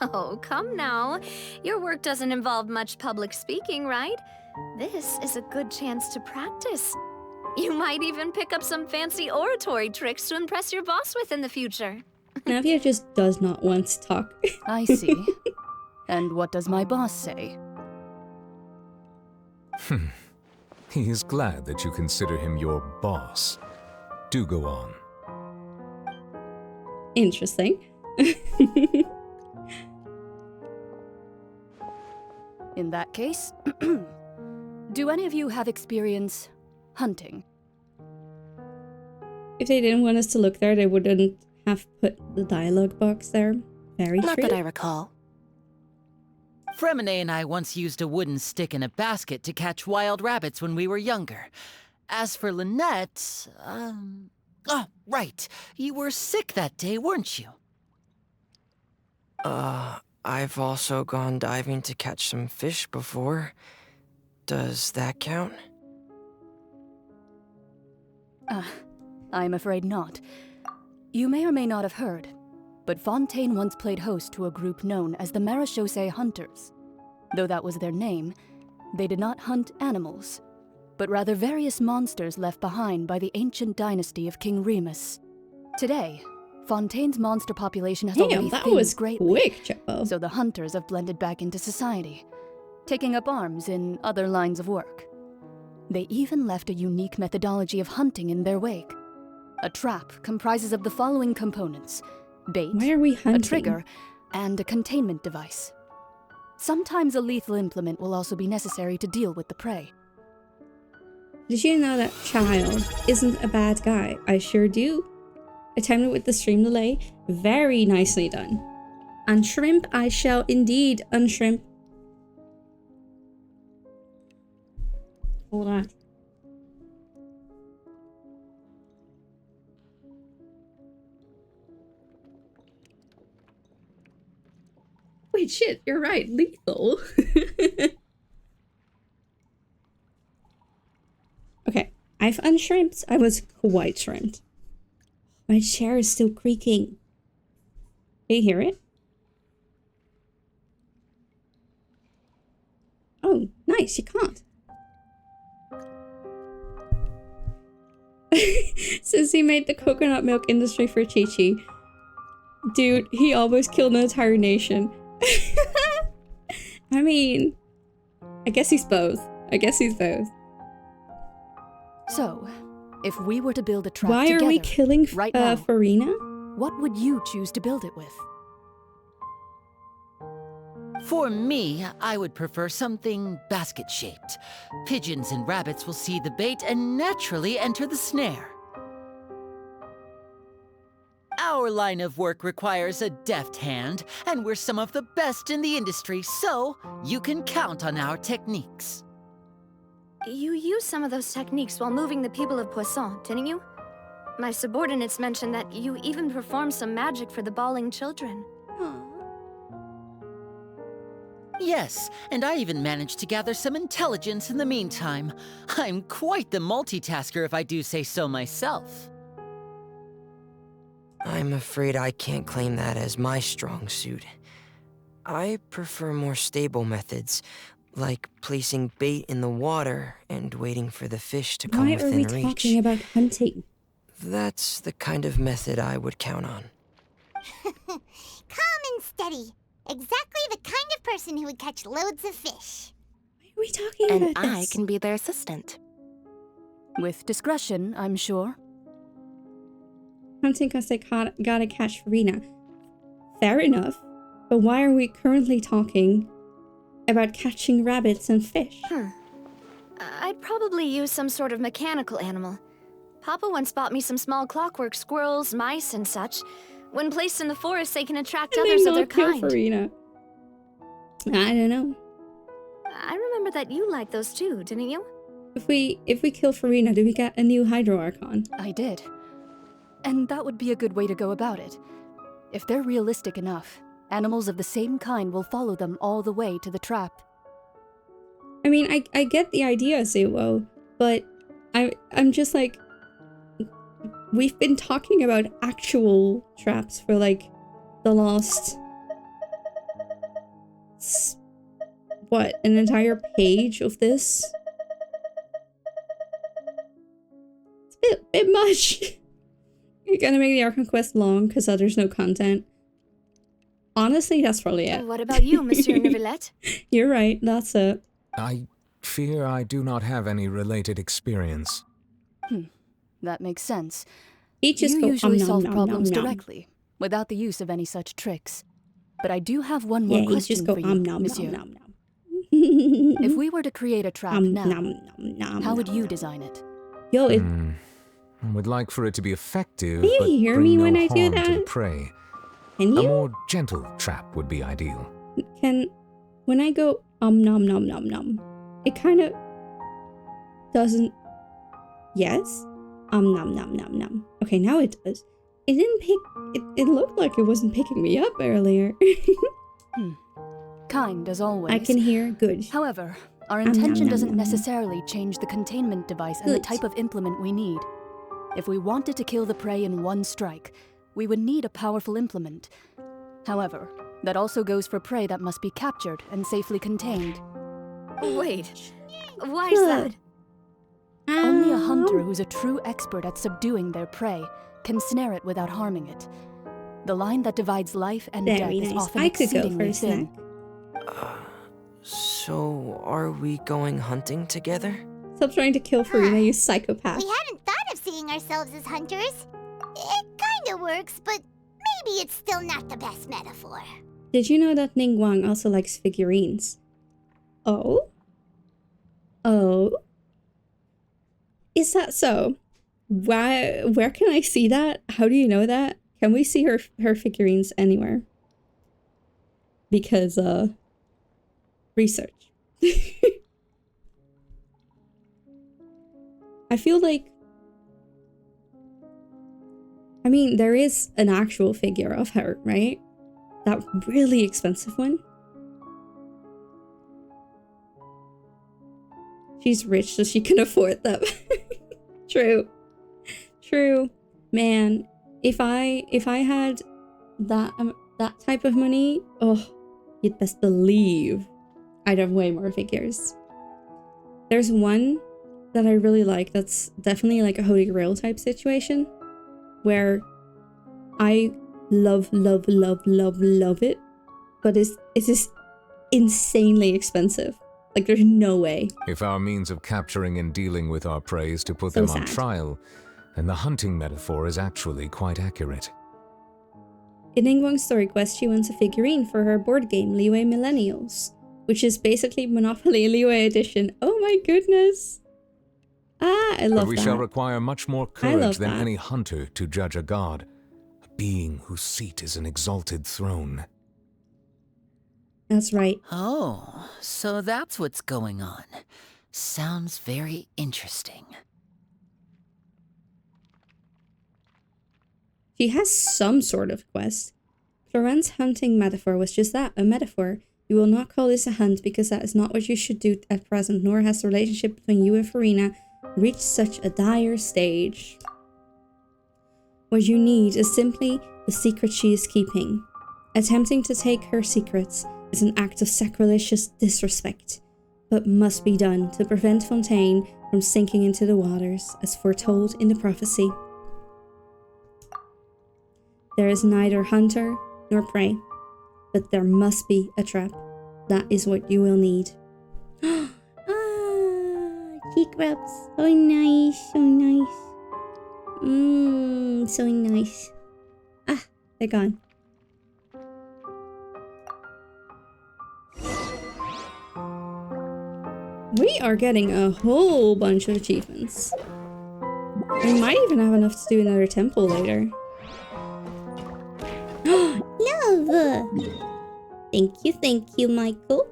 Oh, come now. Your work doesn't involve much public speaking, right? This is a good chance to practice. You might even pick up some fancy oratory tricks to impress your boss with in the future. Navia just does not want to talk. I see. And what does my boss say? He is glad that you consider him your boss. Do go on. Interesting. In that case, do any of you have experience hunting? If they didn't want us to look there, they wouldn't have put the dialogue box there. Very true. Not that I recall. Fremine and I once used a wooden stick in a basket to catch wild rabbits when we were younger. As for Lynette, oh, right. You were sick that day, weren't you? I've also gone diving to catch some fish before. Does that count? I'm afraid not. You may or may not have heard, but Fontaine once played host to a group known as the Marechaussee Hunters. Though that was their name, they did not hunt animals, but rather various monsters left behind by the ancient dynasty of King Remus. Today, Fontaine's monster population has already thinned greatly, so the hunters have blended back into society, taking up arms in other lines of work. They even left a unique methodology of hunting in their wake. A trap comprises of the following components: bait, a trigger, and a containment device. Sometimes a lethal implement will also be necessary to deal with the prey. Did you know that child isn't a bad guy? I sure do. I timed it with the stream delay. Very nicely done. And shrimp, I shall indeed unshrimp. Hold on. Wait, shit, you're right. Lethal. Okay, I've unshrimped. I was quite shrimped. My chair is still creaking. Can you hear it? Oh, nice, you can't. Since he made the coconut milk industry for Chi-Chi. Dude, he almost killed an entire nation. I mean, I guess he's both. So, if we were to build a trap Why together, are we killing right now, Farina? What would you choose to build it with? For me, I would prefer something basket-shaped. Pigeons and rabbits will see the bait and naturally enter the snare. Our line of work requires a deft hand, and we're some of the best in the industry, so you can count on our techniques. You used some of those techniques while moving the people of Poisson, didn't you? My subordinates mentioned that you even performed some magic for the bawling children. Yes, and I even managed to gather some intelligence in the meantime. I'm quite the multitasker if I do say so myself. I'm afraid I can't claim that as my strong suit. I prefer more stable methods, like placing bait in the water and waiting for the fish to come within reach. Why are we talking about hunting? That's the kind of method I would count on. Calm and steady. Exactly the kind of person who would catch loads of fish. Why are we talking and about this? I can be their assistant. With discretion, I'm sure. Hunting because they gotta catch Farina. Fair enough. But why are we currently talking about catching rabbits and fish? I'd probably use some sort of mechanical animal. Papa once bought me some small clockwork squirrels, mice, and such. When placed in the forest, they can attract And others then of their not kill kind. Farina. I don't know. I remember that you liked those too, didn't you? If we kill Farina, do we get a new Hydro Archon? I did. And that would be a good way to go about it. If they're realistic enough, animals of the same kind will follow them all the way to the trap. I mean, I get the idea, Zuo, but I'm just like, we've been talking about actual traps for like the last what, an entire page of this? It's a bit much. You're gonna make the Archon Quest long because there's no content. Honestly, that's probably it. What about you, Monsieur Neuvillette? You're right, that's it. I fear I do not have any related experience. That makes sense. You just go, usually solve nom, problems nom, nom. directly, without the use of any such tricks. But I do have one more question just go, for you, nom, Monsieur. nom, nom. If we were to create a trap now, how would you design it? Yo, it... I would like for it to be effective, Can you but hear bring me no when I do harm to the that? prey. Can A you? more gentle trap would be ideal. When I go nom nom nom nom, it kind of doesn't. Yes, nom nom nom nom. Okay, now it does. It didn't pick. It looked like it wasn't picking me up earlier. Kind as always. I can hear good. However, our Nom, nom, intention nom, doesn't nom. necessarily change the containment device and the Good. type of implement we need. If we wanted to kill the prey in one strike, we would need a powerful implement. However, that also goes for prey that must be captured and safely contained. Wait, why is that? Only a hunter who's a true expert at subduing their prey can snare it without harming it. The line that divides life and death Very is nice. often I could go for exceedingly a thin. snack. So, are we going hunting together? Stop trying to kill Farina, you psychopath. We hadn't thought of seeing ourselves as hunters. It kinda works, but maybe it's still not the best metaphor. Did you know that Ningguang also likes figurines? Oh? Oh? Is that so? Why? Where can I see that? How do you know that? Can we see her figurines anywhere? Because, research. I feel like... I mean, there is an actual figure of her, right? That really expensive one. She's rich, so she can afford them. True. True. Man, if I had that type of money, oh, you'd best believe I'd have way more figures. There's one that I really like that's definitely like a Holy Grail type situation, where I love it, but it's just insanely expensive. Like, there's no way. If our means of capturing and dealing with our prey is to put So them on sad. trial, then the hunting metaphor is actually quite accurate. In Ningguang's story quest, she wants a figurine for her board game, Liyue Millennials, which is basically Monopoly Liyue edition. Oh my goodness! Ah, I love But we that. shall require much more I courage love than that. any hunter to judge a god, a being whose seat is an exalted throne. That's right. Oh, so that's what's going on. Sounds very interesting. She has some sort of quest. Florence's hunting metaphor was just that, a metaphor. You will not call this a hunt because that is not what you should do at present, nor has the relationship between you and Farina reached such a dire stage. What you need is simply the secret she is keeping. Attempting to take her secrets is an act of sacrilegious disrespect, but must be done to prevent Fontaine from sinking into the waters, as foretold in the prophecy. There is neither hunter nor prey, but there must be a trap. That is what you will need. Cheek rubs. So nice, so nice. So nice. Ah, they're gone. We are getting a whole bunch of achievements. We might even have enough to do another temple later. Love! Thank you, Michael.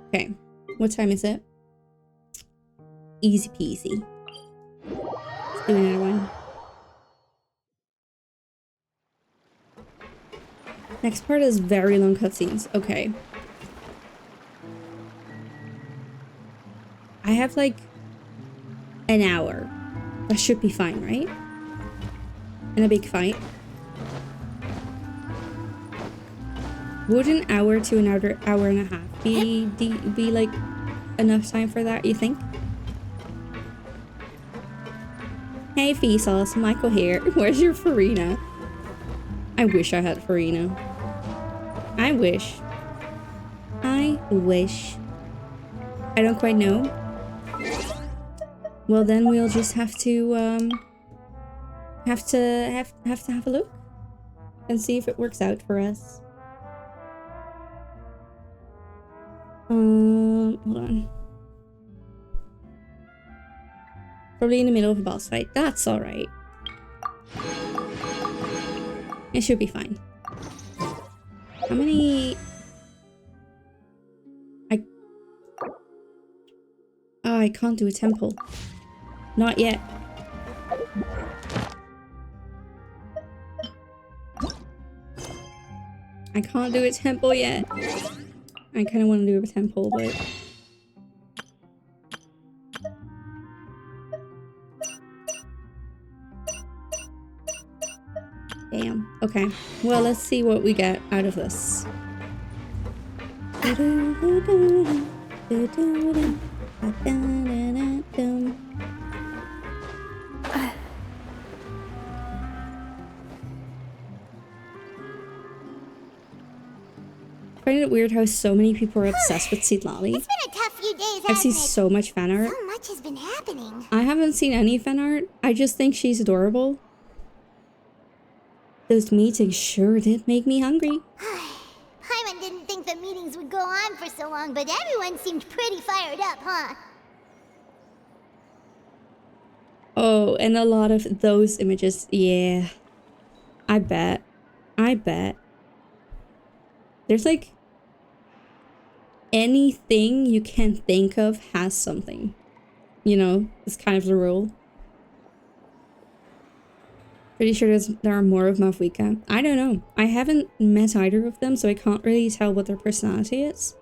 Okay, what time is it? Easy peasy. Let's do another one. Next part is very long cutscenes. Okay. I have like an hour. That should be fine, right? In a big fight. Would an hour to another hour and a half be like enough time for that, you think? Hey Vsauce, Michael here. Where's your Farina? I wish I had Farina. I wish. I don't quite know. Well, then we'll just have to have a look and see if it works out for us. Hold on. Probably in the middle of a boss fight. That's all right. It should be fine. How many? I can't do a temple. Not yet. I can't do a temple yet. I kind of want to do a temple, but... Damn. Okay. Well, let's see what we get out of this. I find it weird how so many people are obsessed with Citlali. It's been a tough few days, I see so much fan art. So much has been happening. I haven't seen any fan art. I just think she's adorable. Those meetings sure did make me hungry. Paimon didn't think the meetings would go on for so long, but everyone seemed pretty fired up, huh? Oh, and a lot of those images. Yeah. I bet. There's like... anything you can think of has something. You know, it's kind of the rule. Pretty sure there are more of Mavwika. I don't know. I haven't met either of them, so I can't really tell what their personality is.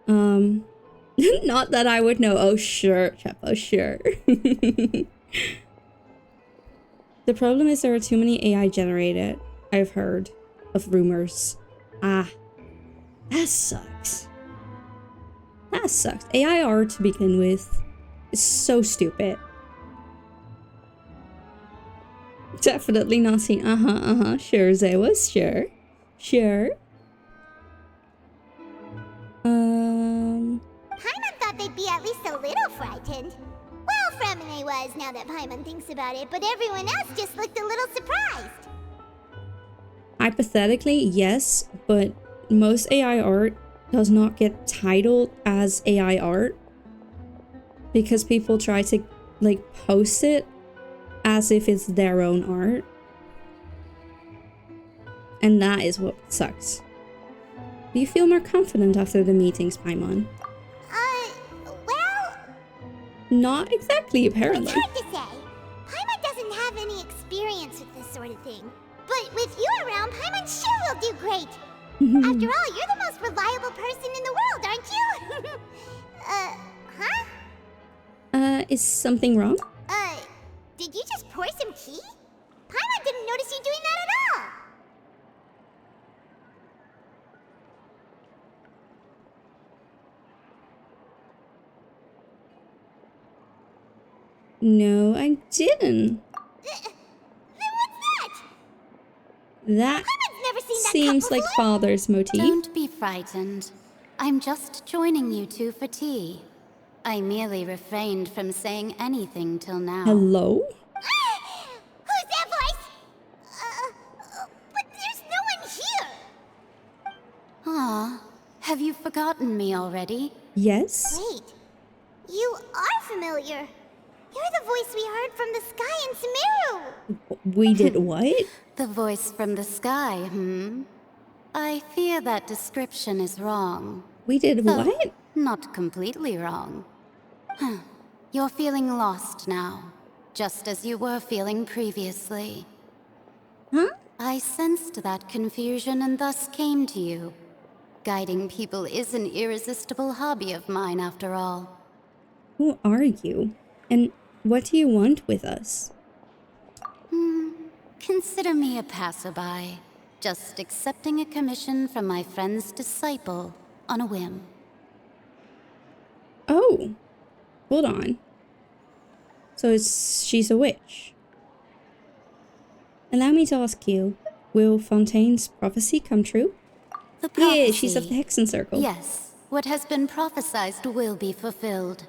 Not that I would know. Oh, sure, Chapo, sure. The problem is there are too many AI generated, I've heard, of rumors. Ah, that sucks. That sucks. AI art to begin with is so stupid. Definitely not seen. Sure, Zewa, sure. Paimon thought they'd be at least a little frightened. Well, Fremine was, now that Paimon thinks about it, but everyone else just looked a little surprised. Hypothetically, yes, but most AI art does not get titled as AI art because people try to like post it as if it's their own art, and that is what sucks. Do you feel more confident after the meetings, Paimon? Well... Not exactly, apparently. It's hard to say. Paimon doesn't have any experience with this sort of thing. But with you around, Paimon sure will do great. After all, you're the most reliable person in the world, aren't you? Is something wrong? Did you just pour some tea? Paimon didn't notice you doing that at all. No, I didn't. Then what's that? That Paimon's never seen that seems cup like before. father's motif. Don't be frightened. I'm just joining you two for tea. I merely refrained from saying anything till now. Hello? Who's that voice? But there's no one here. Aw, have you forgotten me already? Yes. Wait, you are familiar. You're the voice we heard from the sky in Sumeru! We did what? The voice from the sky, I fear that description is wrong. We did Though what? Not completely wrong. You're feeling lost now, just as you were feeling previously. Huh? I sensed that confusion and thus came to you. Guiding people is an irresistible hobby of mine, after all. Who are you? And what do you want with us? Consider me a passerby, just accepting a commission from my friend's disciple on a whim. Oh, hold on. So she's a witch. Allow me to ask you, will Fontaine's prophecy come true? The prophecy, yeah, she's of the Hexen Circle. Yes, what has been prophesied will be fulfilled.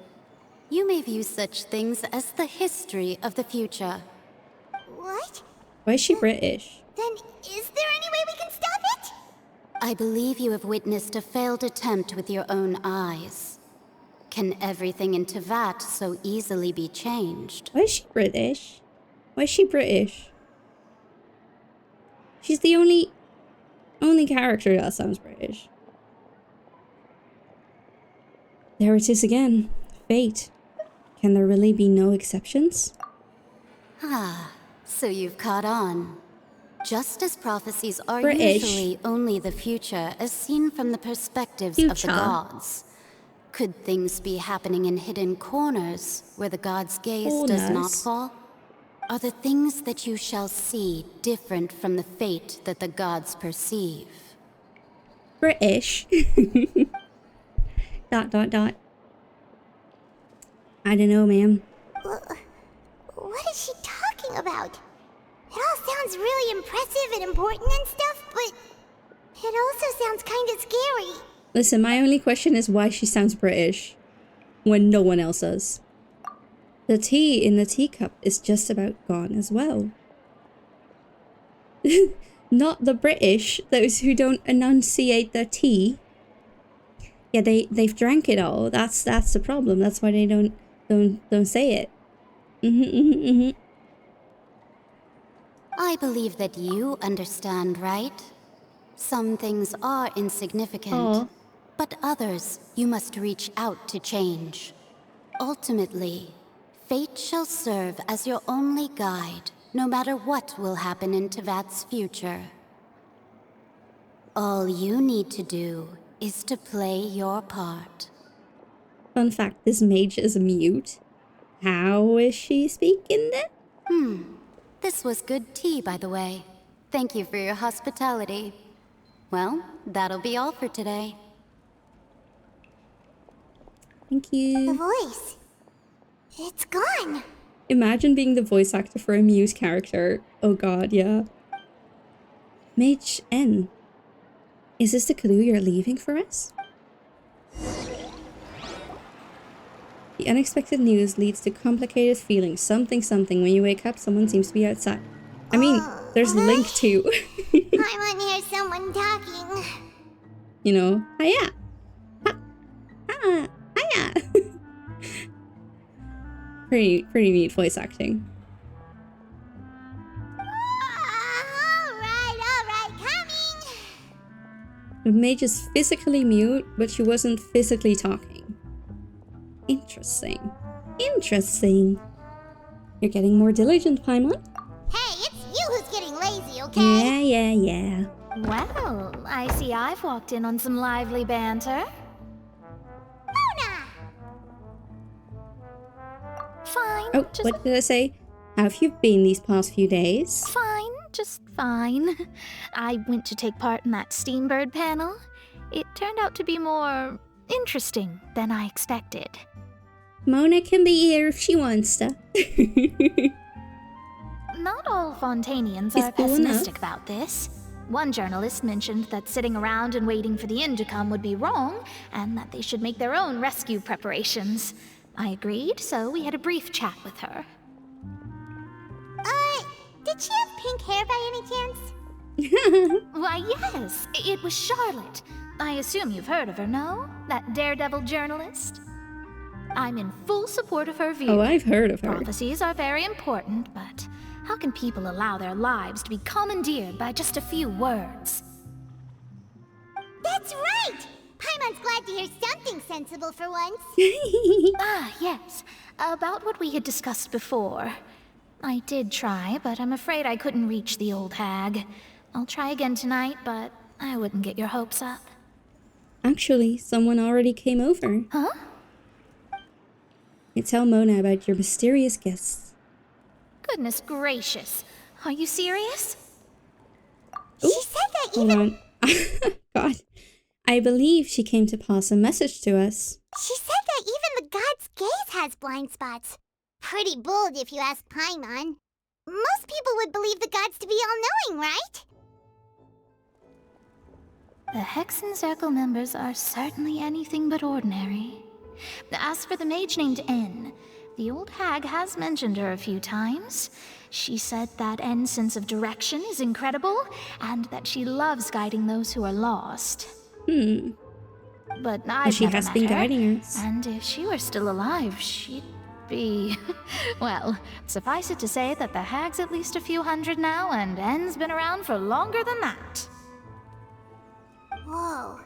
You may view such things as the history of the future. What? Why is she British? Then is there any way we can stop it? I believe you have witnessed a failed attempt with your own eyes. Can everything in Tevat so easily be changed? Why is she British? Why is she British? She's the only character that sounds British. There it is again. Fate. Can there really be no exceptions? So you've caught on. Just as prophecies are British. usually only the future as seen from the perspectives of the gods, could things be happening in hidden corners where the gods' gaze does not fall? Are the things that you shall see different from the fate that the gods perceive? British. ... I don't know, ma'am. What is she talking about? It all sounds really impressive and important and stuff, but it also sounds kind of scary. Listen, my only question is why she sounds British when no one else does. The tea in the teacup is just about gone as well. Not the British, those who don't enunciate their tea. Yeah, they've drank it all. That's the problem. That's why they don't say it. I believe that you understand, right? Some things are insignificant, but others you must reach out to change. Ultimately, fate shall serve as your only guide, no matter what will happen in Tevat's future. All you need to do is to play your part. Fun fact, this mage is mute. How is she speaking then? This was good tea, by the way. Thank you for your hospitality. Well, that'll be all for today. Thank you. The voice. It's gone. Imagine being the voice actor for a mute character. Oh god, yeah. Mage N. Is this the clue you're leaving for us? The unexpected news leads to complicated feelings. Something. When you wake up, someone seems to be outside. I mean, there's Link too. I want to hear someone talking. You know, hiya. Hiya. pretty neat voice acting. Alright, coming. The mage is physically mute, but she wasn't physically talking. Interesting. You're getting more diligent, Paimon. Hey, it's you who's getting lazy, okay? Yeah. Well, I see I've walked in on some lively banter. Mona! Fine. Oh, what did I say? How have you been these past few days? Fine, just fine. I went to take part in that Steambird panel. It turned out to be more interesting than I expected. Mona can be here if she wants to. Not all Fontainians are pessimistic about this. One journalist mentioned that sitting around and waiting for the end to come would be wrong, and that they should make their own rescue preparations. I agreed, so we had a brief chat with her. Did she have pink hair by any chance? Why, yes, it was Charlotte. I assume you've heard of her, no? That daredevil journalist? I'm in full support of her view. Oh, I've heard of her. Prophecies are very important, but how can people allow their lives to be commandeered by just a few words? That's right! Paimon's glad to hear something sensible for once. Yes. About what we had discussed before. I did try, but I'm afraid I couldn't reach the old hag. I'll try again tonight, but I wouldn't get your hopes up. Actually, someone already came over. Huh? You tell Mona about your mysterious guests. Goodness gracious. Are you serious? She said that Hold on. God. I believe she came to pass a message to us. She said that even the god's gaze has blind spots. Pretty bold if you ask Paimon. Most people would believe the gods to be all-knowing, right? The Hexen Circle members are certainly anything but ordinary. As for the mage named N, the old hag has mentioned her a few times. She said that N's sense of direction is incredible, and that she loves guiding those who are lost. But I've she never has met been her, guiding us. and if she were still alive, she'd be... Well, suffice it to say that the hag's at least a few hundred now, and N's been around for longer than that. Whoa,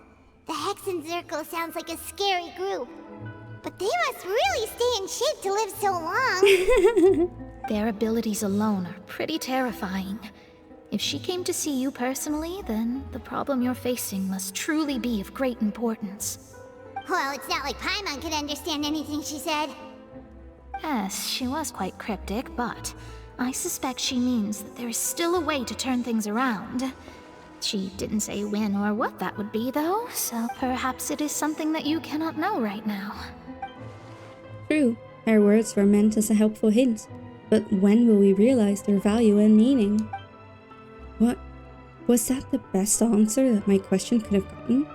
the Hexen Circle sounds like a scary group. But they must really stay in shape to live so long. Their abilities alone are pretty terrifying. If she came to see you personally, then the problem you're facing must truly be of great importance. Well, it's not like Paimon could understand anything she said. Yes, she was quite cryptic, but I suspect she means that there is still a way to turn things around. She didn't say when or what that would be, though, so perhaps it is something that you cannot know right now. True, her words were meant as a helpful hint, but when will we realize their value and meaning? What? Was that the best answer that my question could have gotten?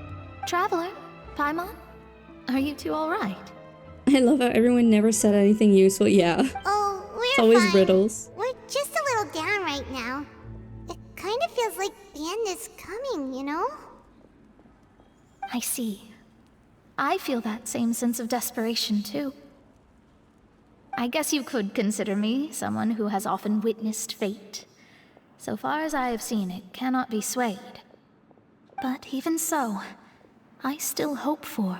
Traveler, Paimon, are you two alright? I love how everyone never said anything useful. Yeah. Oh, It's we're always fine. riddles. We're just a little down right now. It kind of feels like the end is coming, you know? I see. I feel that same sense of desperation, too. I guess you could consider me someone who has often witnessed fate. So far as I have seen, it cannot be swayed. But even so, I still hope for,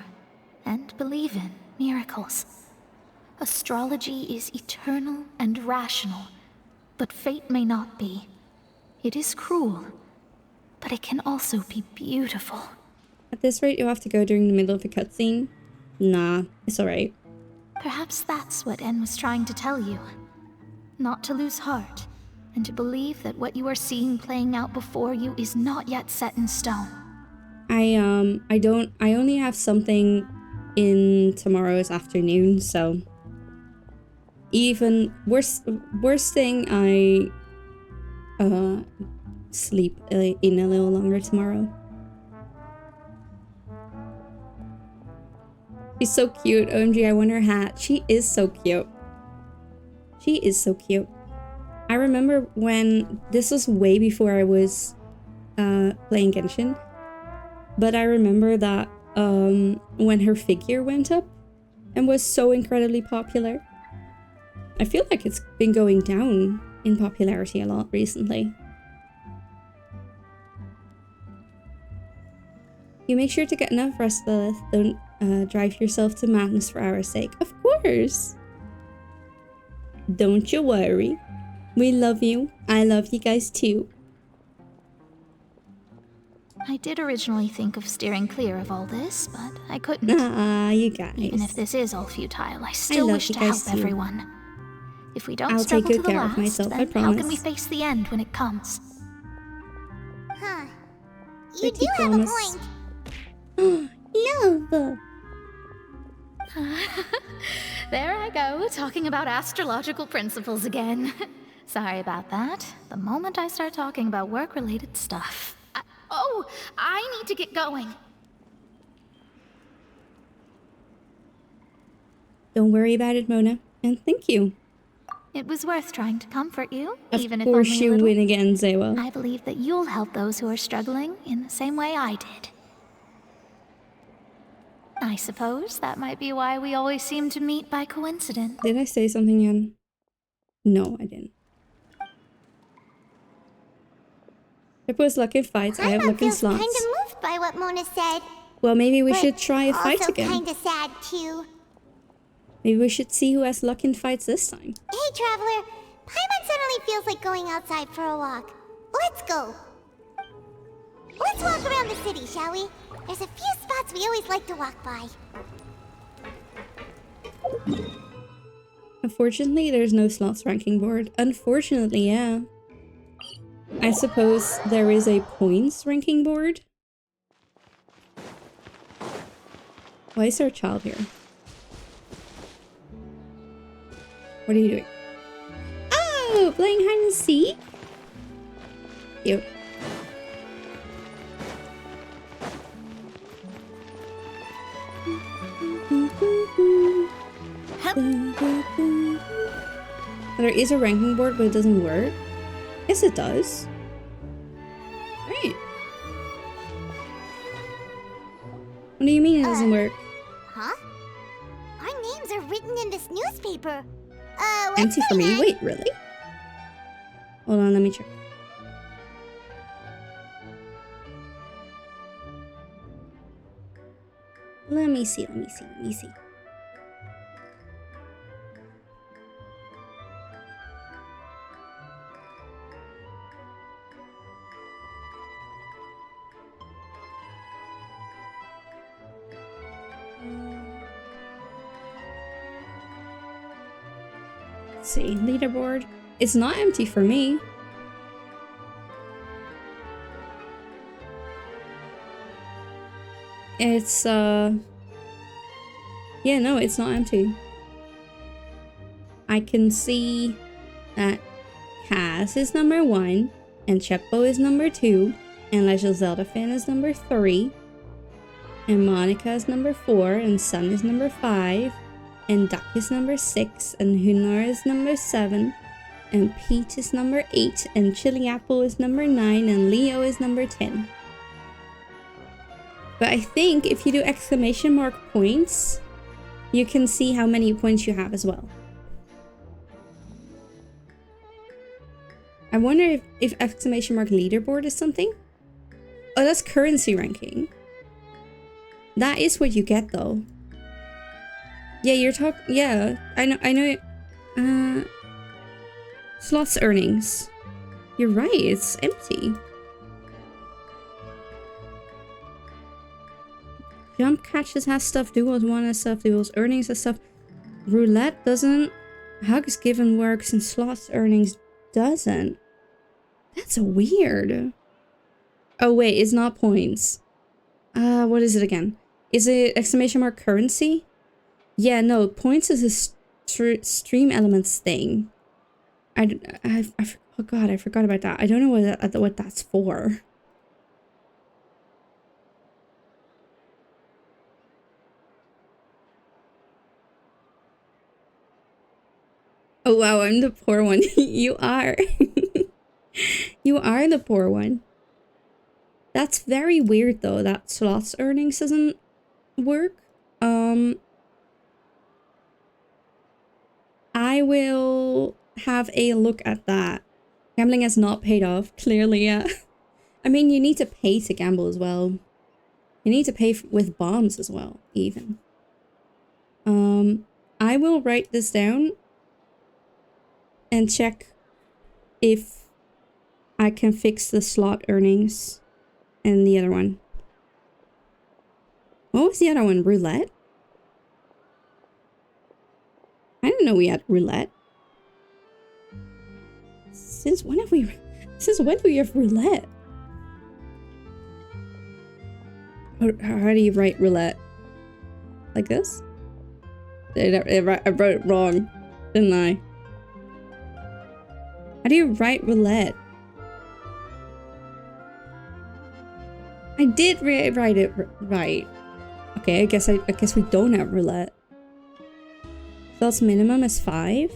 and believe in, miracles. Astrology is eternal and rational, but fate may not be. It is cruel, but it can also be beautiful. At this rate, you'll have to go during the middle of a cutscene. Nah, it's alright. Perhaps that's what N was trying to tell you. Not to lose heart, and to believe that what you are seeing playing out before you is not yet set in stone. I only have something in tomorrow's afternoon, so even worst thing, I sleep in a little longer tomorrow. She's so cute. OMG, I want her hat. She is so cute. She is so cute. I remember when this was way before I was playing Genshin, but I remember that when her figure went up and was so incredibly popular. I feel like it's been going down in popularity a lot recently. You make sure to get enough rest, Lilith. Don't drive yourself to madness for our sake. Of course! Don't you worry. We love you. I love you guys too. I did originally think of steering clear of all this, but I couldn't. Ah, you guys. Even if this is all futile, I still wish to help everyone. If we don't I'll struggle take to good the care of last, myself, I then how can we promise. face the end when it comes? Huh. You Pretty do have a promise. point. Love! There I go, talking about astrological principles again. Sorry about that. The moment I start talking about work-related stuff. I need to get going. Don't worry about it, Mona. And thank you. It was worth trying to comfort you, Of even if course only a you little. win again, Zewa. I believe that you'll help those who are struggling in the same way I did. I suppose that might be why we always seem to meet by coincidence. Did I say something again? No, I didn't. Pippa has luck in fights. I have luck in slots. I'm kinda moved by what Mona said. Well, maybe we should try a fight also again. Kinda sad too. Maybe we should see who has luck in fights this time. Hey, Traveler. Paimon suddenly feels like going outside for a walk. Let's go. Let's walk around the city, shall we? There's a few spots we always like to walk by. Unfortunately, there's no slots ranking board. Unfortunately, yeah. I suppose there is a points ranking board. Why is there a child here? What are you doing? Oh, playing hide and seek? Cute. There is a ranking board, but it doesn't work. Yes, it does. Right. What do you mean it doesn't work? Huh? Our names are written in this newspaper. Empty for me? Wait, really? Hold on, let me check. Let me see. Let's see, leaderboard. It's not empty for me. It's yeah, no, it's not empty. I can see that Cass is number 1, and Cheppo is number 2, and Legend Zelda fan is number 3, and Monica is number 4, and Sun is number 5, and Duck is number 6, and Hunor is number 7, and Pete is number 8, and Chili Apple is number 9, and Leo is number 10. But I think if you do exclamation mark points, you can see how many points you have as well. I wonder if exclamation mark leaderboard is something? Oh, that's currency ranking. That is what you get though. Yeah, you're talking. Yeah, I know. Slots earnings. You're right. It's empty. Jump catches has stuff. Duels 1 has stuff. Duels earnings has stuff. Roulette doesn't. Hugs given works and slots earnings doesn't. That's weird. Oh wait, it's not points. What is it again? Is it exclamation mark currency? Yeah, no, points is a stream elements thing. Oh god, I forgot about that. I don't know what that's for. Oh wow, I'm the poor one. You are. You are the poor one. That's very weird though, that slots earnings doesn't work. I will have a look at that. Gambling has not paid off, clearly, yeah. I mean, you need to pay to gamble as well. You need to pay with bombs as well, even. I will write this down and check if I can fix the slot earnings and the other one. What was the other one? Roulette? I didn't know we had roulette. Since when do we have roulette? How do you write roulette? Like this? I wrote it wrong, didn't I? How do you write roulette? I did write it right. Okay, I guess we don't have roulette. Slots minimum is 5.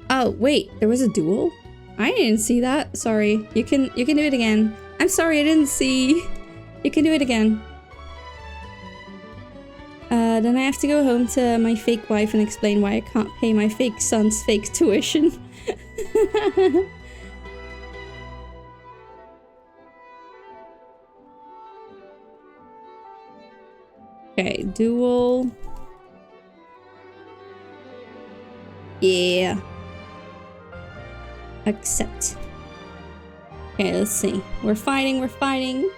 Oh wait, there was a duel? I didn't see that. Sorry. You can do it again. I'm sorry, I didn't see. You can do it again. Then I have to go home to my fake wife and explain why I can't pay my fake son's fake tuition. Okay, duel. Yeah. Accept. Okay, let's see. We're fighting, we're fighting.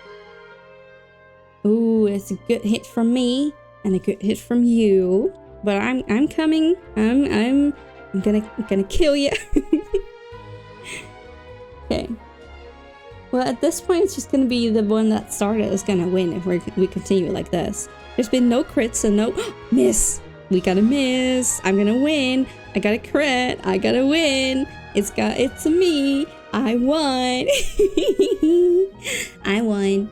Ooh, it's a good hit from me and a good hit from you. But I'm coming. I'm gonna kill you. Okay. Well, at this point, it's just gonna be the one that started is gonna win if we continue like this. There's been no crits and no miss. We gotta miss. I'm gonna win. I got a crit. I gotta win. It's me. I won. I won.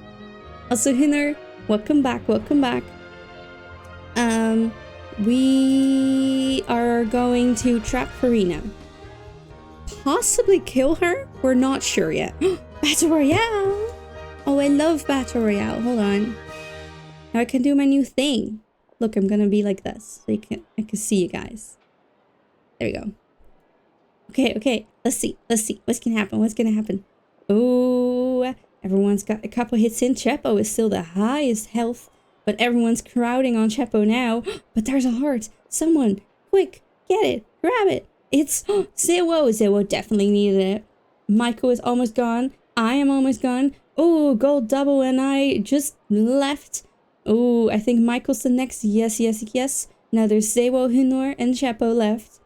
Also, Hinner, welcome back. Welcome back. We are going to trap Farina. Possibly kill her? We're not sure yet. Battle Royale! Oh, I love Battle Royale. Hold on. Now I can do my new thing. Look, I'm gonna be like this. So I can see you guys. There we go. Okay. Let's see. What's gonna happen? Oh, everyone's got a couple hits in. Chepo is still the highest health, but everyone's crowding on Chepo now. But there's a heart. Someone, quick, get it, grab it. It's Zewo. Zewo definitely needed it. Michael is almost gone. I am almost gone. Oh, gold double and I just left. Oh, I think Michael's the next. Yes. Now there's Zewo, Hunor, and Chepo left.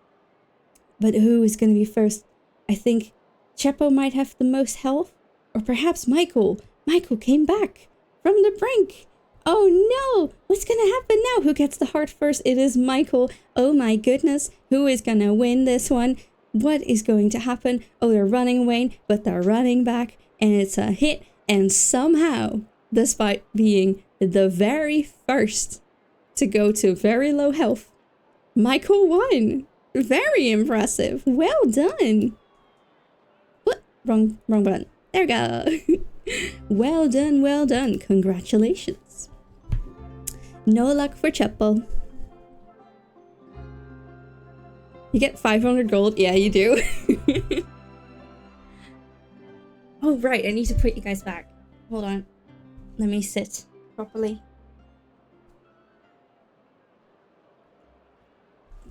But who is going to be first? I think Chepo might have the most health. Or perhaps Michael. Michael came back from the brink. Oh no! What's going to happen now? Who gets the heart first? It is Michael. Oh my goodness. Who is going to win this one? What is going to happen? Oh, they're running away, but they're running back. And it's a hit. And somehow, despite being the very first to go to very low health, Michael won. Very impressive. Well done. What? Wrong button. There we go. Well done. Congratulations. No luck for Chepo. You get 500 gold? Yeah, you do. Oh, right. I need to put you guys back. Hold on. Let me sit properly.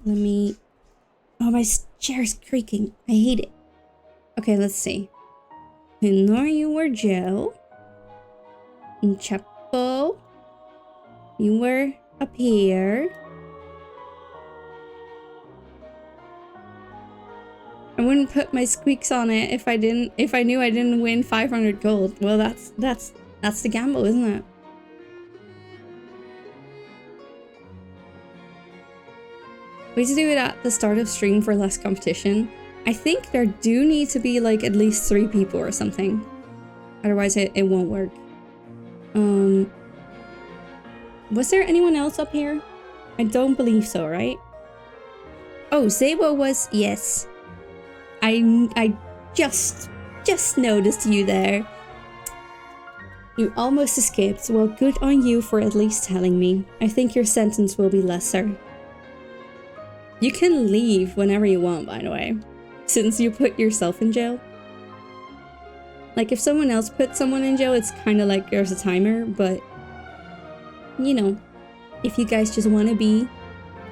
Oh, my chair's creaking. I hate it. Okay, let's see. Hunor, you were Joe. And Chepo, you were up here. I wouldn't put my squeaks on it if I knew I didn't win 500 gold. Well, that's the gamble, isn't it? We need to do it at the start of stream for less competition. I think there do need to be like at least 3 people or something. Otherwise it won't work. Was there anyone else up here? I don't believe so, right? Oh, Zewo was, yes. I just noticed you there. You almost escaped. Well, good on you for at least telling me. I think your sentence will be lesser. You can leave whenever you want, by the way, since you put yourself in jail. Like, if someone else puts someone in jail, it's kind of like there's a timer, but, you know, if you guys just want to be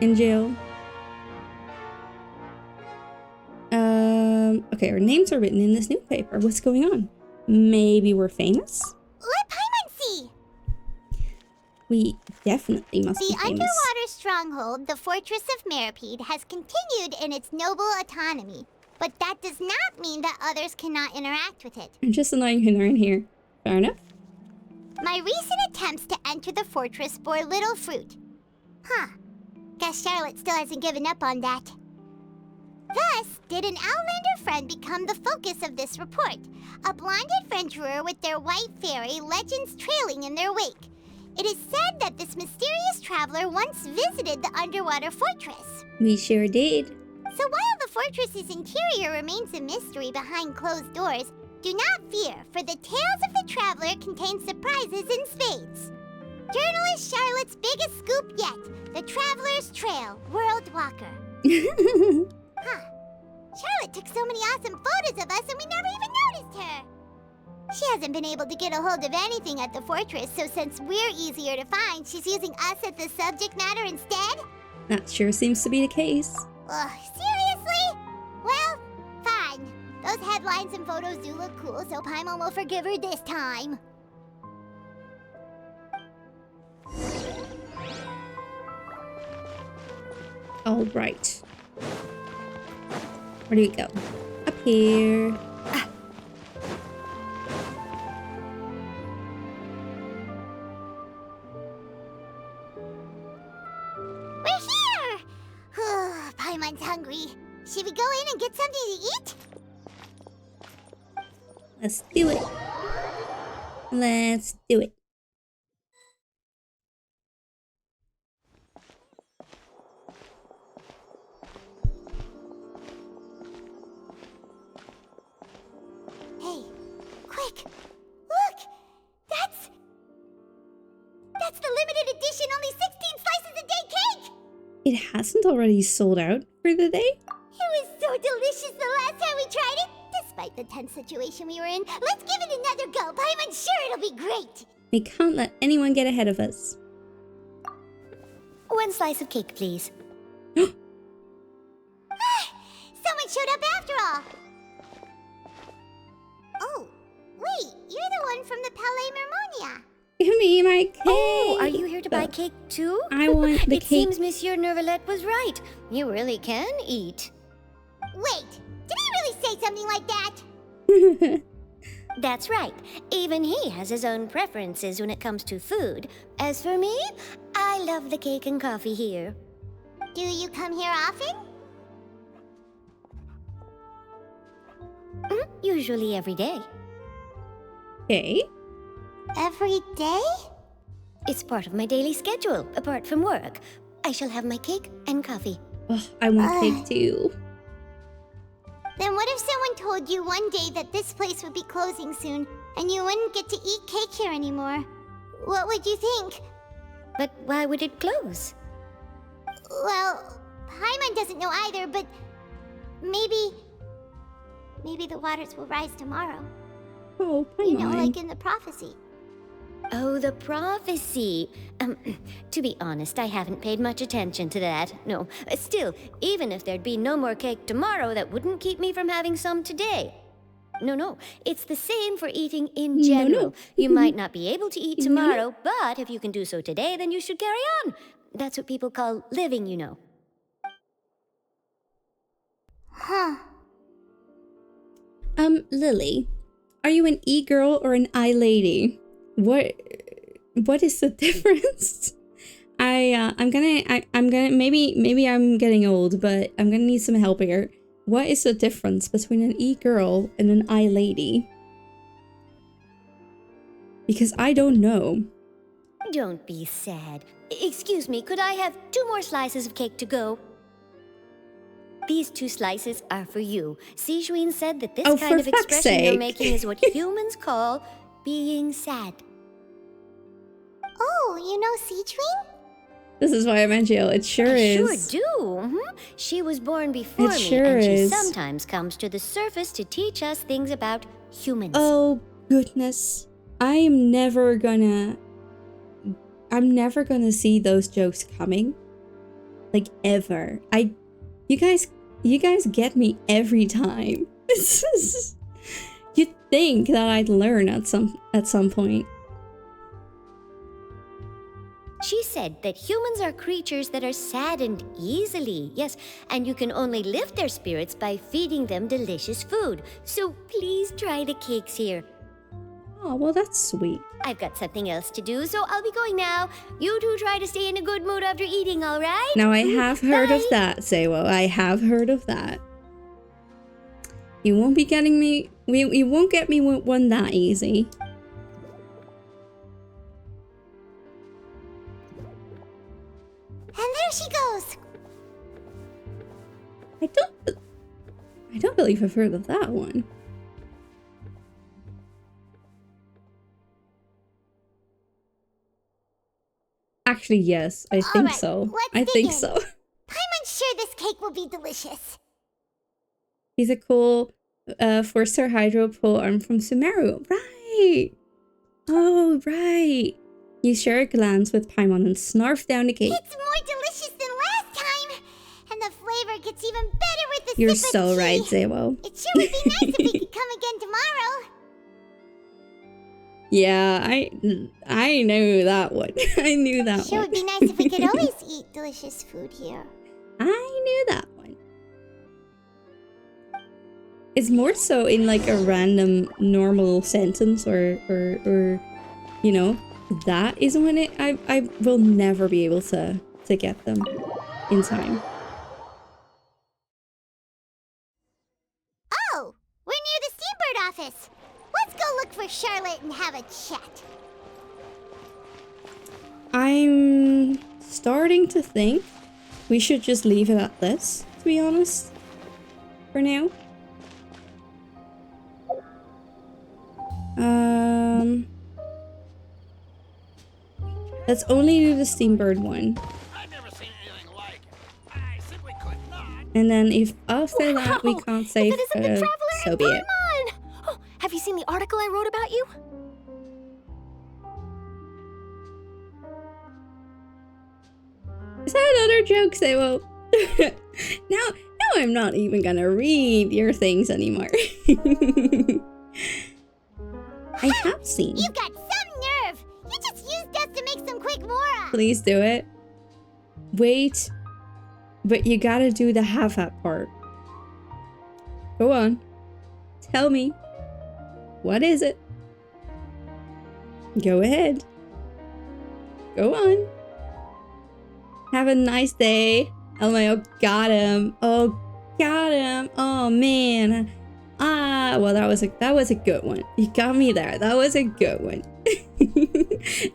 in jail. Okay, our names are written in this newspaper. What's going on? Maybe we're famous? Let Paimon see! We definitely must be famous. The underwater stronghold, the Fortress of Meripede, has continued in its noble autonomy. But that does not mean that others cannot interact with it. I'm just annoying Hunor in here. Fair enough. My recent attempts to enter the fortress bore little fruit. Huh. Guess Charlotte still hasn't given up on that. Thus, did an Outlander friend become the focus of this report. A blonde adventurer with their white fairy, legends trailing in their wake. It is said that this mysterious traveler once visited the underwater fortress. We sure did. So while the fortress's interior remains a mystery behind closed doors, Do not fear, for the tales of the traveler contain surprises in spades. Journalist Charlotte's biggest scoop yet, the Traveler's Trail, World Walker. Huh. Charlotte took so many awesome photos of us and we never even noticed her. She hasn't been able to get a hold of anything at the fortress, so since we're easier to find, she's using us as the subject matter instead? That sure seems to be the case. Ugh, seriously? Well, fine. Those headlines and photos do look cool, so Paimon will forgive her this time. All right. Where do we go? Up here. We're here! Paimon's hungry. Should we go in and get something to eat? Let's do it. Let's do it. Hey, quick! Look! That's the limited edition only 16 slices a day cake! It hasn't already sold out for the day? It was so delicious the last time we tried it! Despite the tense situation we were in, let's give it another go. I'm sure it'll be great! We can't let anyone get ahead of us. 1 slice of cake, please. Someone showed up after all! Oh, wait, you're the one from the Palais Mermonia. Give me my cake! Oh, are you here to buy cake too? I want the it cake. Seems Monsieur Nervalette was right. You really can eat. Wait, did he really say something like that? That's right. Even he has his own preferences when it comes to food. As for me, I love the cake and coffee here. Do you come here often? Usually every day. Okay. Every day? It's part of my daily schedule, apart from work. I shall have my cake and coffee. Oh, I want cake too. Then what if someone told you one day that this place would be closing soon, and you wouldn't get to eat cake here anymore? What would you think? But why would it close? Well, Paimon doesn't know either, but maybe the waters will rise tomorrow. Oh, Paimon. You know, like in the prophecy. Oh, the prophecy. To be honest, I haven't paid much attention to that. No, still, even if there'd be no more cake tomorrow, that wouldn't keep me from having some today. No, it's the same for eating in general. No. You might not be able to eat tomorrow, but if you can do so today, then you should carry on. That's what people call living, you know. Huh. Lily, are you an e-girl or an i-lady? What is the difference? I'm gonna maybe I'm getting old, but I'm gonna need some help here. What is the difference between an e-girl and an i-lady? Because I don't know. Don't be sad. Excuse me, could I have 2 more slices of cake to go? These 2 slices are for you. Sijuin said that this kind of expression you're making is what humans call being sad. Oh, you know Sijuin? This is why I meant you. It sure is. I sure do. She was born before me, sure and she is. sometimes comes to the surface to teach us things about humans. Oh, goodness. I'm never gonna see those jokes coming. Like, ever. You guys get me every time. You'd think that I'd learn at some point. She said that humans are creatures that are saddened easily, yes, and you can only lift their spirits by feeding them delicious food. So please try the cakes here. Oh, well, that's sweet. I've got something else to do, so I'll be going now. You two try to stay in a good mood after eating, all right? Now, I have heard of Bye. that, Seiwo. I have heard of that. You won't be getting me... You won't get me one that easy. And there she goes. I don't believe I've heard of that one. Actually, yes, I think so. I think so. Paimon's sure this cake will be delicious. He's a cool 4-star Hydro pole arm from Sumeru. Right! Oh, right. You share a glance with Paimon and snarf down the cake. It's more delicious than last time! And the flavor gets even better with the You're sip of so tea. right, Zewo. It sure would be nice if we could come again tomorrow. Yeah, I knew that one. I knew that Sure one. would be nice if we could always eat delicious food here. I knew that one. It's more so in like a random normal sentence or you know, that is when I will never be able to get them in time. Oh, we're near the Steambird office. Let's go look for Charlotte and have a chat. I'm starting to think we should just leave it at this, to be honest, for now. Let's only do the Steambird one. And then if after that we can't save her, so be it. Oh, have you seen the article I wrote about you? Is that another joke, Zewo? now I'm not even gonna read your things anymore. I have seen. You've got some nerve. You just used us to make some quick mora. Please do it. Wait. But you gotta do the half-hat part. Go on. Tell me. What is it? Go ahead. Go on. Have a nice day. Oh my, oh, got him. Oh, got him. Oh man. Ah, well, that was a good one. You got me there. That was a good one.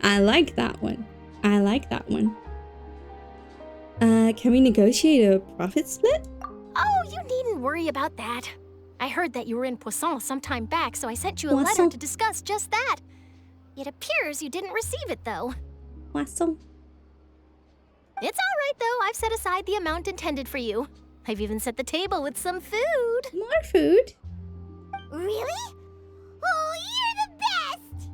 I like that one. I like that one. Can we negotiate a profit split? Oh, you needn't worry about that. I heard that you were in Poisson some time back, so I sent you a letter to discuss just that. It appears you didn't receive it, though. Poisson. It's all right, though. I've set aside the amount intended for you. I've even set the table with some food. More food? Really? Oh, you're the best!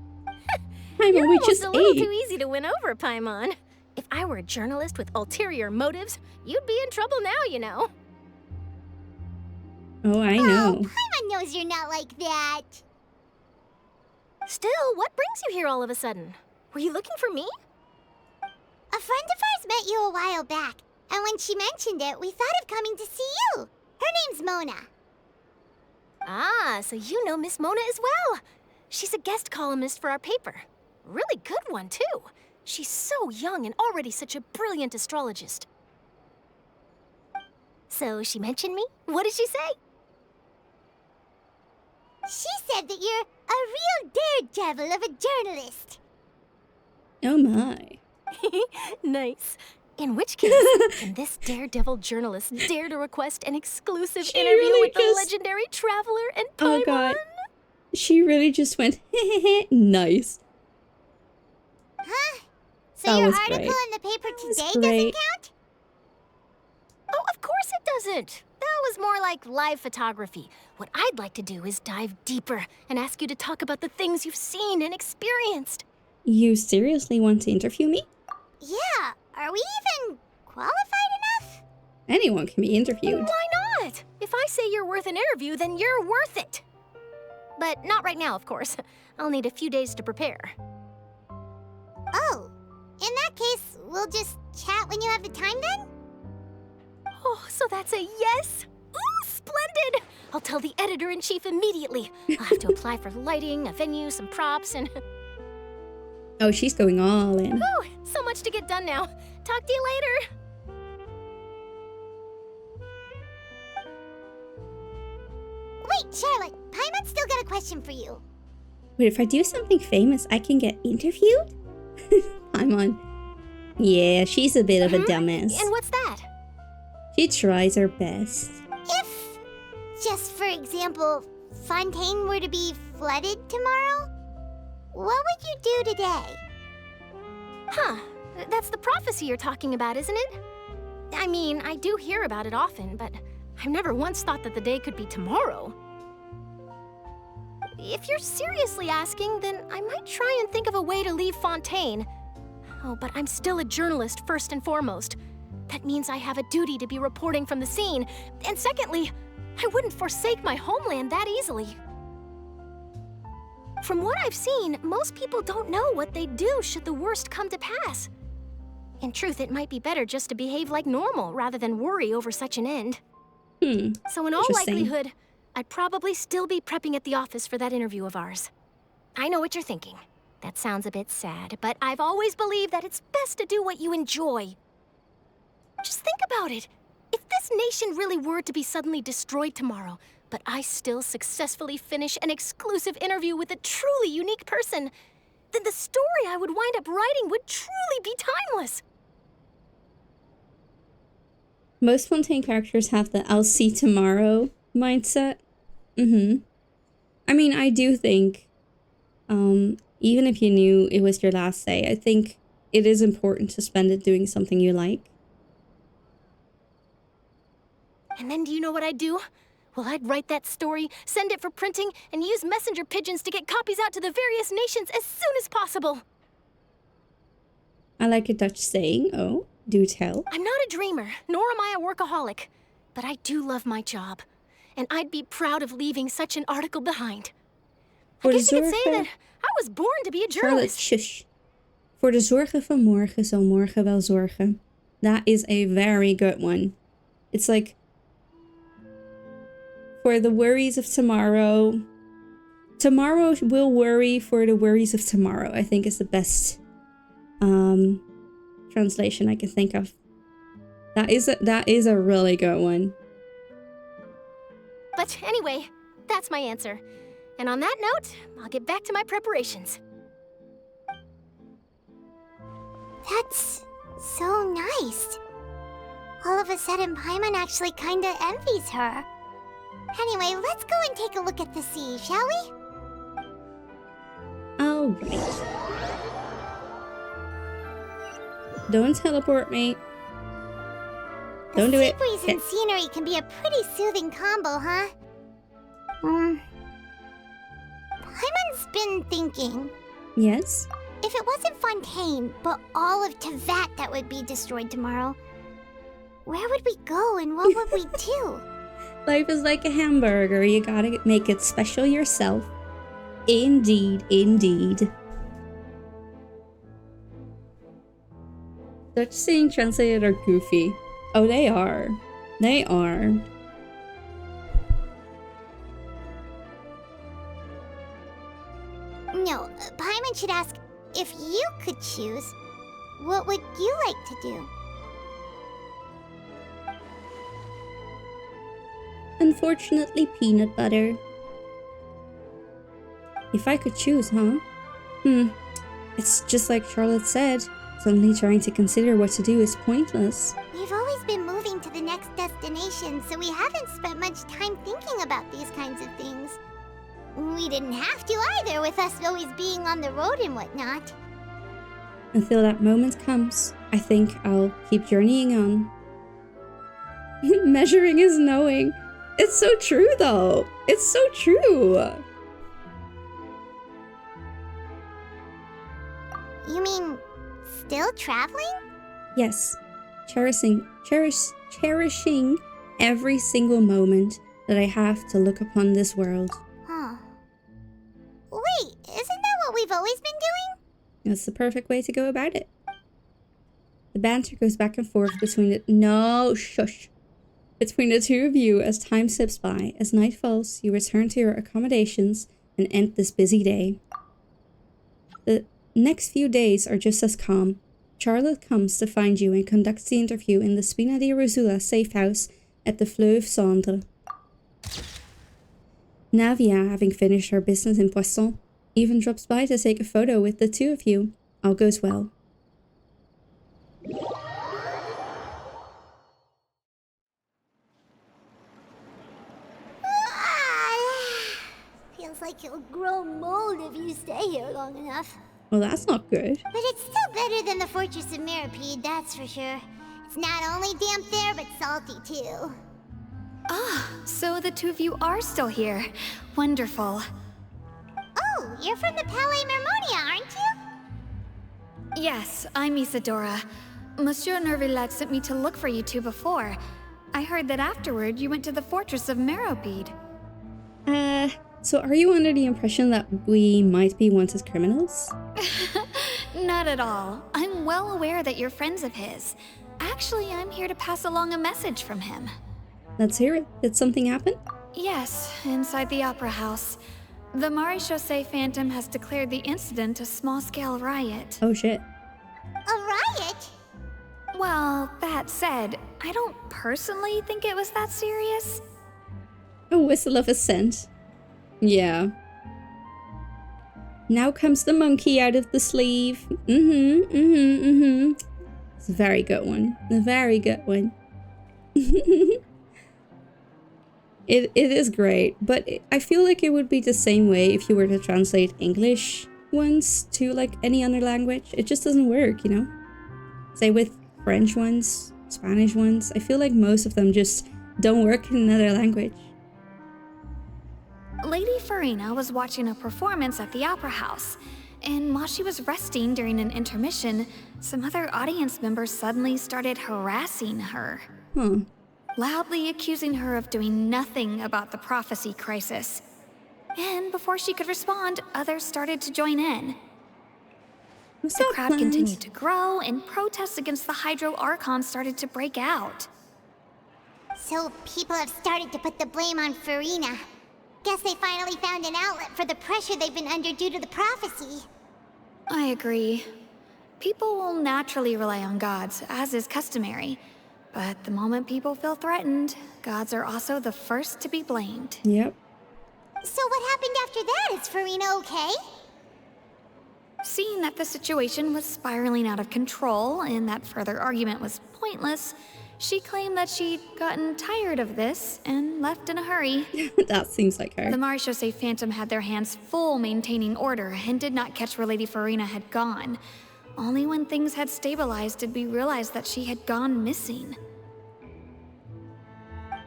Paimon, You're we almost just a little ate. too easy to win over, Paimon. If I were a journalist with ulterior motives, you'd be in trouble now, you know. Oh, I know. Paimon knows you're not like that. Still, what brings you here all of a sudden? Were you looking for me? A friend of ours met you a while back, and when she mentioned it, we thought of coming to see you. Her name's Mona. Ah, so you know Miss Mona as well. She's a guest columnist for our paper. Really good one, too. She's so young and already such a brilliant astrologist. So she mentioned me? What did she say? She said that you're a real daredevil of a journalist. Oh my. Nice. In which case, can this daredevil journalist dare to request an exclusive interview really with the legendary traveler and Paimon? Oh god. She really just went, nice. Huh? So That your was article great. in the paper today doesn't great. count? Oh, of course it doesn't. That was more like live photography. What I'd like to do is dive deeper and ask you to talk about the things you've seen and experienced. You seriously want to interview me? Yeah, are we even qualified enough? Anyone can be interviewed. Why not? If I say you're worth an interview, then you're worth it. But not right now, of course. I'll need a few days to prepare. Oh, in that case, we'll just chat when you have the time then? Oh, so that's a yes? Ooh, splendid! I'll tell the editor-in-chief immediately. I'll have to apply for lighting, a venue, some props, and... Oh, she's going all in. Whew, so much to get done now. Talk to you later. Wait, Charlotte, Paimon's still got a question for you. Wait, if I do something famous, I can get interviewed? Paimon. Yeah, she's a bit of a dumbass. And what's that? She tries her best. If, just for example, Fontaine were to be flooded tomorrow, what would you do today? Huh, That's the prophecy you're talking about, isn't it? I mean, I do hear about it often, but I've never once thought that the day could be tomorrow. If you're seriously asking, then I might try and think of a way to leave Fontaine. Oh, but I'm still a journalist first and foremost. That means I have a duty to be reporting from the scene. And secondly, I wouldn't forsake my homeland that easily. From what I've seen, most people don't know what they'd do should the worst come to pass. In truth, it might be better just to behave like normal rather than worry over such an end. So in all likelihood, I'd probably still be prepping at the office for that interview of ours. I know what you're thinking. That sounds a bit sad, but I've always believed that it's best to do what you enjoy. Just think about it. If this nation really were to be suddenly destroyed tomorrow, but I still successfully finish an exclusive interview with a truly unique person, then the story I would wind up writing would truly be timeless. Most Fontaine characters have the "I'll see tomorrow" mindset. I mean, I do think, even if you knew it was your last day, I think it is important to spend it doing something you like. And then do you know what I'd do? Well, I'd write that story, send it for printing, and use messenger pigeons to get copies out to the various nations as soon as possible. I like a Dutch saying, oh, do tell. I'm not a dreamer, nor am I a workaholic, but I do love my job, and I'd be proud of leaving such an article behind. I guess you could say that I was born to be a journalist. Charlotte, shush. Voor de zorgen van morgen zal morgen wel zorgen. That is a very good one. It's like, for the worries of tomorrow, tomorrow will worry for the worries of tomorrow, I think is the best translation I can think of. That is a really good one. But anyway, that's my answer. And on that note, I'll get back to my preparations. That's so nice. All of a sudden, Paimon actually kinda envies her. Anyway, let's go and take a look at the sea, shall we? Alright. Don't teleport me. Don't do it. Sea breeze and scenery can be a pretty soothing combo, huh? Paimon's been thinking. Yes? If it wasn't Fontaine, but all of Tevat that would be destroyed tomorrow, where would we go and what would we do? Life is like a hamburger. You gotta make it special yourself. Indeed, indeed. Dutch saying translated are goofy. Oh, they are. They are. No, Paimon should ask, if you could choose, what would you like to do? Unfortunately, peanut butter. If I could choose, huh? It's just like Charlotte said. Suddenly trying to consider what to do is pointless. We've always been moving to the next destination, so we haven't spent much time thinking about these kinds of things. We didn't have to either, with us always being on the road and whatnot. Until that moment comes, I think I'll keep journeying on. Measuring is knowing. It's so true, though. It's so true. You mean, still traveling? Yes. Cherishing every single moment that I have to look upon this world. Huh. Wait, isn't that what we've always been doing? That's the perfect way to go about it. The banter goes back and forth between the... No, shush. Between the two of you as time slips by. As night falls, you return to your accommodations and end this busy day. The next few days are just as calm. Charlotte comes to find you and conducts the interview in the Spina di Rosula safe house at the Fleuve Cendre. Navia, having finished her business in Poisson, even drops by to take a photo with the two of you. All goes well. Feels like you'll grow mold if you stay here long enough. Well, that's not good. But it's still better than the Fortress of Meropide, that's for sure. It's not only damp there, but salty too. Ah, so the two of you are still here. Wonderful. Oh, you're from the Palais Mermonia, aren't you? Yes, I'm Isadora. Monsieur Nervillet sent me to look for you two before. I heard that afterward you went to the Fortress of Meropide. So are you under the impression that we might be wanted criminals? Not at all. I'm well aware that you're friends of his. Actually, I'm here to pass along a message from him. Let's hear it. Did something happen? Yes, inside the Opera House. The Maréchaussée Phantom has declared the incident a small-scale riot. Oh shit. A riot? Well, that said, I don't personally think it was that serious. A whistle of assent. Yeah. Now comes the monkey out of the sleeve. It's a very good one. A very good one. It is great, but I feel like it would be the same way if you were to translate English ones to like any other language. It just doesn't work, you know? Say with French ones, Spanish ones. I feel like most of them just don't work in another language. Lady Farina was watching a performance at the Opera House, and while she was resting during an intermission, some other audience members suddenly started harassing her. Loudly accusing her of doing nothing about the prophecy crisis. And before she could respond, others started to join in. The crowd continued to grow, and protests against the Hydro Archon started to break out. So people have started to put the blame on Farina. Guess they finally found an outlet for the pressure they've been under due to the prophecy. I agree. People will naturally rely on gods, as is customary. But the moment people feel threatened, gods are also the first to be blamed. Yep. So what happened after that? Is Farina okay? Seeing that the situation was spiraling out of control and that further argument was pointless, she claimed that she'd gotten tired of this and left in a hurry. That seems like her. The Maréchaussée Phantom had their hands full maintaining order and did not catch where Lady Farina had gone. Only when things had stabilized did we realize that she had gone missing.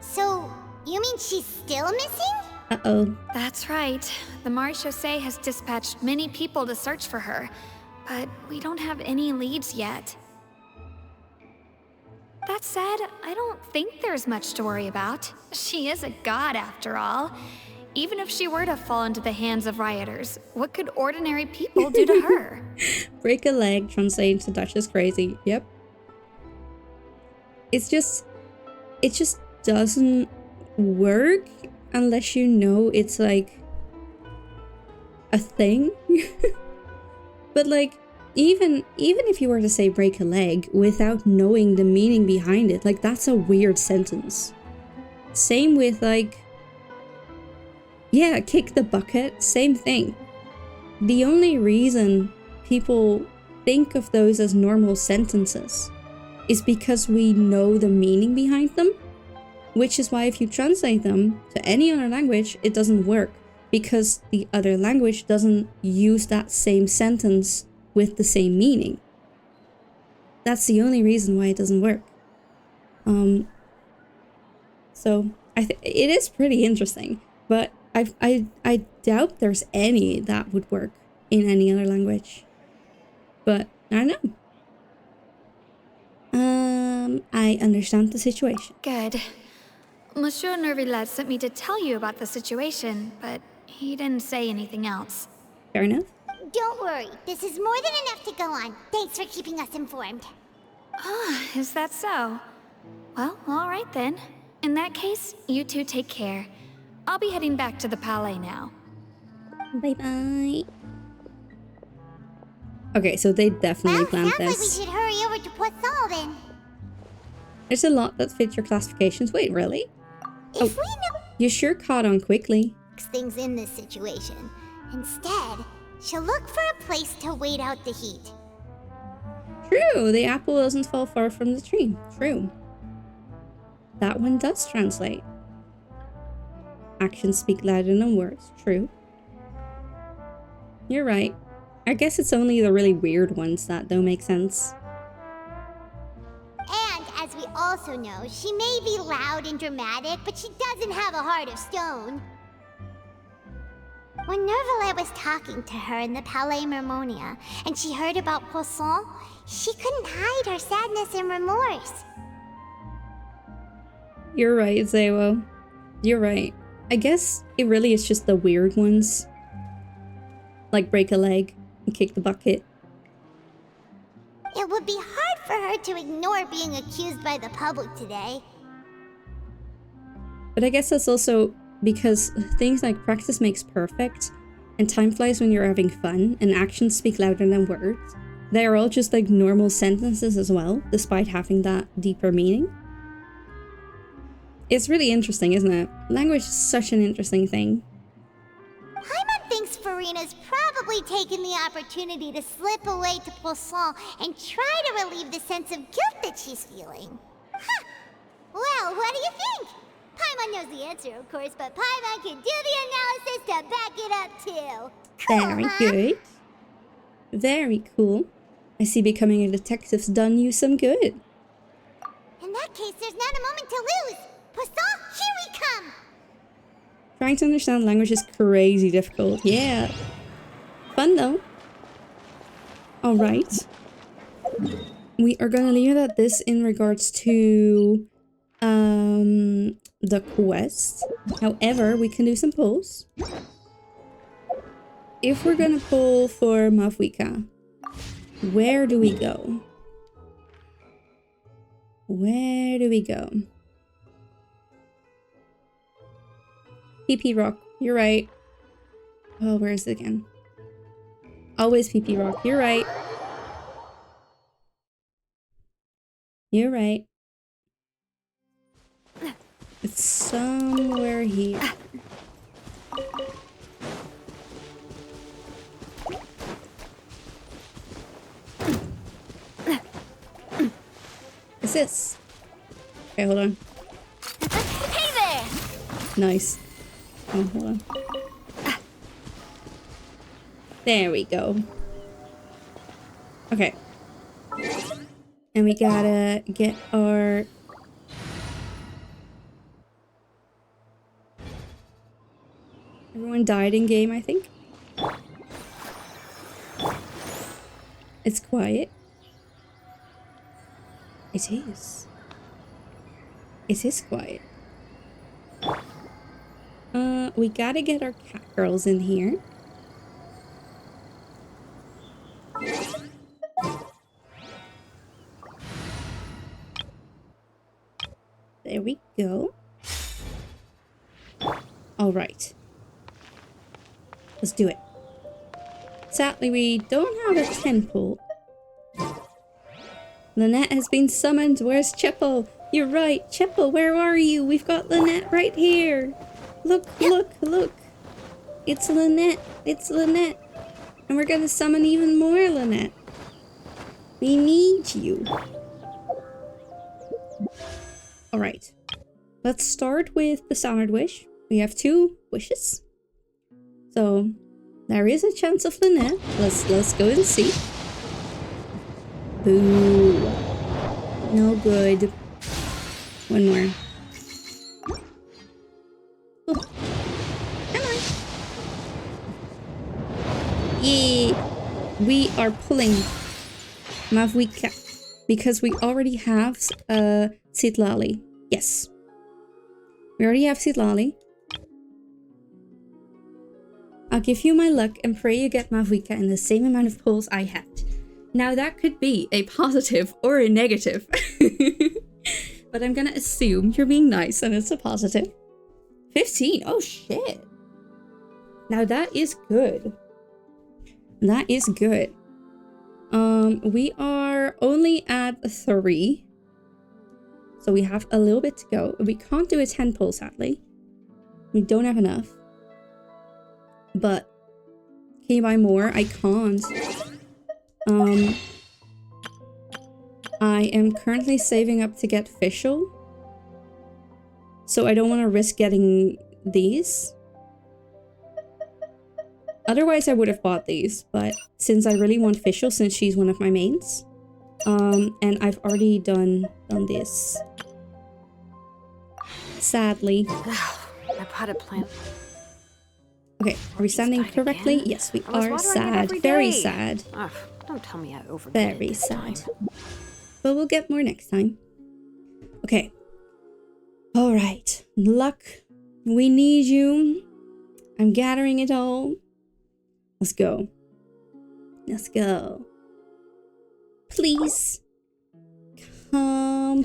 So, you mean she's still missing? Uh-oh. That's right. The Maréchaussée has dispatched many people to search for her, but we don't have any leads yet. That said, I don't think there's much to worry about. She is a god after all. Even if she were to fall into the hands of rioters, what could ordinary people do to her? Break a leg, translating to Dutch is crazy. Yep. It just doesn't work unless you know it's like a thing. But like, even if you were to say break a leg without knowing the meaning behind it, like that's a weird sentence. Same with like, yeah, kick the bucket, same thing. The only reason people think of those as normal sentences is because we know the meaning behind them, which is why if you translate them to any other language, it doesn't work, because the other language doesn't use that same sentence with the same meaning. That's the only reason why it doesn't work. So it is pretty interesting, but I doubt there's any that would work in any other language. But I don't know. I understand the situation. Good. Monsieur Nervillet sent me to tell you about the situation, but he didn't say anything else. Fair enough. Don't worry, this is more than enough to go on. Thanks for keeping us informed. Ah, is that so? Well, all right then. In that case, you two take care. I'll be heading back to the Palais now. Bye-bye. Okay, so they definitely planned Sounds like we this. should hurry over to Poisson then. There's a lot that fit your classifications. Wait, really? If we know You sure caught on quickly. things in this situation, instead, she'll look for a place to wait out the heat. True, the apple doesn't fall far from the tree. True. That one does translate. Actions speak louder than words. True. You're right. I guess it's only the really weird ones that don't make sense. And as we also know, she may be loud and dramatic, but she doesn't have a heart of stone. When Nervalet was talking to her in the Palais Mermonia, and she heard about Poisson, she couldn't hide her sadness and remorse. You're right, Zewo. You're right. I guess it really is just the weird ones. Like break a leg and kick the bucket. It would be hard for her to ignore being accused by the public today. But I guess that's also because things like practice makes perfect, and time flies when you're having fun, and actions speak louder than words. They are all just like normal sentences as well, despite having that deeper meaning. It's really interesting, isn't it? Language is such an interesting thing. Paimon thinks Furina's probably taken the opportunity to slip away to Poisson and try to relieve the sense of guilt that she's feeling. Huh. Well, what do you think? Paimon knows the answer, of course, but Paimon can do the analysis to back it up too. Cool, Very huh? good. Very cool. I see becoming a detective's done you some good. In that case, there's not a moment to lose. Poisson, here we come! Trying to understand language is crazy difficult. Yeah. Fun though. Alright. We are gonna leave it at this in regards to the quest. However, we can do some pulls. If we're gonna pull for Mavwika, where do we go? Where do we go? PP Rock, you're right. Oh, where is it again? Always PP Rock, you're right. You're right. It's somewhere here. What's this? Okay, hold on. Hey there! Nice. Oh, hold on. There we go. Okay. And we gotta get our... Everyone died in game, I think. It's quiet. It is. It is quiet. We gotta get our cat girls in here. There we go. All right. Let's do it. Sadly, we don't have a 10 pull. Lynette has been summoned. Where's Cheppel? You're right. Cheppel, where are you? We've got Lynette right here. Look, look, look. It's Lynette. It's Lynette. And we're gonna summon even more Lynette. We need you. Alright. Let's start with the standard wish. We have 2 wishes. So there is a chance of Lynette. Let's go and see. Boo. No good. One more. Oh. Come on. Yay. We are pulling Mavwika because we already have Citlali. Yes. We already have Citlali. I'll give you my luck and pray you get Mavwika in the same amount of pulls I had. Now that could be a positive or a negative. But I'm gonna assume you're being nice and it's a positive. 15, oh shit. Now that is good. That is good. We are only at 3. So we have a little bit to go. We can't do a 10 pull, sadly. We don't have enough. But can you buy more? I can't. I am currently saving up to get Fischl. So I don't want to risk getting these. Otherwise, I would have bought these, but since I really want Fischl, since she's one of my mains, and I've already done this. Sadly. My potted plant. Okay, are we standing correctly? Again? Yes, we I was are. watering it Sad. every Very day. sad. Ugh, don't tell me I overdid Very it this sad. time. But we'll get more next time. Okay. Alright. Luck. We need you. I'm gathering it all. Let's go. Let's go. Please. Come home.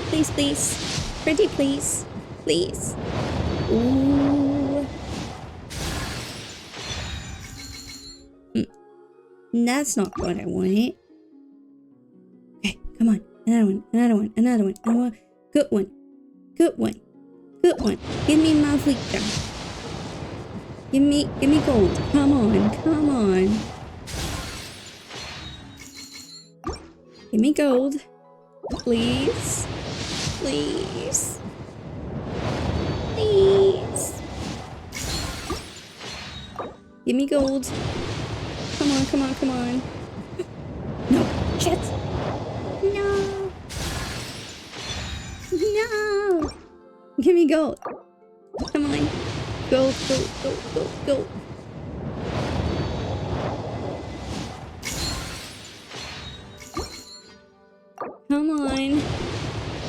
Please, please. Pretty please. Please. Ooh. That's not what I wanted. Okay, come on. Another one, another one, another one, another one. Good one. Good one. Good one. Give me my fleeca. Give me gold. Come on, come on. Give me gold. Please. Please. Please. Give me gold. Come on, come on, come on. No. Shit. No. No. Give me gold. Come on. Gold, gold, gold, gold, gold. Come on.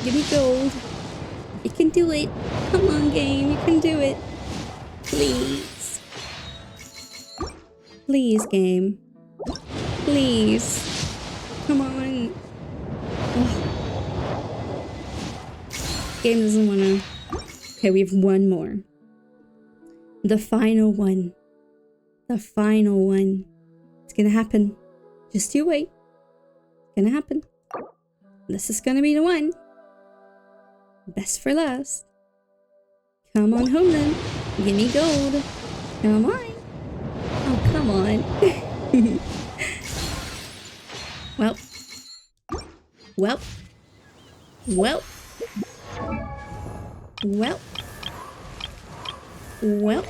Give me gold. You can do it. Come on, game. You can do it. Please. Please, game. Please. Come on. Ugh. Game doesn't want to... Okay, we have one more. The final one. The final one. It's gonna happen. Just you wait. It's gonna happen. This is gonna be the one. Best for last. Come on home then. Give me gold. Come on. Oh, come on. Well. Well. Well. Well. Well.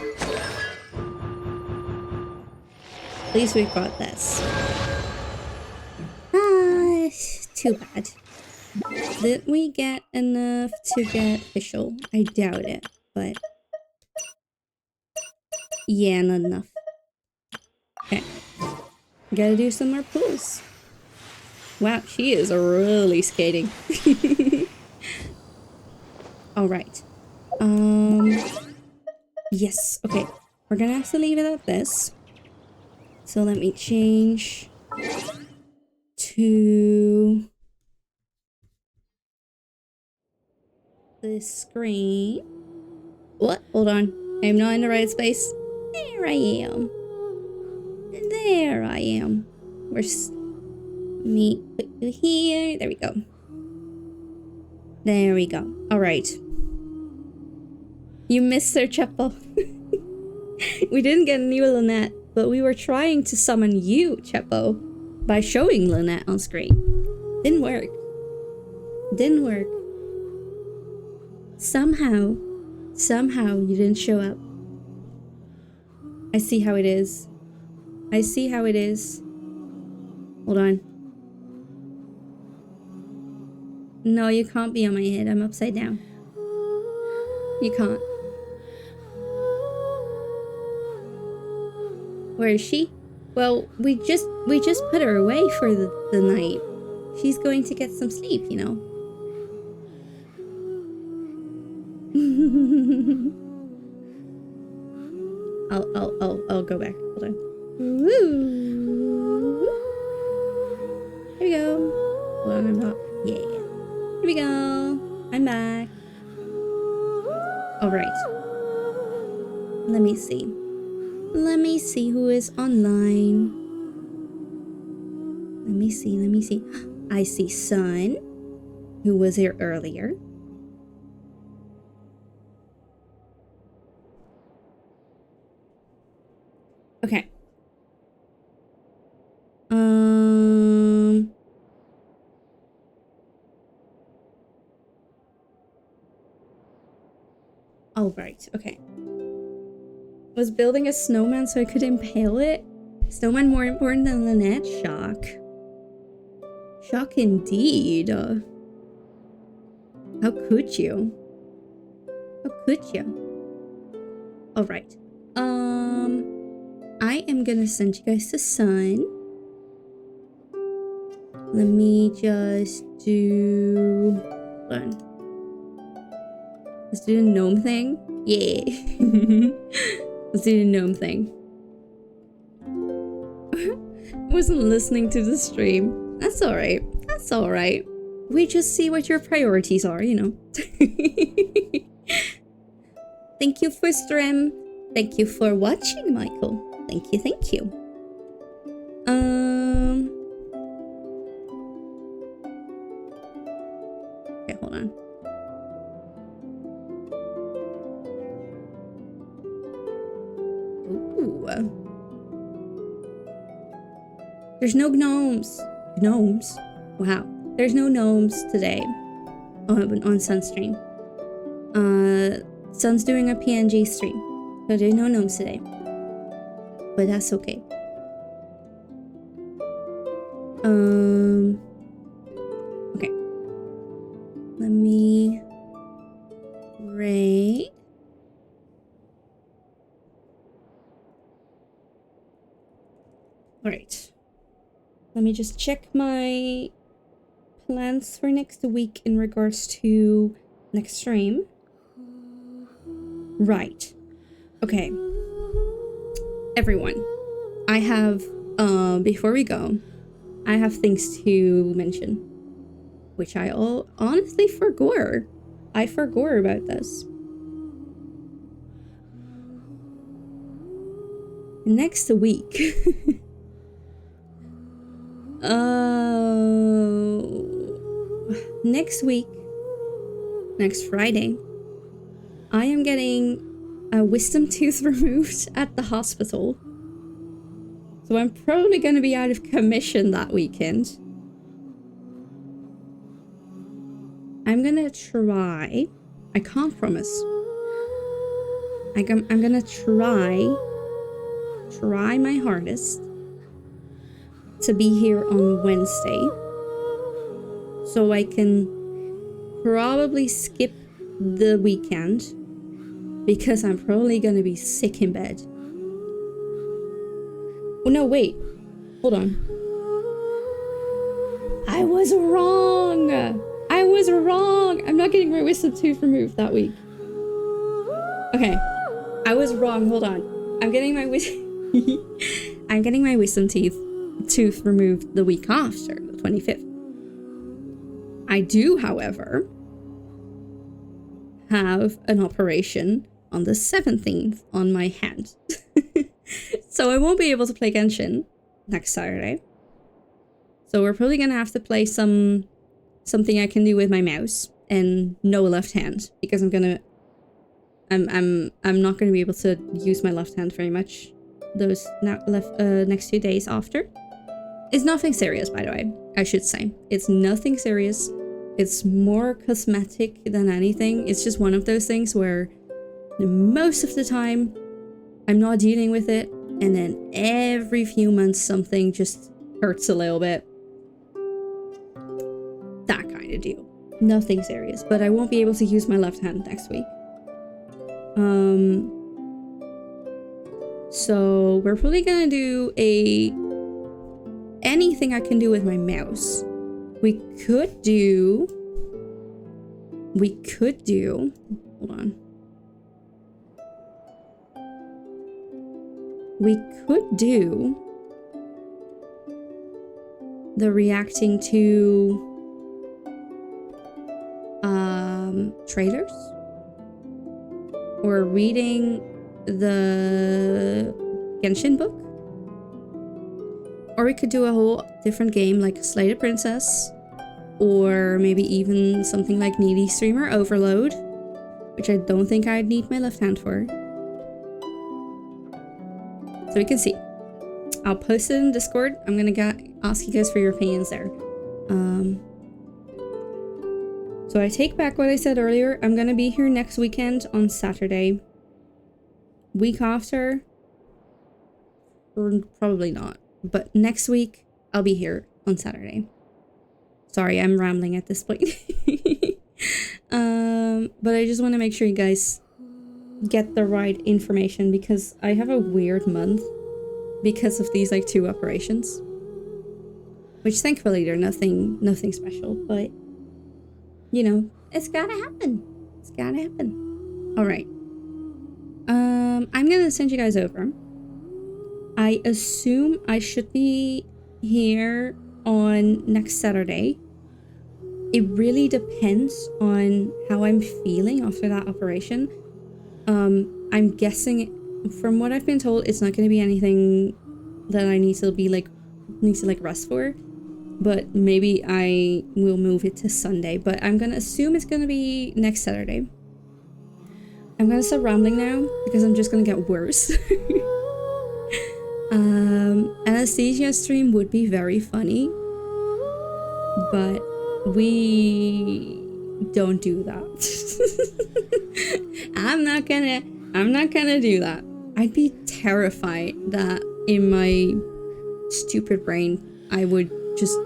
At least we've got this. Too bad. Did we get enough to get Fischl? I doubt it, but... Yeah, not enough. Okay. Gotta do some more pulls. Wow, she is really skating. Alright. Yes, okay. We're gonna have to leave it at this. So let me change to this screen. What? Hold on. I'm not in the right space. There I am. There I am. Where's me? Put you here. There we go. There we go. Alright. You missed her, Chepo. We didn't get a new Lynette, but we were trying to summon you, Chepo, by showing Lynette on screen. Didn't work. Didn't work. Somehow you didn't show up. I see how it is. I see how it is. Hold on. No, you can't be on my head. I'm upside down. You can't. Where is she? Well, we just put her away for the night. She's going to get some sleep, you know. I'll go back. Hold on. Woo! Here we go. Hold on, I'm not. Yeah. Here we go. I'm back. All right. Let me see. Let me see who is online. Let me see. Let me see. I see Sun, who was here earlier. Okay. All right. Okay. Was building a snowman so I could impale it? Snowman more important than Lynette? Shock. Shock indeed. How could you? How could you? Alright. I am gonna send you guys the sun. Let me just do... Hold on. Let's do the gnome thing. Yeah. Let's do the gnome thing. I wasn't listening to the stream. That's alright. That's alright. We just see what your priorities are, you know. Thank you for stream. Thank you for watching, Michael. Thank you, thank you. Okay, hold on. Ooh. There's no gnomes. Gnomes? Wow. There's no gnomes today on Sun's stream. Sun's doing a PNG stream, so there's no gnomes today. But that's okay. Okay. Let me rate. Alright. Let me just check my plans for next week in regards to next stream. Right. Okay. Everyone, I have, before we go, I have things to mention, which I honestly forgot. I forgot about this. Next week. Next week, next Friday, I am getting a wisdom tooth removed at the hospital. So I'm probably going to be out of commission that weekend. I'm going to try. I can't promise. I'm going to try my hardest to be here on Wednesday. So I can probably skip the weekend because I'm probably going to be sick in bed. Oh no, wait. Hold on. I was wrong. I was wrong. I'm not getting my wisdom tooth removed that week. Okay. I was wrong. Hold on. I'm getting my wisdom tooth removed the week after, the 25th. I do, however, have an operation on the 17th on my hand. So I won't be able to play Genshin next Saturday. So we're probably gonna have to play something I can do with my mouse and no left hand, because I'm not gonna be able to use my left hand very much those next 2 days after. It's nothing serious, by the way, I should say. It's nothing serious. It's more cosmetic than anything. It's just one of those things where most of the time I'm not dealing with it, and then every few months something just hurts a little bit. That kind of deal. Nothing serious, but I won't be able to use my left hand next week. So we're probably gonna do anything I can do with my mouse. We could do, hold on. We could do the reacting to trailers or reading the Genshin book. Or we could do a whole different game like Slated Princess, or maybe even something like Needy Streamer Overload, which I don't think I'd need my left hand for. So we can see. I'll post it in Discord. I'm gonna ask you guys for your opinions there. So I take back what I said earlier. I'm gonna be here next weekend on Saturday. week after, or probably not. But next week, I'll be here on Saturday. Sorry, I'm rambling at this point. But I just want to make sure you guys get the right information because I have a weird month because of these like 2 operations. Which thankfully they're nothing special, but you know, it's gotta happen. It's gotta happen. Alright. I'm gonna send you guys over. I assume I should be here on next Saturday. It really depends on how I'm feeling after that operation. I'm guessing, from what I've been told, it's not going to be anything that I need to rest for. But maybe I will move it to Sunday. But I'm gonna assume it's gonna be next Saturday. I'm gonna stop rambling now because I'm just gonna get worse. Anesthesia stream would be very funny, but we don't do that. I'm not gonna do that. I'd be terrified that in my stupid brain I would just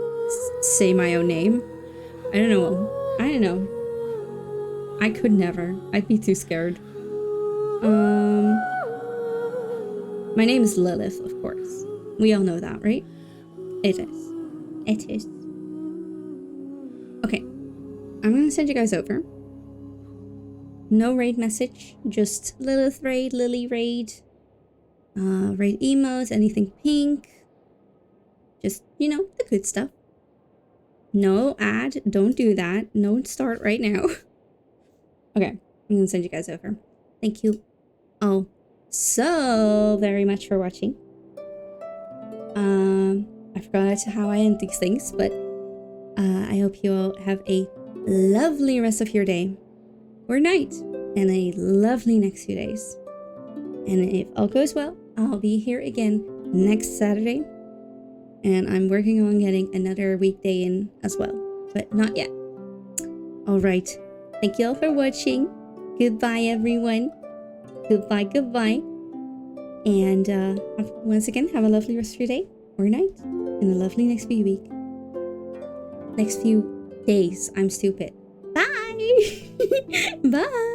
say my own name. I don't know. I could never. I'd be too scared. My name is Lilith, of course. We all know that, right? It is. It is. Okay. I'm gonna send you guys over. No raid message, just Lilith raid, Lily raid. Raid emotes, anything pink. Just, you know, the good stuff. No ad, don't do that. Don't start right now. Okay, I'm gonna send you guys over. Thank you all so very much for watching. I forgot how I end these things, but I hope you all have a lovely rest of your day or night and a lovely next few days. And if all goes well, I'll be here again next Saturday. And I'm working on getting another weekday in as well, but not yet. Alright, thank you all for watching. Goodbye, everyone. Goodbye. And once again, have a lovely rest of your day or night. And a lovely next few days. I'm stupid. Bye! Bye!